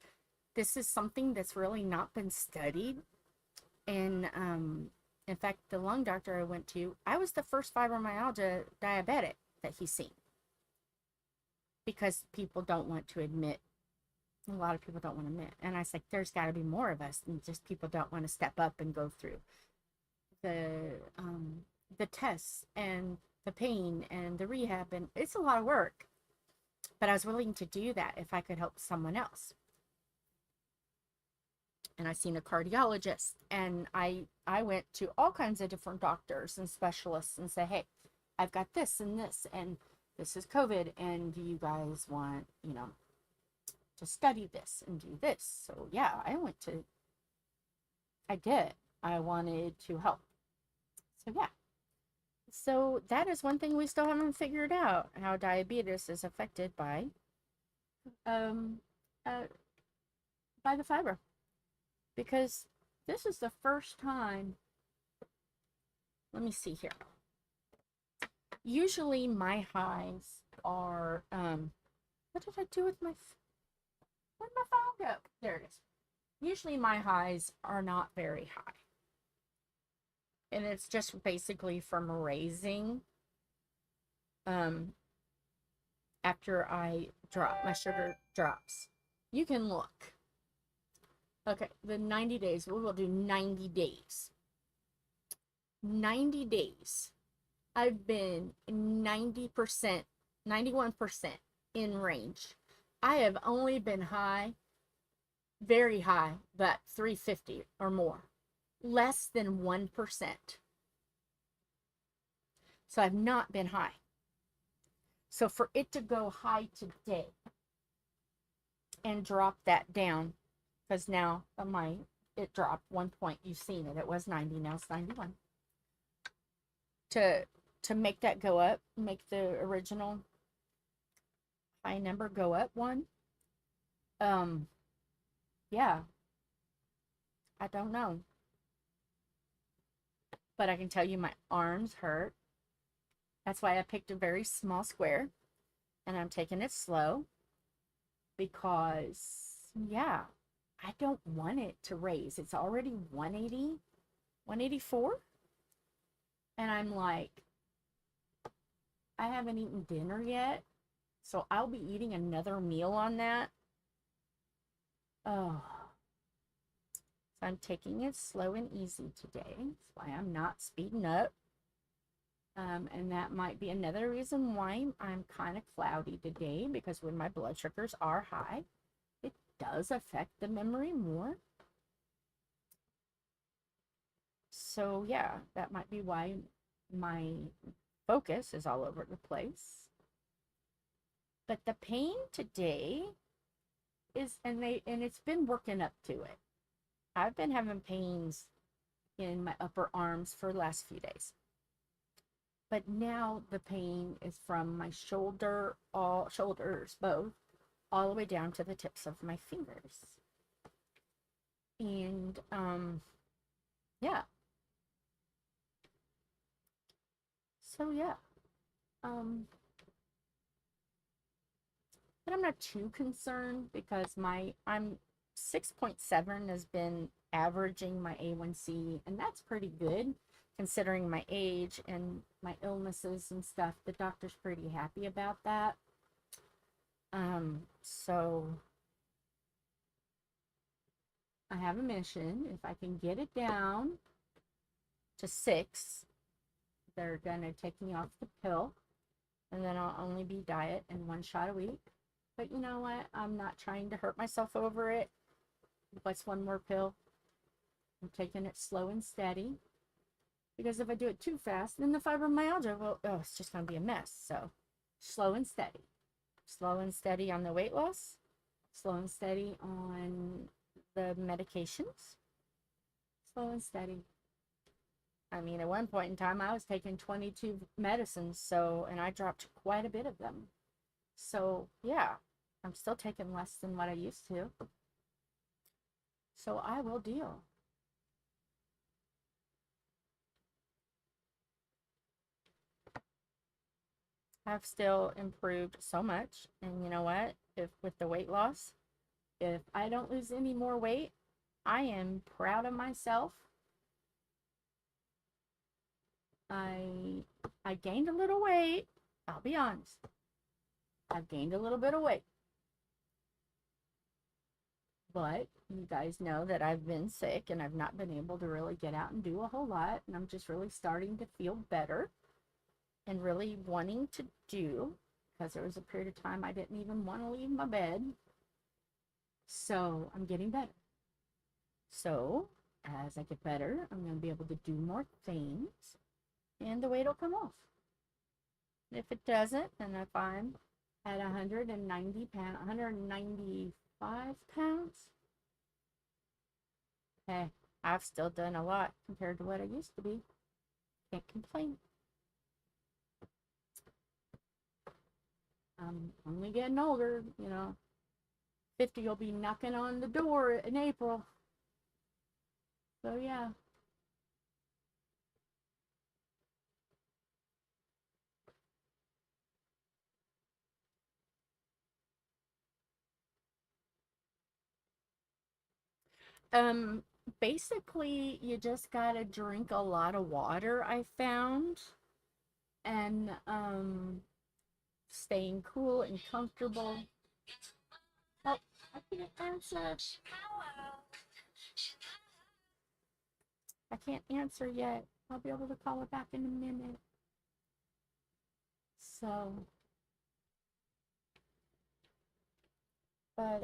this is something that's really not been studied. And in fact, the lung doctor I went to, I was the first fibromyalgia diabetic that he's seen, because people don't want to admit. A lot of people don't want to admit. And I was like, there's got to be more of us, and just people don't want to step up and go through the tests and the pain and the rehab, and it's a lot of work. But I was willing to do that if I could help someone else. And I seen a cardiologist, and I went to all kinds of different doctors and specialists and say, hey, I've got this and this, and this is COVID, and do you guys want, to study this and do this? So yeah, I did. I wanted to help. So yeah. So that is one thing we still haven't figured out, how diabetes is affected um by the fiber. Because this is the first time, let me see here. Usually my highs are, what did I do with where'd my phone go? There it is. Usually my highs are not very high. And it's just basically from raising, after I drop, my sugar drops. You can look. Okay, the 90 days, we will do 90 days. 90 days. I've been 90%, 91% in range. I have only been high, very high, but 350 or more. Less than 1%. So I've not been high. So for it to go high today and drop that down, because now it dropped 1 point. You've seen it. It was 90, now it's 91. To make that go up, make the original high number go up one. Yeah. I don't know. But I can tell you my arms hurt. That's why I picked a very small square, and I'm taking it slow because, yeah, I don't want it to raise. It's already 180, 184. And I'm like, I haven't eaten dinner yet, so I'll be eating another meal on that. Oh. So I'm taking it slow and easy today. That's why I'm not speeding up. And that might be another reason why I'm kind of cloudy today, because when my blood sugars are high, it does affect the memory more. So yeah, that might be why my focus is all over the place. But the pain today is, and it's been working up to it. I've been having pains in my upper arms for the last few days. But now the pain is from my shoulders both, all the way down to the tips of my fingers. And yeah. So yeah. But I'm not too concerned, because I'm 6.7 has been averaging my A1C, and that's pretty good considering my age and my illnesses and stuff. The doctor's pretty happy about that. So I have a mission. If I can get it down to 6, they're gonna take me off the pill, and then I'll only be diet and 1 shot a week. But you know what? I'm not trying to hurt myself over it. What's 1 more pill? I'm taking it slow and steady. Because if I do it too fast, then the fibromyalgia, well, it's just going to be a mess. So, slow and steady. Slow and steady on the weight loss. Slow and steady on the medications. Slow and steady. I mean, at one point in time, I was taking 22 medicines, so, and I dropped quite a bit of them. So, yeah, I'm still taking less than what I used to. So, I will deal. I've still improved so much. And you know what? If with the weight loss, if I don't lose any more weight, I am proud of myself. I I gained a little weight. I'll be honest. I've gained a little bit of weight. But you guys know that I've been sick and I've not been able to really get out and do a whole lot. And I'm just really starting to feel better and really wanting to do, because there was a period of time I didn't even want to leave my bed. So I'm getting better. So as I get better, I'm going to be able to do more things and the weight will come off. If it doesn't, and if I'm at 190 pounds, 195 pounds, hey, I've still done a lot compared to what I used to be. Can't complain. I'm only getting older, you know. 50 will be knocking on the door in April. So yeah. Um, Basically you just gotta drink a lot of water, I found. And staying cool and comfortable. Oh, I can't answer. I can't answer yet. I'll be able to call her back in a minute. So, but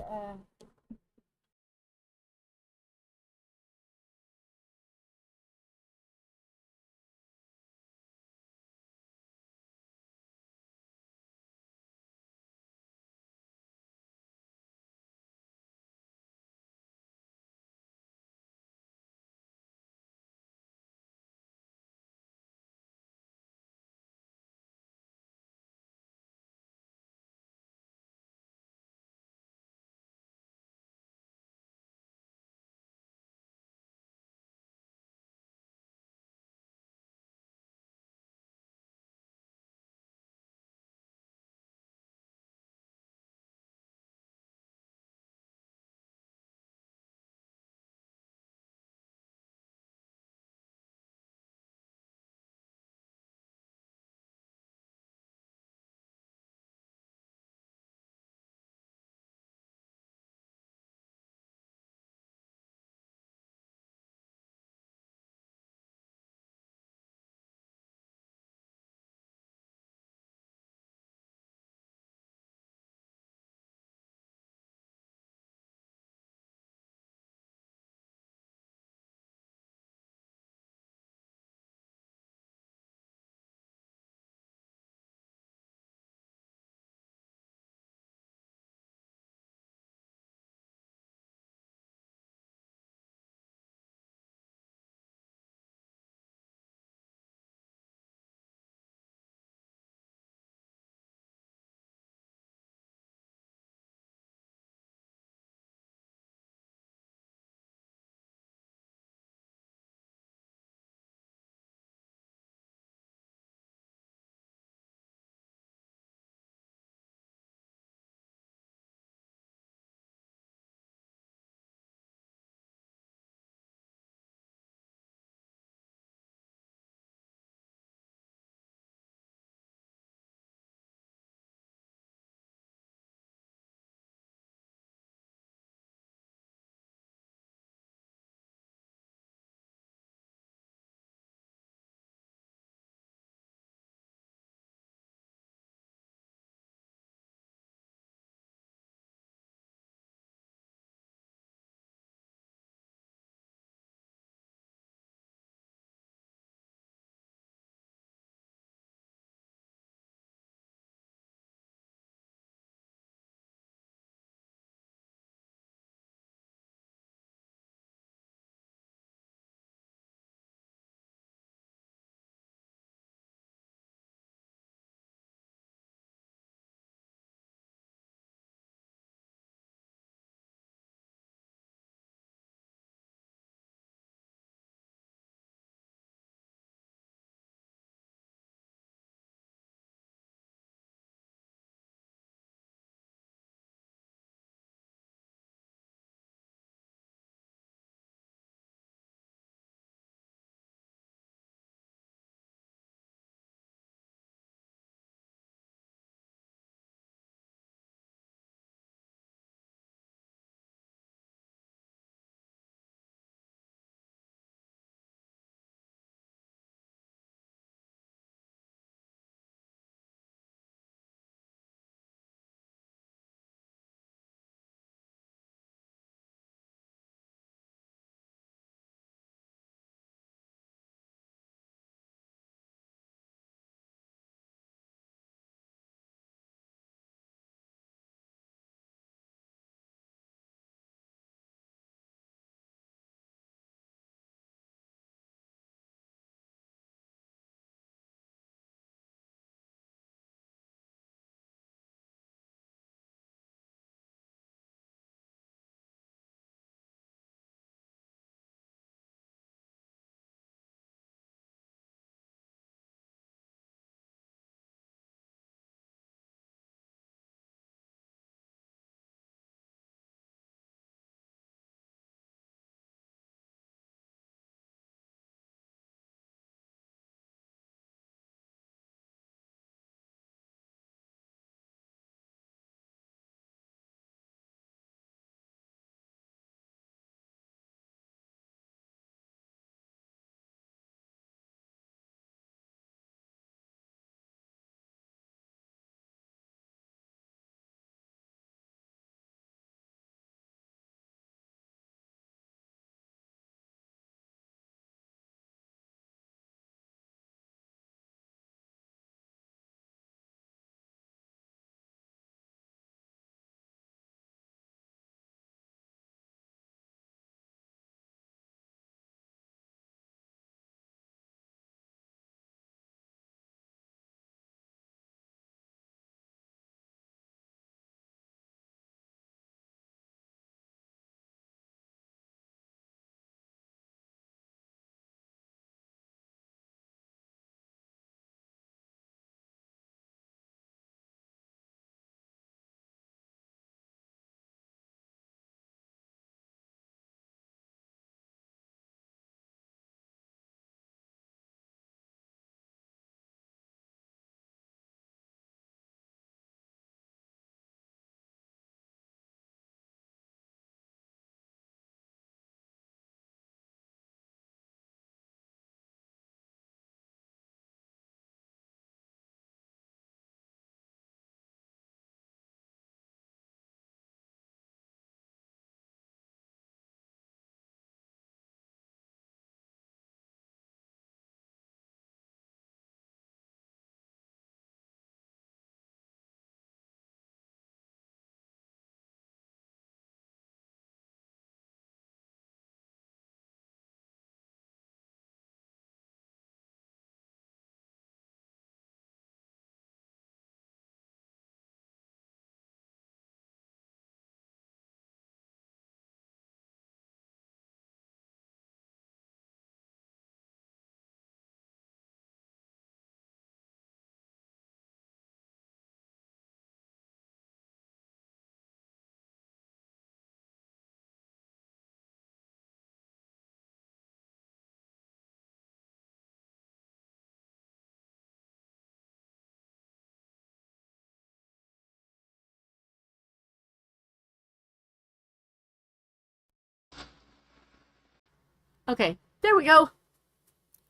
Okay, there we go.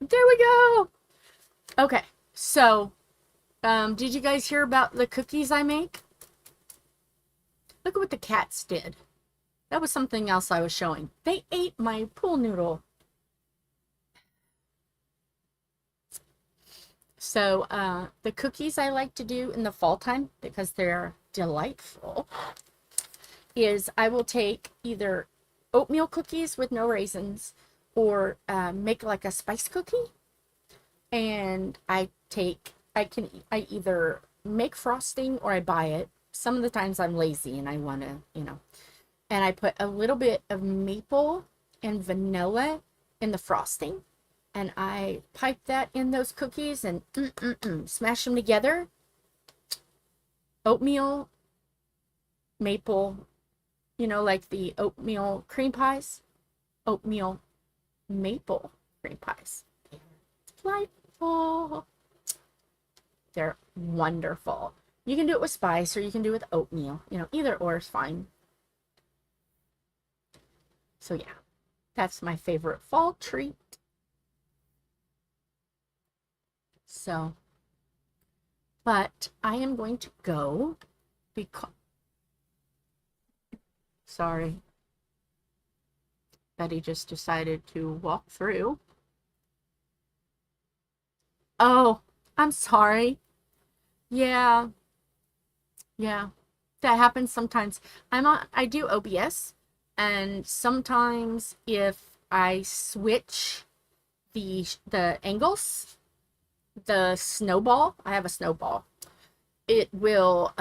There we go. Okay, so, did you guys hear about the cookies I make? Look at what the cats did. That was something else I was showing. They ate my pool noodle. So, the cookies I like to do in the fall time, because they're delightful, is I will take either oatmeal cookies with no raisins or make like a spice cookie. And I either make frosting or I buy it. Some of the times I'm lazy and I want to, and I put a little bit of maple and vanilla in the frosting. And I pipe that in those cookies and smash them together. Oatmeal, maple, like the oatmeal cream pies. Oatmeal, maple cream pies. Delightful. They're wonderful. You can do it with spice or you can do it with oatmeal. Either or is fine. So yeah, that's my favorite fall treat. So, but I am going to go because, sorry, Betty just decided to walk through. Oh, I'm sorry. Yeah, that happens sometimes. I do OBS, and sometimes if I switch the angles, the snowball, I have a snowball, it will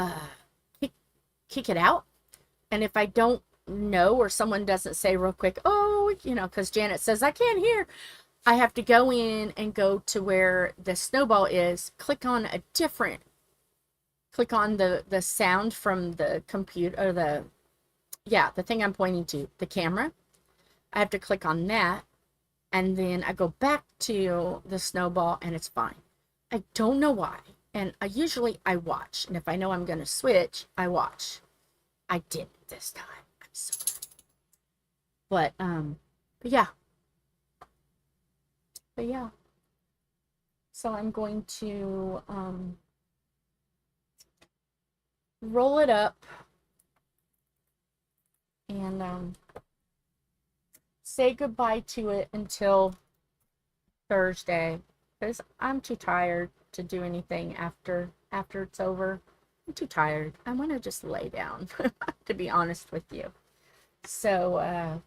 kick it out. And if I don't know, or someone doesn't say real quick, oh, because Janet says I can't hear, I have to go in and go to where the snowball is, click on the sound from the computer, or the thing I'm pointing to, the camera. I have to click on that, and then I go back to the snowball, and it's fine. I don't know why. And usually I watch, and if I know I'm going to switch, I watch. I didn't this time. I'm sorry. But yeah. So I'm going to roll it up and say goodbye to it until Thursday, because I'm too tired to do anything after it's over. I'm too tired. I want to just lay down, to be honest with you. So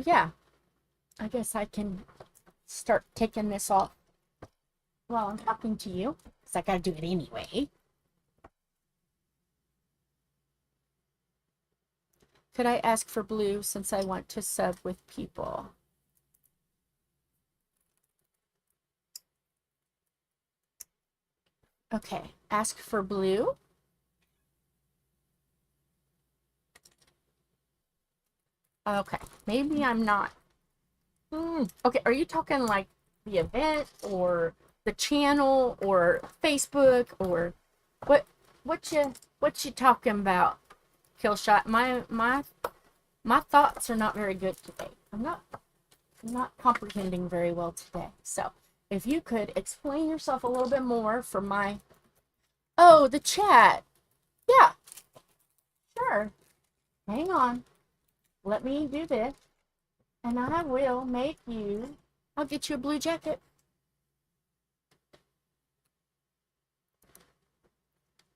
yeah, I guess I can start taking this off while I'm talking to you, because I gotta do it anyway. Could I ask for blue since I want to sub with people? Okay, ask for blue. Okay, maybe I'm not. Okay, are you talking like the event or the channel or Facebook, or what you talking about, Killshot? My thoughts are not very good today. I'm not comprehending very well today. So if you could explain yourself a little bit more for my... Oh, the chat. Yeah, sure. Hang on. Let me do this. And I will make you... I'll get you a blue jacket.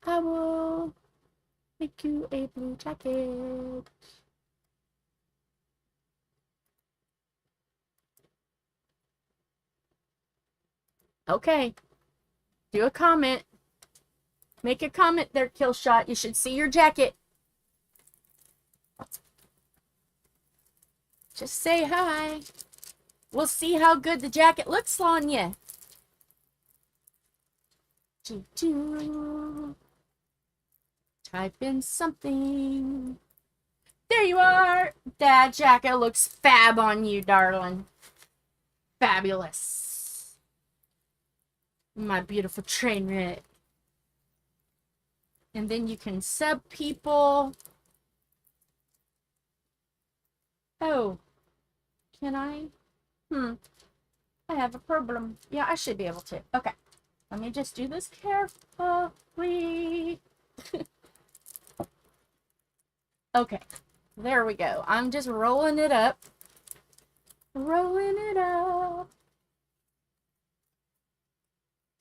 I will make you a blue jacket. Okay. Do a comment. Make a comment there, Killshot. You should see your jacket. Just say hi. We'll see how good the jacket looks on you. Type in something. There you are. That jacket looks fab on you, darling. Fabulous. My beautiful train wreck. And then you can sub people. Oh, can I? I have a problem. Yeah, I should be able to. Okay. Let me just do this carefully. Okay. There we go. I'm just rolling it up. Rolling it up.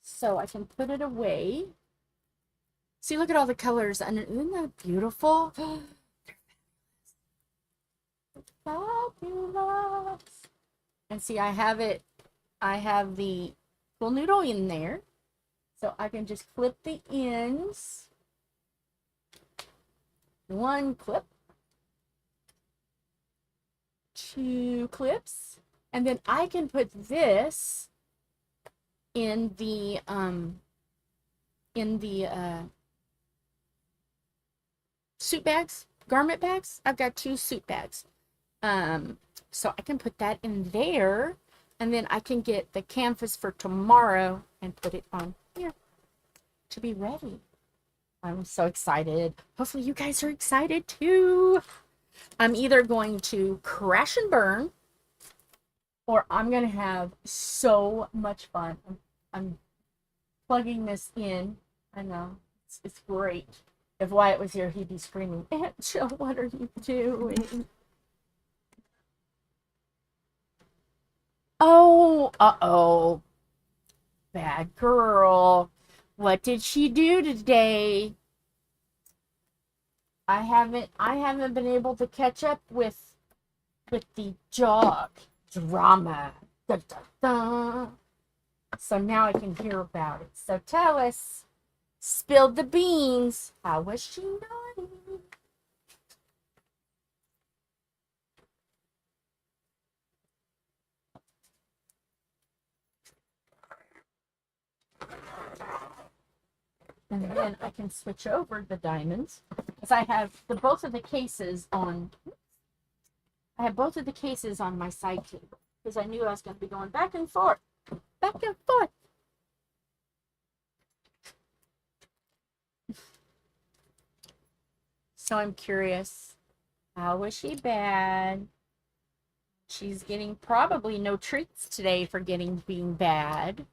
So I can put it away. See, look at all the colors under. Isn't that beautiful? Fabulous. And see, I have the full noodle in there. So I can just clip the ends. One clip. Two clips. And then I can put this in the suit bags, garment bags. I've got 2 suit bags. So I can put that in there, and then I can get the canvas for tomorrow and put it on here to be ready. I'm so excited. Hopefully you guys are excited too. I'm either going to crash and burn, or I'm going to have so much fun. I'm plugging this in. I know. It's great. If Wyatt was here, he'd be screaming, Aunt Jill, what are you doing? Oh, uh-oh. Bad girl. What did she do today? I haven't been able to catch up with the jog drama. Da, da, da. So now I can hear about it. So tell us, spilled the beans. How was she naughty? And then I can switch over the diamonds, because I have both of the cases on. I have both of the cases on my side table, because I knew I was going to be going back and forth, back and forth. So I'm curious, how was she bad? She's getting probably no treats today for being bad.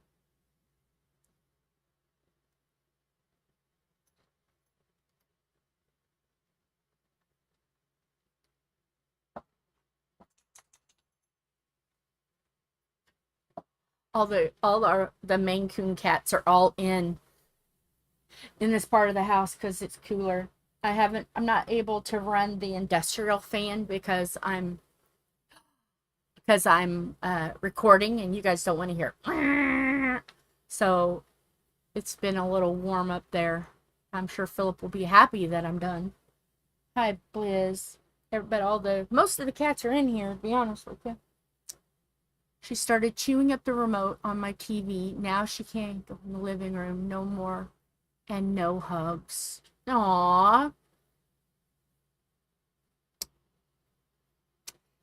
The Maine Coon cats are all in this part of the house because it's cooler. I'm not able to run the industrial fan because I'm recording and you guys don't want to hear. So it's been a little warm up there. I'm sure Philip will be happy that I'm done. Hi, Blizz. But most of the cats are in here, to be honest with you. She started chewing up the remote on my TV. Now she can't go in the living room no more. And no hugs. Aww.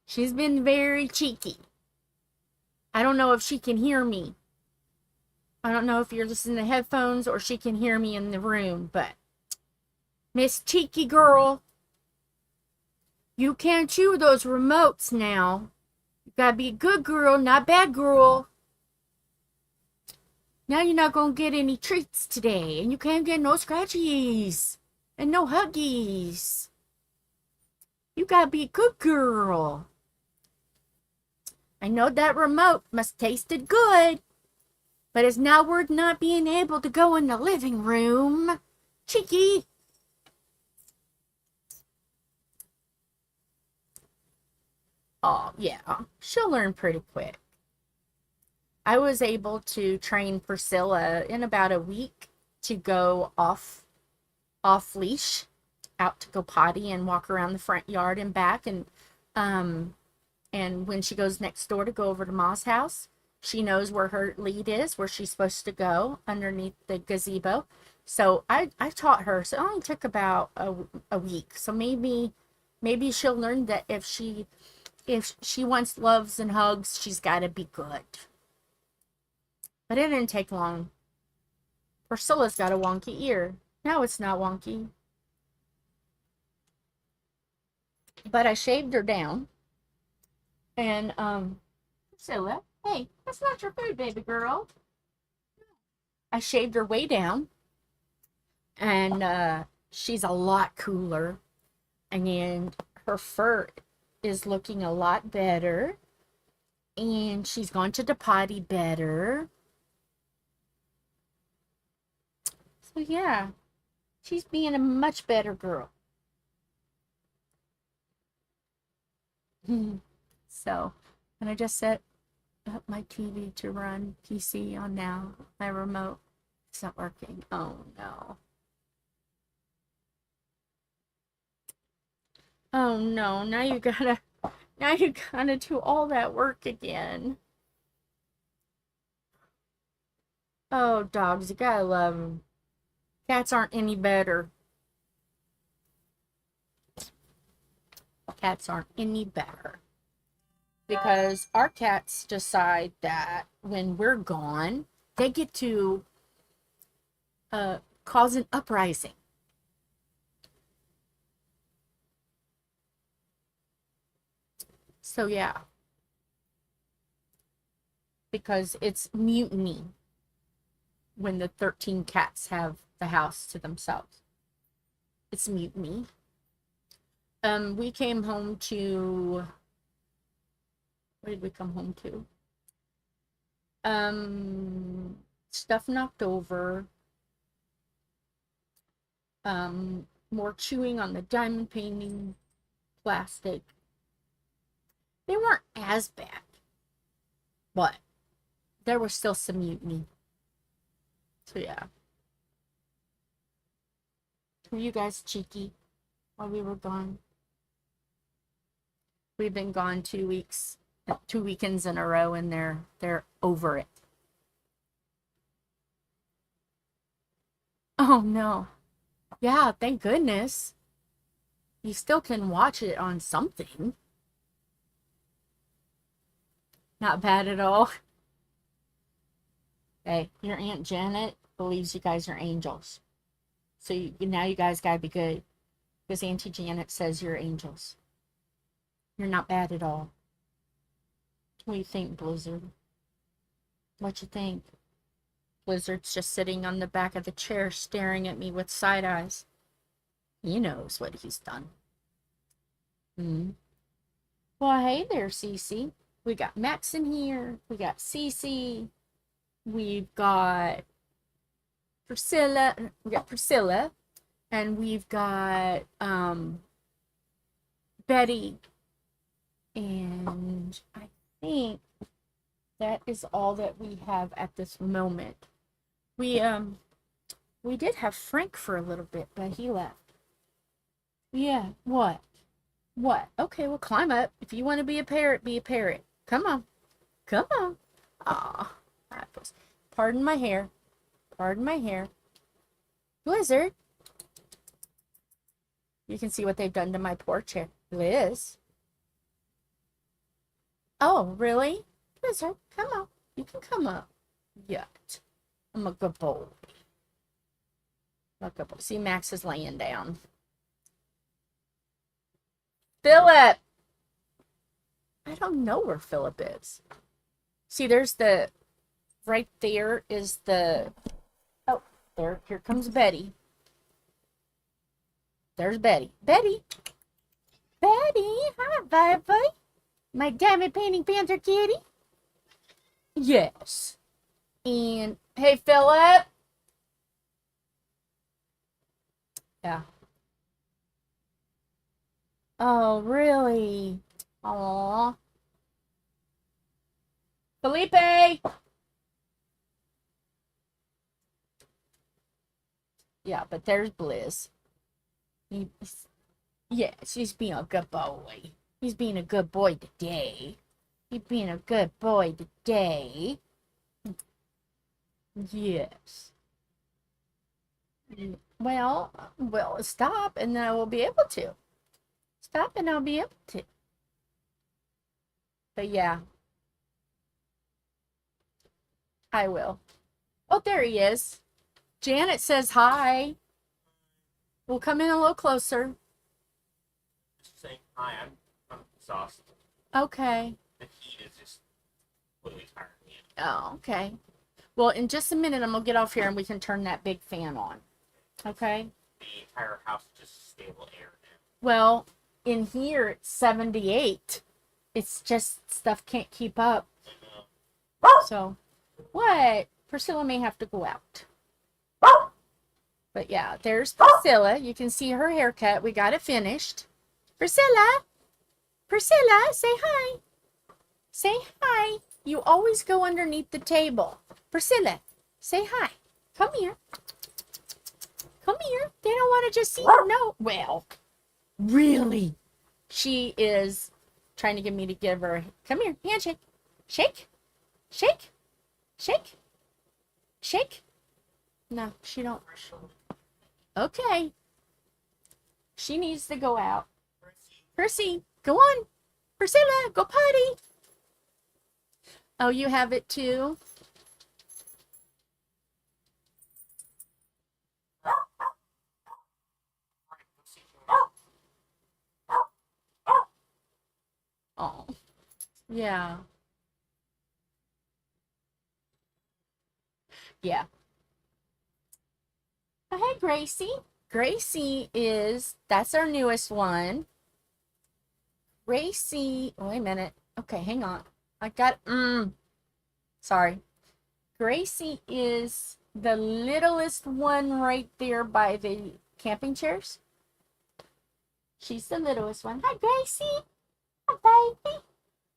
She's been very cheeky. I don't know if she can hear me. I don't know if you're listening to headphones or she can hear me in the room, but Miss Cheeky Girl, you can't chew those remotes now. You gotta be a good girl, not bad girl. Now you're not gonna get any treats today, and you can't get no scratchies and no huggies. You gotta be a good girl. I know that remote must tasted good, but it's now worth not being able to go in the living room. Cheeky. Oh, yeah. She'll learn pretty quick. I was able to train Priscilla in about a week to go off leash, out to go potty and walk around the front yard and back. And when she goes next door to go over to Ma's house, she knows where her lead is, where she's supposed to go underneath the gazebo. So I taught her. So it only took about a week. So maybe she'll learn that if she wants loves and hugs, she's got to be good. But it didn't take long. Priscilla's got a wonky ear. No, it's not wonky. But I shaved her down. And Priscilla, hey, that's not your food, baby girl. I shaved her way down, and she's a lot cooler, and her fur is looking a lot better, and she's gone to the potty better. So yeah, she's being a much better girl. So, and I just set up my TV to run PC on now. My remote is not working. Oh no. Oh no, now you gotta do all that work again. Oh, dogs, you gotta love them. Cats aren't any better. Cats aren't any better. Because our cats decide that when we're gone, they get to cause an uprising. So yeah. Because it's mutiny when the 13 cats have the house to themselves. It's mutiny. We came home to... What did we come home to? Stuff knocked over. More chewing on the diamond painting plastic. They weren't as bad, but there was still some mutiny. So yeah. Were you guys cheeky while we were gone? We've been gone 2 weeks, 2 weekends in a row, and they're over it. Oh no. Yeah, thank goodness. You still can watch it on something. Not bad at all. Hey, your Aunt Janet believes you guys are angels. So now you guys gotta be good. Because Auntie Janet says you're angels. You're not bad at all. What do you think, Blizzard? What you think? Blizzard's just sitting on the back of the chair staring at me with side eyes. He knows what he's done. Well, hey there, Cece. We got Max in here. We got Cece. We've got Priscilla. We got Priscilla. And we've got Betty. And I think that is all that we have at this moment. We did have Frank for a little bit, but he left. Yeah, what? What? Okay, well, climb up. If you want to be a parrot, be a parrot. Come on. Come on. Aw. Pardon my hair. Pardon my hair. Blizzard. You can see what they've done to my porch here. Liz. Oh, really? Blizzard, come on. You can come up. Yet. I'm a good boy. Look up. See, Max is laying down. Philip! I don't know where Philip is. See, there's the... Right there is the... Oh, there. Here comes Betty. There's Betty. Betty! Betty! Hi, baby. My diamond painting panther kitty? Yes. And, hey, Philip! Yeah. Oh, really? Aww. Felipe! Yeah, but there's Bliss. Yeah, she's being a good boy. He's being a good boy today. He's being a good boy today. Yes. Well, stop, and then I will be able to. Stop, and I'll be able to. But yeah. I will. Oh, there he is. Janet says hi. We'll come in a little closer. Just saying hi, I'm exhausted. Okay. The heat is just Oh, okay. Well, in just a minute, I'm going to get off here and we can turn that big fan on. Okay? The entire house is just stable air now. Well, in here, it's 78. It's just stuff can't keep up. So, what? Priscilla may have to go out. But yeah, there's Priscilla. You can see her haircut. We got it finished. Priscilla! Priscilla, say hi. Say hi. You always go underneath the table. Priscilla, say hi. Come here. Come here. They don't want to just see you. No. Well, really? She is trying to get me to give her. Come here. Handshake. Shake. Shake. Shake. Shake. No, she don't. Okay. She needs to go out. Percy, go on. Priscilla, go potty. Oh, you have it too? Oh, yeah. Yeah. Oh, hey, Gracie. Gracie that's our newest one. Gracie, wait a minute. Okay, hang on. I got, sorry. Gracie is the littlest one right there by the camping chairs. She's the littlest one. Hi, Gracie. Hi, baby.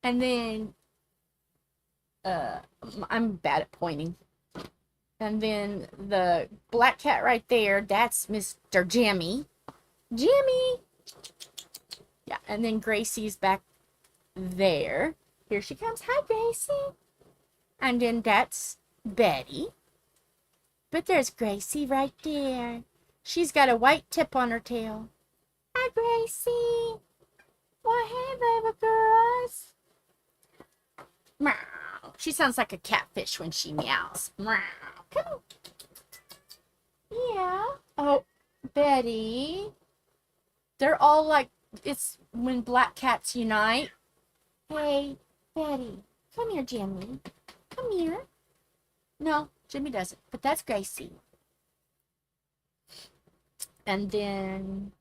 And then, I'm bad at pointing. And then the black cat right there, that's Mr. Jimmy. Jimmy! Yeah, and then Gracie's back there. Here she comes. Hi, Gracie. And then that's Betty. But there's Gracie right there. She's got a white tip on her tail. Hi, Gracie. Well, hey, baby girls. Meow. She sounds like a catfish when she meows. Meow. Come on. Yeah. Oh, Betty. They're all like, it's when black cats unite. Hey, Betty. Come here, Jimmy. Come here. No, Jimmy doesn't. But that's Gracie. And then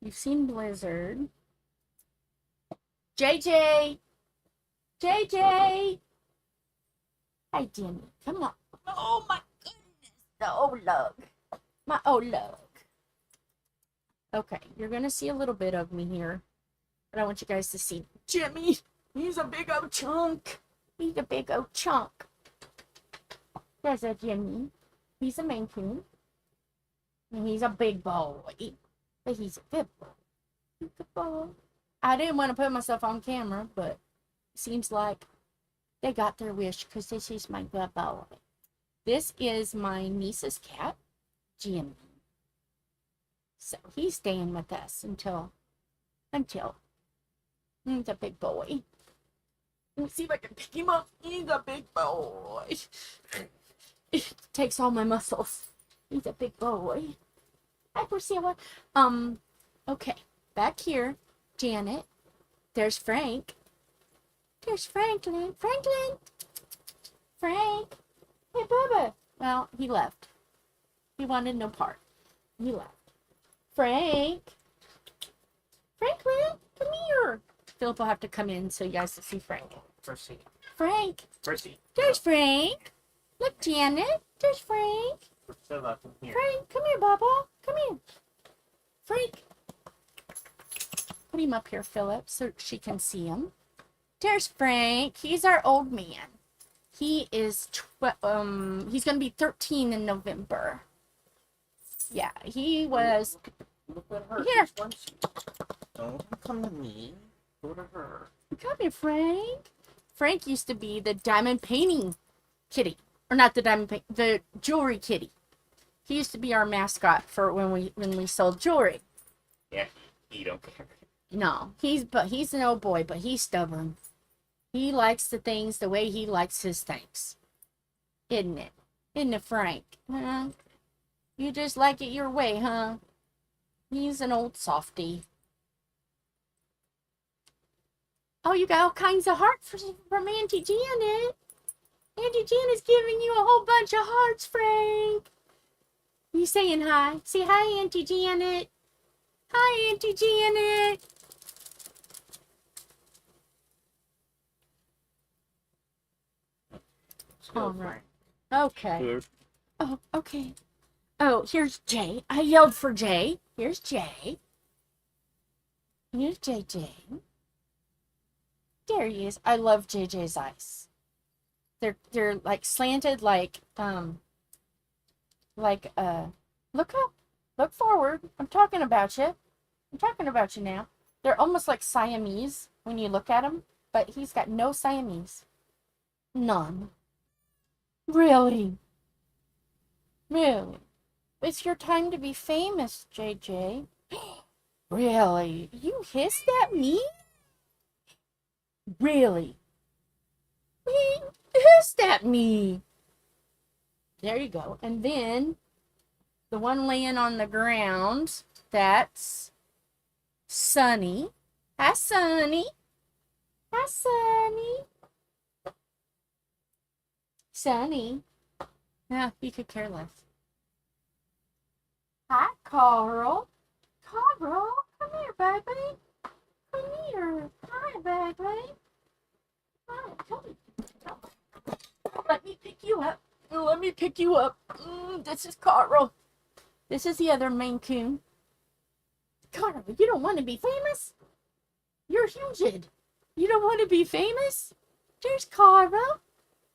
you've seen Blizzard. JJ. JJ. Hi, Jimmy. Come on. Oh, my goodness. The old lug. My old lug. Okay, you're going to see a little bit of me here. But I want you guys to see Jimmy. He's a big old chunk. He's a big old chunk. There's a Jimmy. He's a Maine Coon. And he's a big boy. But he's a good boy. He's a good boy. I didn't want to put myself on camera, but it seems like they got their wish because this is my good boy. This is my niece's cat, Jimmy. So he's staying with us until he's a big boy. Let me see if I can pick him up. He's a big boy. It takes all my muscles. He's a big boy. Hi, Priscilla. Okay. Back here, Janet. There's Frank. There's Franklin. Franklin. Frank. Hey, Bubba. Well, he left. He wanted no part. He left. Frank. Franklin, come here. Philip will have to come in so you guys can see Frank. Percy. Frank. Percy. There's Frank. Look, Janet. There's Frank. Priscilla, come here. Frank, come here, Bubba. Come here. Frank. Put him up here, Philip, so she can see him. There's Frank. He's our old man. He is, he's going to be 13 in November. Yeah, he was. Look at her. Here. Don't come to me. Go to her. Come here, Frank. Frank used to be the diamond painting kitty. Or not the diamond paint, the jewelry kitty. He used to be our mascot for when we sold jewelry. Yeah, he don't care. No, he's an old boy, but he's stubborn. He likes the things the way he likes his things. Isn't it? Isn't it, Frank? Huh? You just like it your way, huh? He's an old softy. Oh, you got all kinds of hearts from Auntie Janet. Auntie Janet's giving you a whole bunch of hearts, Frank. You saying hi? Say hi, Auntie Janet. Hi, Auntie Janet. All right. Okay. Oh, okay. Oh, here's Jay. I yelled for Jay. Here's Jay. Here's JJ. There he is. I love JJ's eyes. They're like slanted, look up, look forward. I'm talking about you. I'm talking about you now. They're almost like Siamese when you look at him, but he's got no Siamese. None. Really? Really? It's your time to be famous, JJ. Really? You hissed at me? Really? He hissed at me. There you go. And then the one laying on the ground, that's Sunny. Hi, Sunny. Hi, Sunny. Sunny. Yeah, you could care less. Hi, Carl. Carl, come here, baby. Come here. Hi, baby. Hi, come here. Let me pick you up. Let me pick you up. This is Carl. This is the other Maine Coon. Carl, you don't want to be famous? You're huge. You don't want to be famous? There's Carl.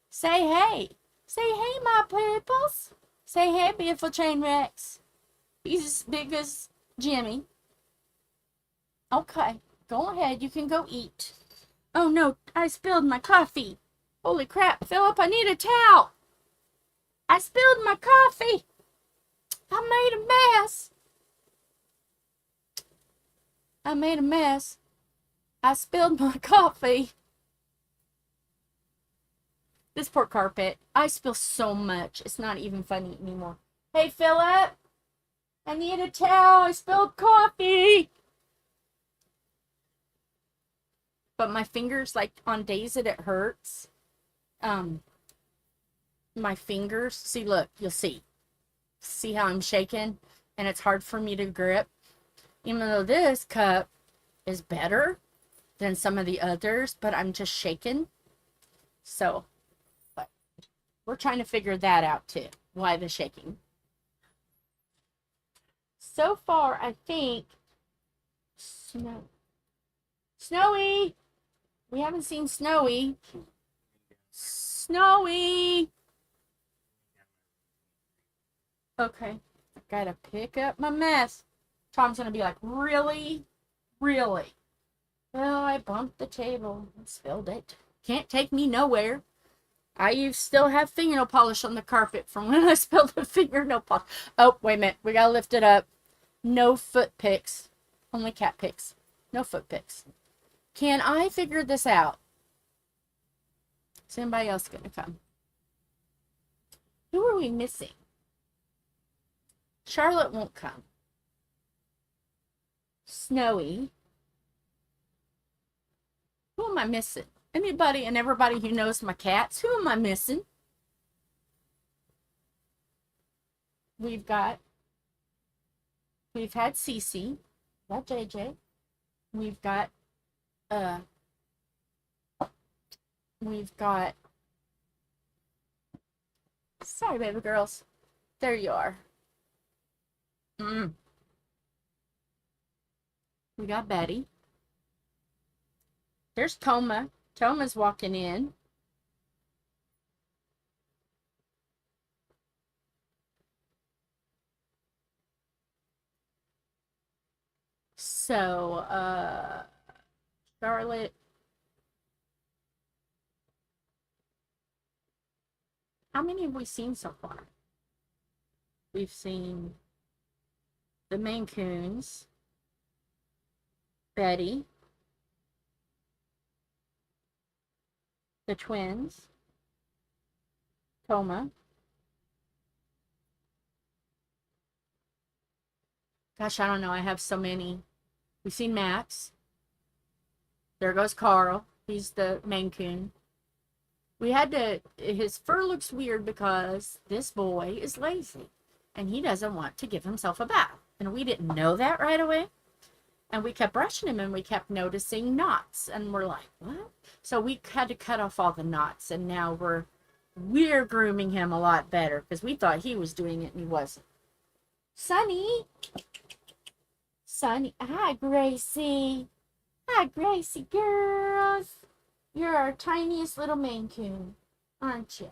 Say hey. Say hey, my peoples. Say hey, beautiful trainwrecks. He's as big as Jimmy. Okay, go ahead. You can go eat. Oh no, I spilled my coffee. Holy crap, Philip, I need a towel. I spilled my coffee. I made a mess. I made a mess. I spilled my coffee. This poor carpet. I spill so much. It's not even funny anymore. Hey, Philip. I need a towel. I spilled coffee. But my fingers, like on days that it hurts, my fingers, see, look, you'll see. See how I'm shaking? And it's hard for me to grip. Even though this cup is better than some of the others, but I'm just shaking. So, but we're trying to figure that out too. Why the shaking? So far, I think Snowy. We haven't seen Snowy. Snowy. Okay. I gotta pick up my mess. Tom's gonna be like, really? Really? Well, I bumped the table and spilled it. Can't take me nowhere. I still have fingernail polish on the carpet from when I spilled the fingernail polish. Oh, wait a minute. We gotta lift it up. No foot picks. Only cat picks. No foot picks. Can I figure this out? Is anybody else gonna come? Who are we missing? Charlotte won't come. Snowy. Who am I missing? Anybody and everybody who knows my cats, who am I missing? We've had Cece, got JJ. We've got sorry, baby girls. There you are. We got Betty. There's Toma. Toma's walking in. So, Charlotte. How many have we seen so far? We've seen the Maine Coons, Betty, the twins, Toma. Gosh, I don't know. I have so many. We've seen Max. There goes Carl. He's the Maine Coon. We had to, his fur looks weird because this boy is lazy and he doesn't want to give himself a bath. And we didn't know that right away. And we kept brushing him and we kept noticing knots. And we're like, what? So we had to cut off all the knots. And now we're grooming him a lot better because we thought he was doing it and he wasn't. Sonny. Sonny. Hi, Gracie. Hi, Gracie girls. You're our tiniest little Maine Coon, aren't you?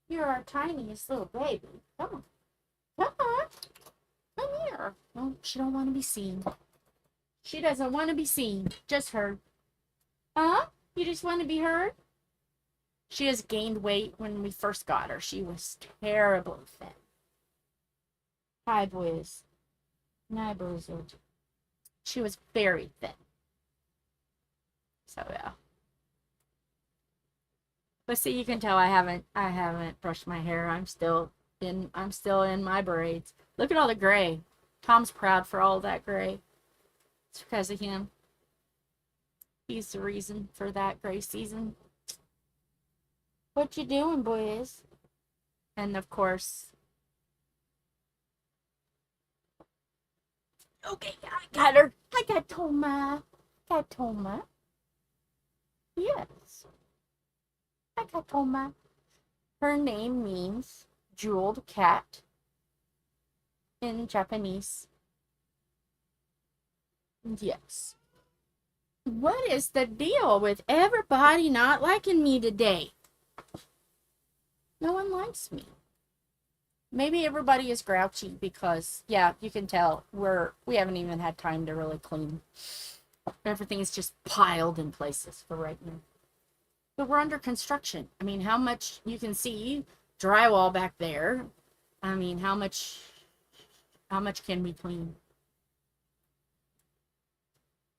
You're our tiniest little baby. Come on. Come on. Come here. Oh, she don't want to be seen. She doesn't want to be seen. Just heard. Huh? You just want to be heard? She has gained weight when we first got her. She was terribly thin. Hi, boys. Hi, Blizzard. She was very thin. So, yeah. But see, you can tell I haven't brushed my hair. I'm still in my braids. Look at all the gray. Tom's proud for all that gray. It's because of him. He's the reason for that gray season. What you doing, boys? And of course, okay, I got her. I got Toma. Got Toma. Yes. I got Toma. Her name means jeweled cat in Japanese. Yes. What is the deal with everybody not liking me today? No one likes me. Maybe everybody is grouchy because, yeah, you can tell we haven't even had time to really clean. Everything is just piled in places for right now. But we're under construction. I mean, how much you can see drywall back there. I mean, how much can we clean?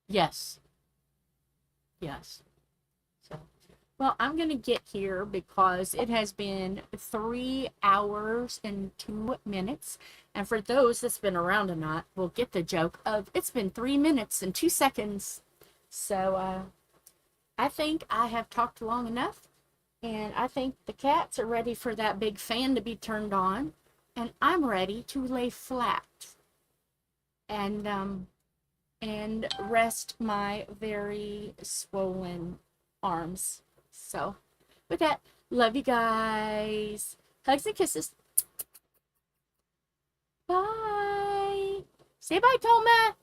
Yes. Yes. So, well, I'm going to get here because it has been 3 hours and 2 minutes. And for those that's been around or not, will get the joke of it's been 3 minutes and 2 seconds. So, I think I have talked long enough. And I think the cats are ready for that big fan to be turned on. And I'm ready to lay flat. And rest my very swollen arms. So, with that, love you guys. Hugs and kisses. Bye. Say bye, Toma.